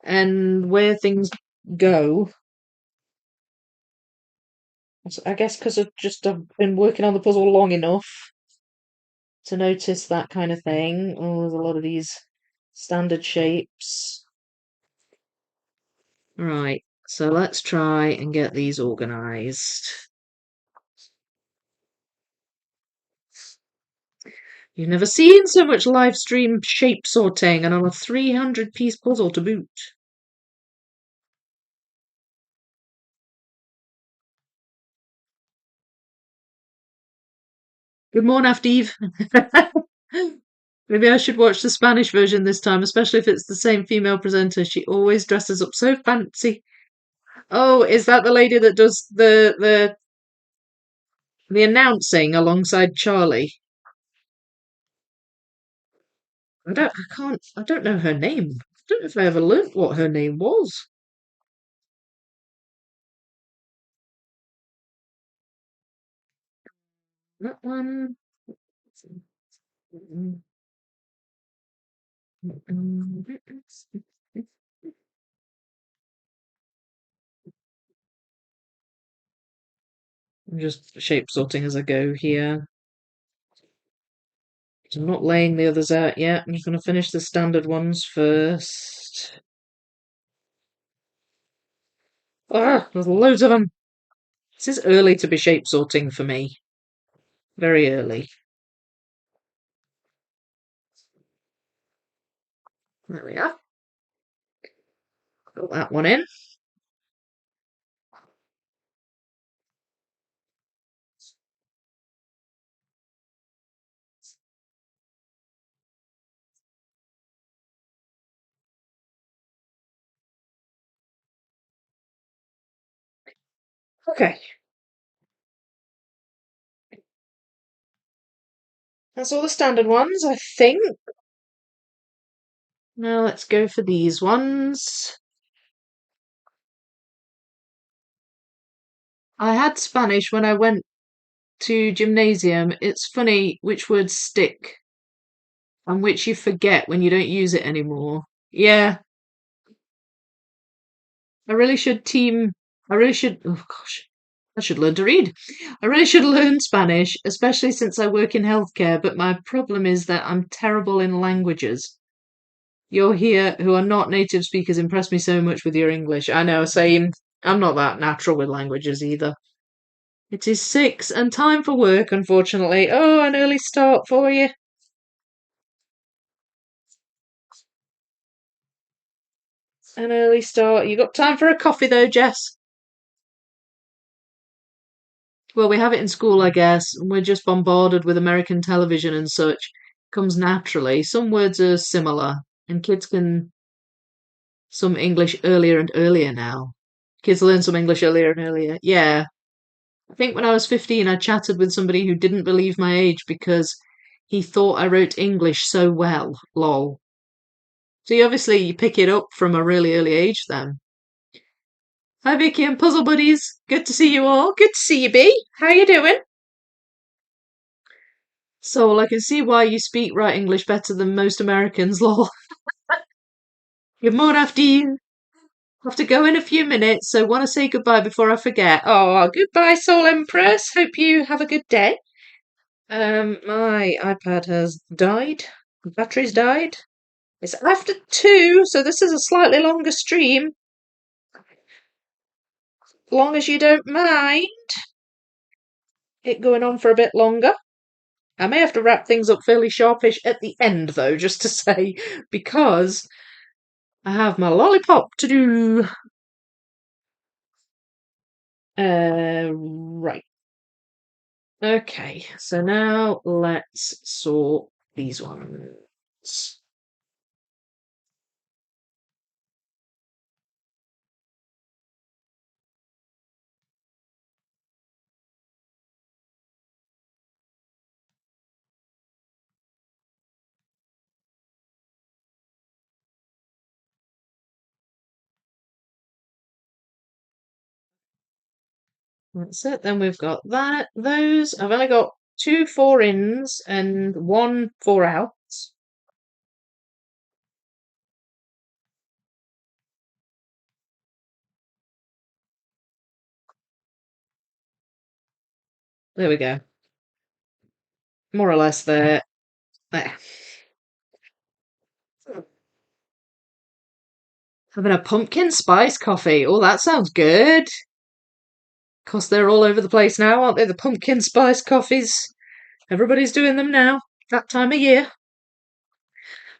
and where things go. I guess because I've been working on the puzzle long enough to notice that kind of thing. Oh, there's a lot of these standard shapes. Right, so let's try and get these organised. You've never seen so much live stream shape sorting and on a 300-piece puzzle to boot. Good morning, Steve. Maybe I should watch the Spanish version this time, especially if it's the same female presenter. She always dresses up so fancy. Oh, is that the lady that does the announcing alongside Charlie? I don't know her name. I don't know if I ever learnt what her name was. That one. I'm just shape sorting as I go here. I'm not laying the others out yet. I'm just going to finish the standard ones first. Ah, there's loads of them. This is early to be shape sorting for me. Very early. There we are. Got that one in. Okay. That's all the standard ones, I think. Now let's go for these ones. I had Spanish when I went to gymnasium. It's funny which words stick and which you forget when you don't use it anymore. Yeah, I really should team. I really should. Oh gosh, I should learn to read. I really should learn Spanish, especially since I work in healthcare. But my problem is that I'm terrible in languages. You're here who are not native speakers impress me so much with your English. I know, same. I'm not that natural with languages either. It is 6 and time for work, unfortunately. Oh, an early start for you. An early start. You got time for a coffee though, Jess? Well, we have it in school, I guess. We're just bombarded with American television and such. Comes naturally. Some words are similar, and kids can some English earlier and earlier now. Kids learn some English earlier and earlier. Yeah. I think when I was 15, I chatted with somebody who didn't believe my age because he thought I wrote English so well. Lol. So you pick it up from a really early age then. Hi Vicky and Puzzle Buddies. Good to see you all. Good to see you, B. How you doing? Soul, I can see why you speak right English better than most Americans, lol. Good morning, have to go in a few minutes, so want to say goodbye before I forget. Oh, goodbye, Soul Empress. Hope you have a good day. My iPad has died. The battery's died. It's after 2, so this is a slightly longer stream. Long as you don't mind it going on for a bit longer. I may have to wrap things up fairly sharpish at the end, though, just to say, because I have my lollipop to do. Right. Okay, so now let's sort these ones. That's it. Then we've got those. I've only got 2 4-ins and 1 4-outs. There we go. More or less there. There. Having a pumpkin spice coffee. Oh, that sounds good. Of course, they're all over the place now, aren't they? The pumpkin spice coffees. Everybody's doing them now. That time of year.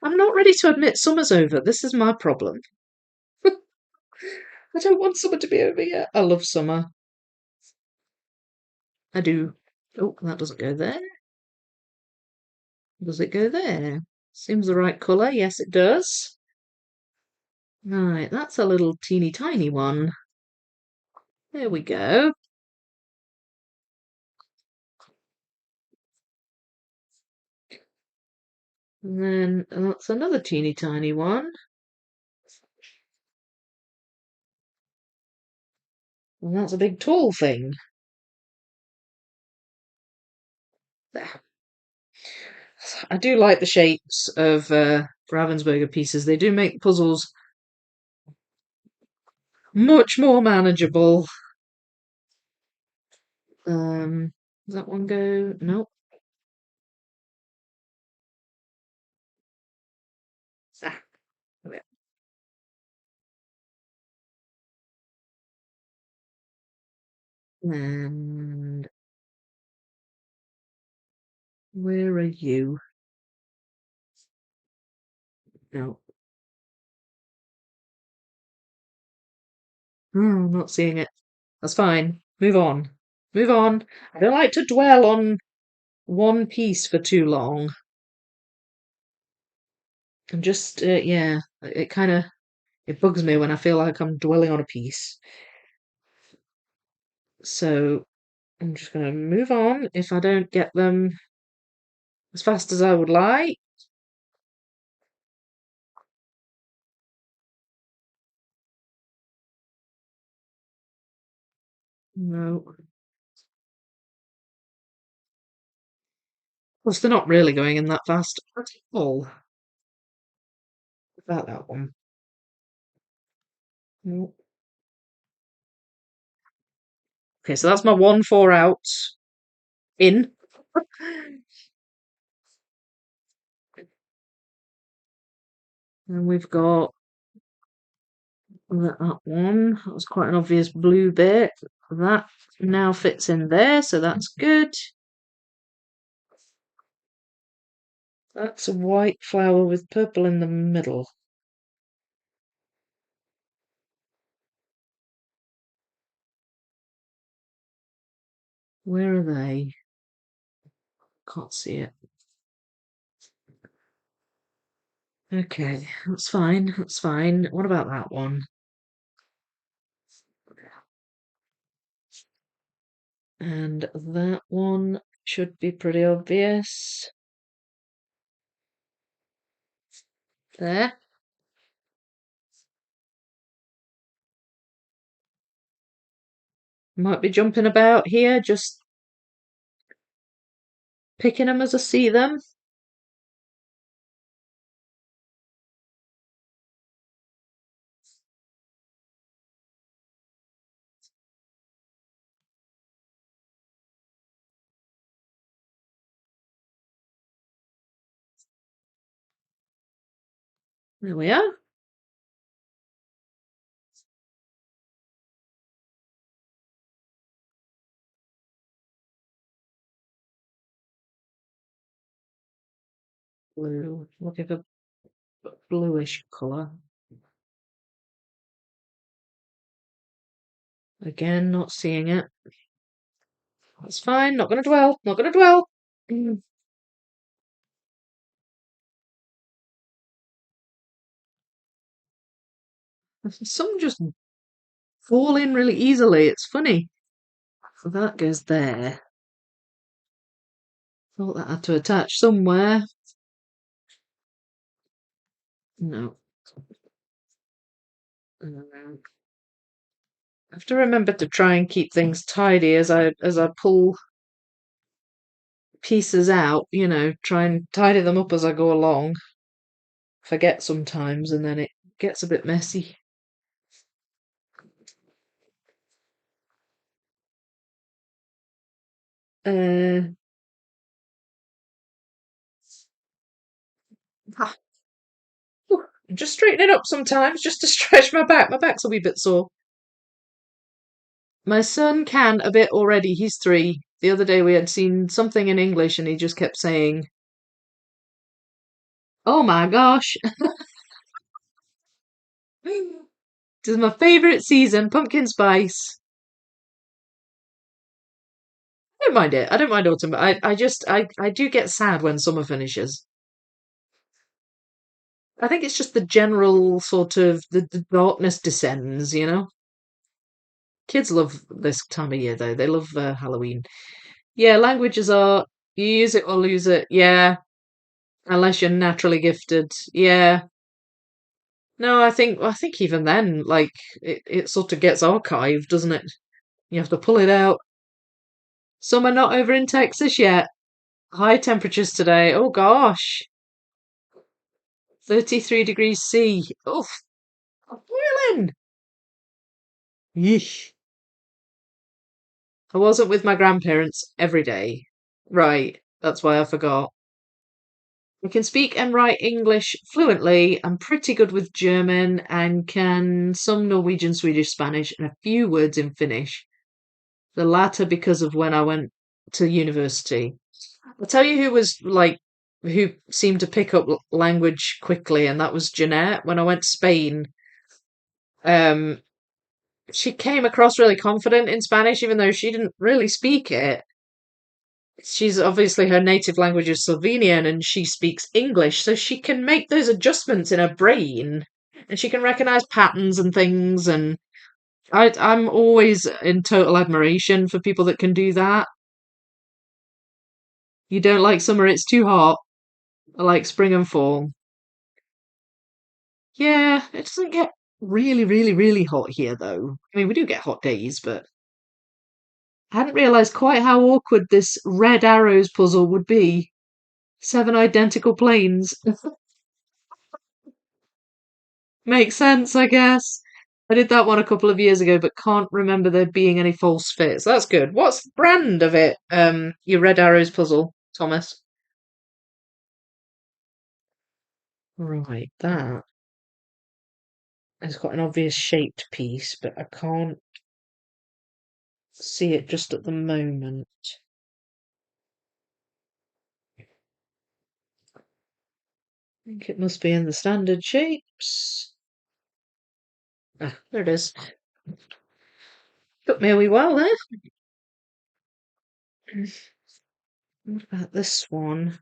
I'm not ready to admit summer's over. This is my problem. I don't want summer to be over yet. I love summer. I do. Oh, that doesn't go there. Does it go there? Seems the right colour. Yes, it does. Right, that's a little teeny tiny one. There we go. And then that's another teeny tiny one. And that's a big tall thing. There. I do like the shapes of Ravensburger pieces. They do make puzzles much more manageable. Does that one go? Nope. Ah, there. And where are you? No. I'm not seeing it. That's fine. Move on. Move on. I don't like to dwell on one piece for too long. I'm just, yeah, it kind of it bugs me when I feel like I'm dwelling on a piece. So I'm just going to move on if I don't get them as fast as I would like. No. Plus, they're not really going in that fast at all. About that one. No. Okay, so that's my 1 4-out in. And we've got that one. That was quite an obvious blue bit. That now fits in there, so that's good. That's a white flower with purple in the middle. Where are they? Can't see it. Okay, that's fine. That's fine. What about that one? And that one should be pretty obvious. There. Might be jumping about here, just picking them as I see them. There we are. Blue. We'll give a bluish colour. Again, not seeing it. That's fine. Not going to dwell. Not going to dwell. Some just fall in really easily. It's funny. So that goes there. Thought that had to attach somewhere. No. I have to remember to try and keep things tidy as I pull pieces out, try and tidy them up as I go along. Forget sometimes and then it gets a bit messy. Uh ah, I'm just straightening up sometimes just to stretch my back. My back's a wee bit sore. My son can a bit already. He's 3. The other day we had seen something in English and he just kept saying, "Oh my gosh." This is my favourite season, pumpkin spice. I don't mind it. I don't mind autumn, but I do get sad when summer finishes. I think it's just the general sort of the darkness descends. Kids love this time of year though. They love Halloween. Yeah, languages are you use it or lose it. Yeah, unless you're naturally gifted. Yeah. No, I think even then, like it sort of gets archived, doesn't it? You have to pull it out. Some are not over in Texas yet. High temperatures today. Oh gosh. 33 degrees C. Oh, I'm boiling. Yeesh. I wasn't with my grandparents every day. Right, that's why I forgot. I can speak and write English fluently. I'm pretty good with German and can some Norwegian, Swedish, Spanish, and a few words in Finnish. The latter because of when I went to university. I'll tell you who seemed to pick up language quickly, and that was Jeanette. When I went to Spain, um, she came across really confident in Spanish, even though she didn't really speak it. She's obviously her native language is Slovenian and she speaks English, so she can make those adjustments in her brain and she can recognize patterns and things. And I'm always in total admiration for people that can do that. You don't like summer, it's too hot. I like spring and fall. Yeah, it doesn't get really, really, really hot here, though. I mean, we do get hot days, but I hadn't realised quite how awkward this red arrows puzzle would be. 7 identical planes. Makes sense, I guess. I did that one a couple of years ago, but can't remember there being any false fits. That's good. What's the brand of it? Your red arrows puzzle, Thomas. Right, that has got an obvious shaped piece, but I can't see it just at the moment. I think it must be in the standard shapes. Ah, there it is. Took me a wee while there. What about this one?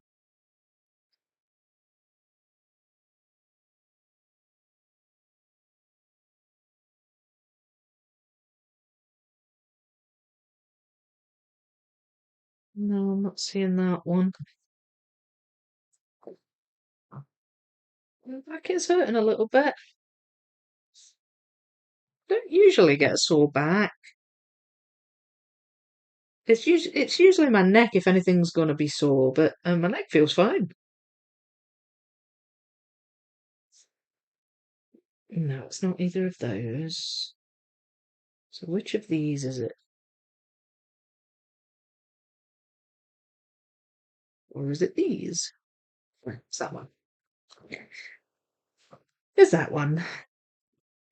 No, I'm not seeing that one. My back is hurting a little bit. Don't usually get a sore back. It's usually my neck if anything's going to be sore, but my neck feels fine. No, it's not either of those. So which of these is it? Or is it these? Right, it's that one. There's that one.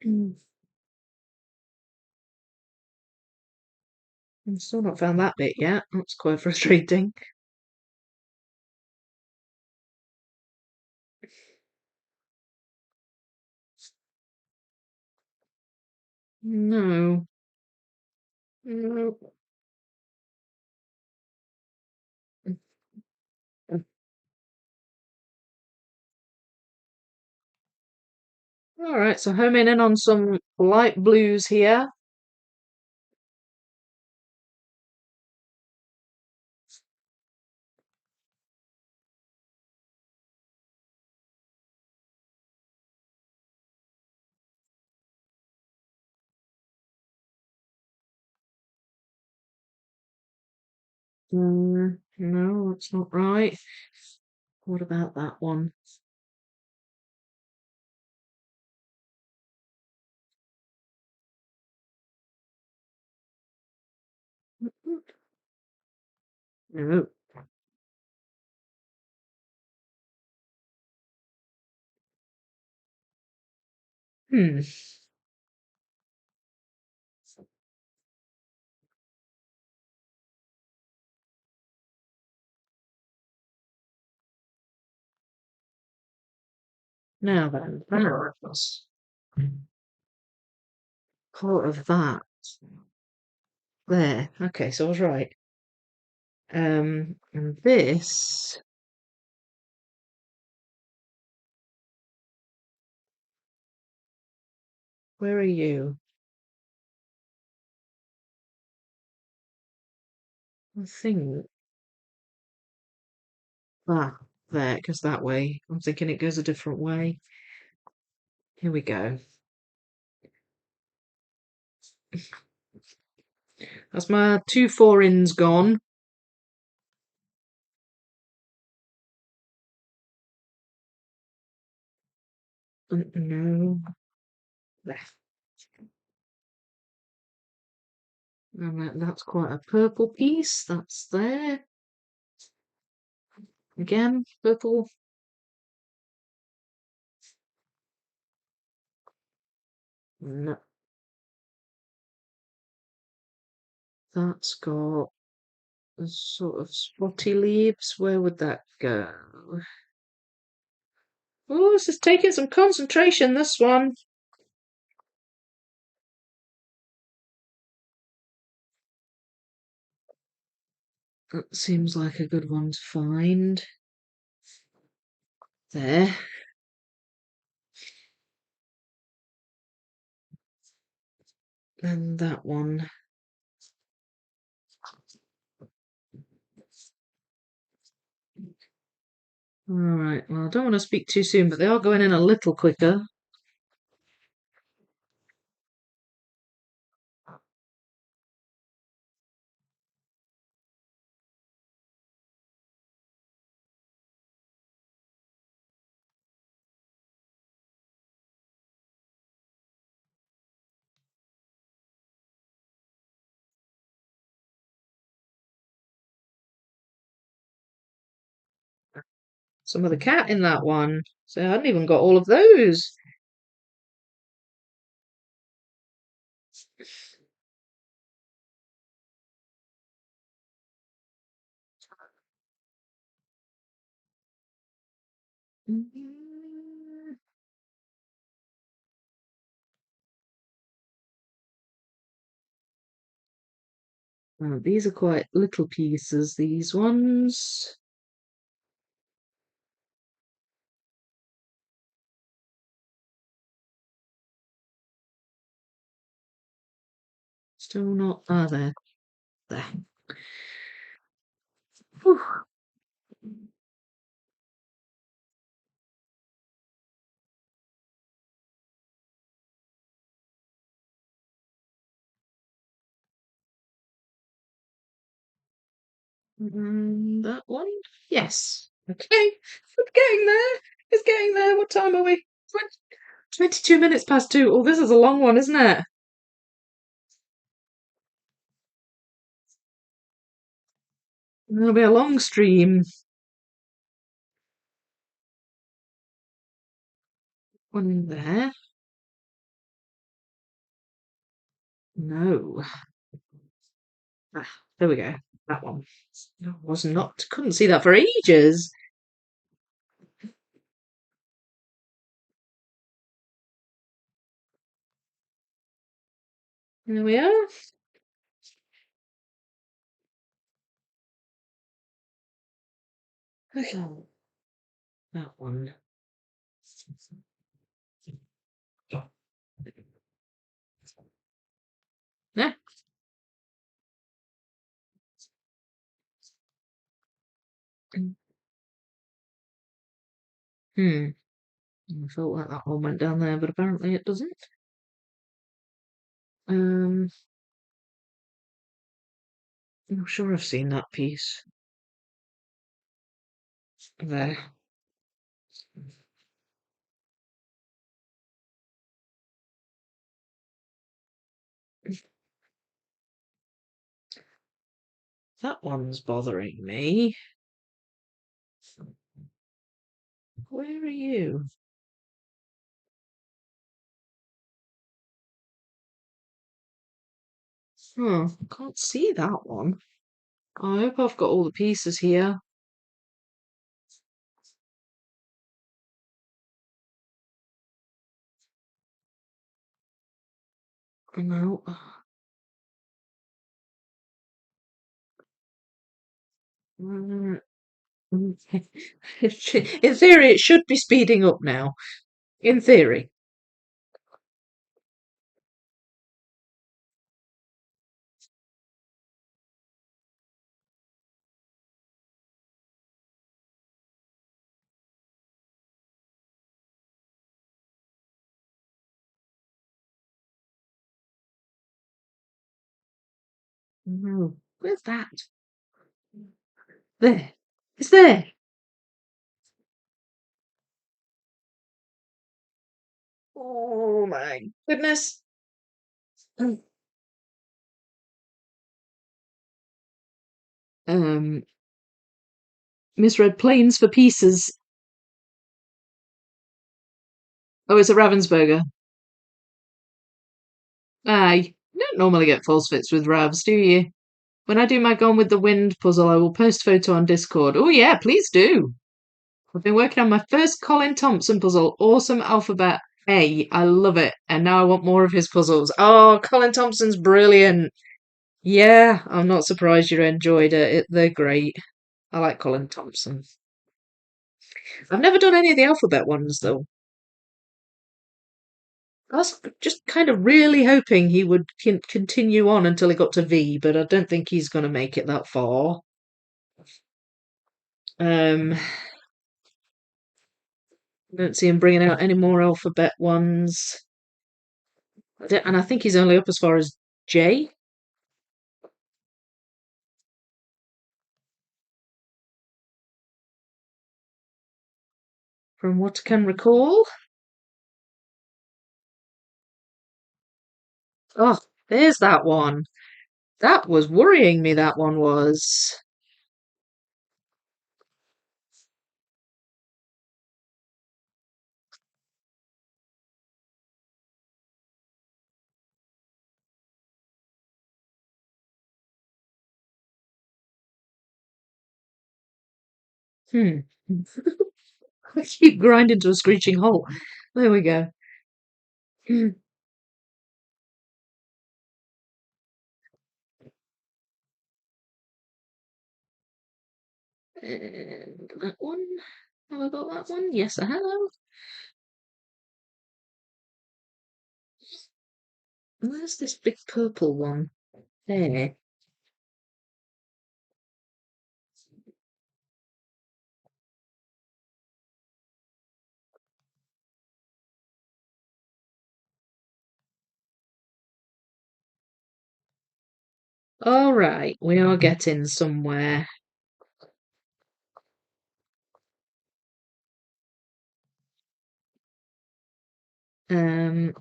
Mm, I've still not found that bit yet. That's quite frustrating. No. No. All right, so homing in on some light blues here. No, that's not right. What about that one? No. Hmm. Now then, that's part of that. There. Okay, so I was right. And this. Where are you? I think that there, because that way. I'm thinking it goes a different way. Here we go. That's my 2 4-ins gone. No. There. And that's quite a purple piece. That's there. Again, purple. No. That's got a sort of spotty leaves. Where would that go? Oh, this is taking some concentration, this one. That seems like a good one to find. There. And that one. Alright, well, I don't want to speak too soon, but they are going in a little quicker. Some of the cat in that one. So I hadn't even got all of those. Oh, these are quite little pieces, these ones. Still not. Ah, there. There. Whew. That one? Yes. Okay. It's getting there. It's getting there. What time are we? 22 minutes past 2. Oh, this is a long one, isn't it? It'll be a long stream. One in there. No. Ah, there we go. That one. No, was not. Couldn't see that for ages. There we are. Okay. That one. Yeah. Hmm. I felt like that one went down there, but apparently it doesn't. Um, I'm sure I've seen that piece. There. That one's bothering me. Where are you? Can't see that one. I hope I've got all the pieces here. No. Mm, In theory, it should be speeding up now. In theory. No. Where's that? There. It's there. Oh my goodness. Mm. Um, Misread planes for pieces. Oh, it's a Ravensburger. Aye. You don't normally get false fits with Ravs, do you? When I do my Gone with the Wind puzzle, I will post photo on Discord. Oh yeah, please do. I've been working on my first Colin Thompson puzzle, Awesome Alphabet A. I love it, and now I want more of his puzzles. Oh, Colin Thompson's brilliant. Yeah, I'm not surprised you enjoyed it. They're great. I like Colin Thompson. I've never done any of the alphabet ones though. I was just kind of really hoping he would continue on until he got to V, but I don't think he's going to make it that far. I don't see him bringing out any more alphabet ones. And I think he's only up as far as J, from what I can recall. Oh, there's that one. That was worrying me, that one was. Hmm. I keep grinding to a screeching halt. There we go. And that one. Have I got that one? Yes, I have. Where's this big purple one? There. All right, we are getting somewhere. Um,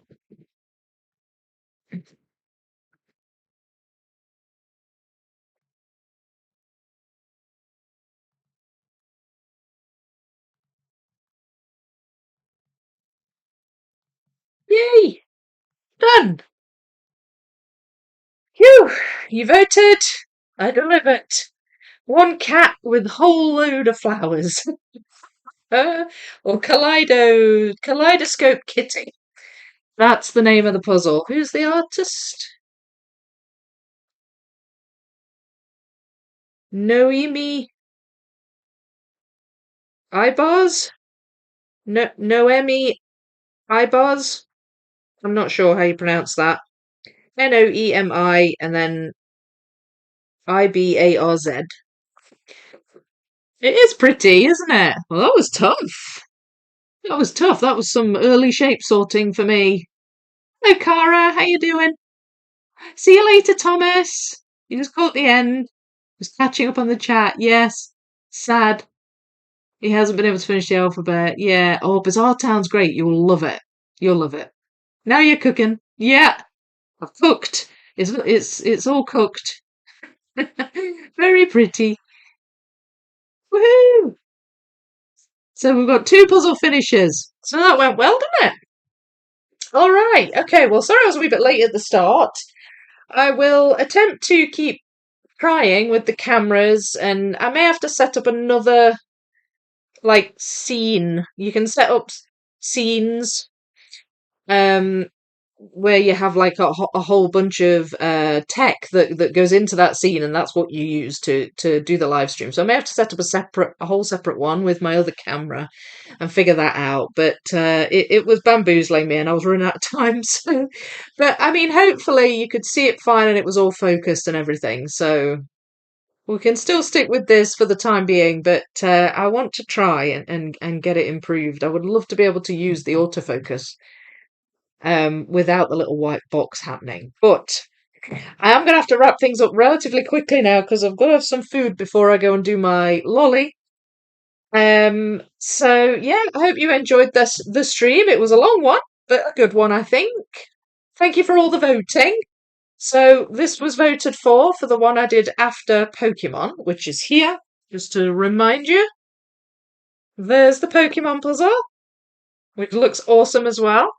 Yay! Done! Phew! You voted. I delivered. One cat with a whole load of flowers. Or Kaleidoscope Kitty. That's the name of the puzzle. Who's the artist? Noemi Ibars? No, Noemi Ibars? I'm not sure how you pronounce that. Noemi and then Ibarz. It is pretty, isn't it? Well, that was tough. That was tough. That was some early shape sorting for me. Hello, Cara. How you doing? See you later, Thomas. You just caught the end. Just catching up on the chat. Yes. Sad. He hasn't been able to finish the alphabet. Yeah. Oh, Bizarre Town's great. You'll love it. You'll love it. Now you're cooking. Yeah. I've cooked. It's all cooked. Very pretty. Woohoo! So we've got two puzzle finishes. So that went well, didn't it? All right. Okay. Well, sorry I was a wee bit late at the start. I will attempt to keep trying with the cameras, and I may have to set up another like scene. You can set up scenes um where you have like a whole bunch of tech that goes into that scene, and that's what you use to do the live stream. So I may have to set up a whole separate one with my other camera and figure that out. But it was bamboozling me, and I was running out of time. So, but I mean, hopefully you could see it fine, and it was all focused and everything. So we can still stick with this for the time being, but I want to try and get it improved. I would love to be able to use the autofocus without the little white box happening. But I am going to have to wrap things up relatively quickly now because I've got to have some food before I go and do my lolly. So yeah, I hope you enjoyed the stream. It was a long one, but a good one, I think. Thank you for all the voting. So this was voted for the one I did after Pokemon, which is here. Just to remind you, there's the Pokemon puzzle, which looks awesome as well.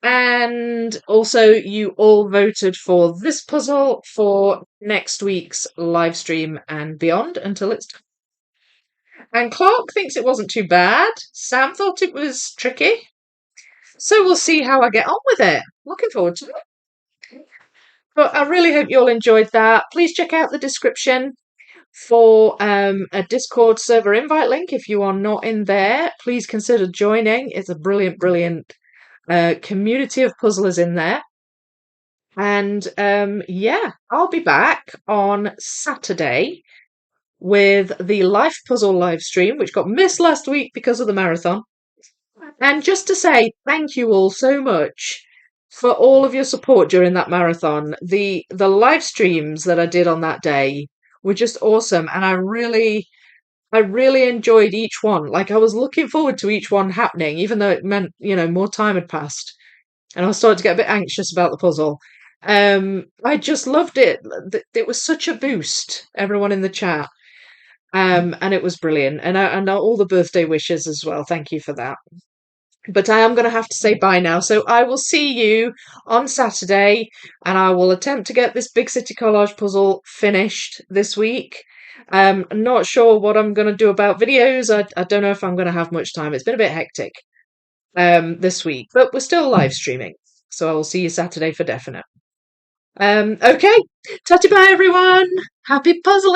And also, you all voted for this puzzle for next week's live stream and beyond until it's done. And Clark thinks it wasn't too bad. Sam thought it was tricky. So we'll see how I get on with it. Looking forward to it. But I really hope you all enjoyed that. Please check out the description for a Discord server invite link. If you are not in there, please consider joining. It's a brilliant, brilliant community of puzzlers in there. And yeah, I'll be back on Saturday with the Life Puzzle live stream, which got missed last week because of the marathon. And just to say thank you all so much for all of your support during that marathon. The live streams that I did on that day were just awesome, and I really enjoyed each one. Like, I was looking forward to each one happening, even though it meant, more time had passed. And I was starting to get a bit anxious about the puzzle. I just loved it. It was such a boost, everyone in the chat. And it was brilliant. And all the birthday wishes as well. Thank you for that. But I am going to have to say bye now. So I will see you on Saturday, and I will attempt to get this Big City Collage puzzle finished this week. I'm not sure what I'm going to do about videos. I don't know if I'm going to have much time. It's been a bit hectic this week, but we're still live streaming. So I will see you Saturday for definite. Okay, tatty bye everyone. Happy puzzling.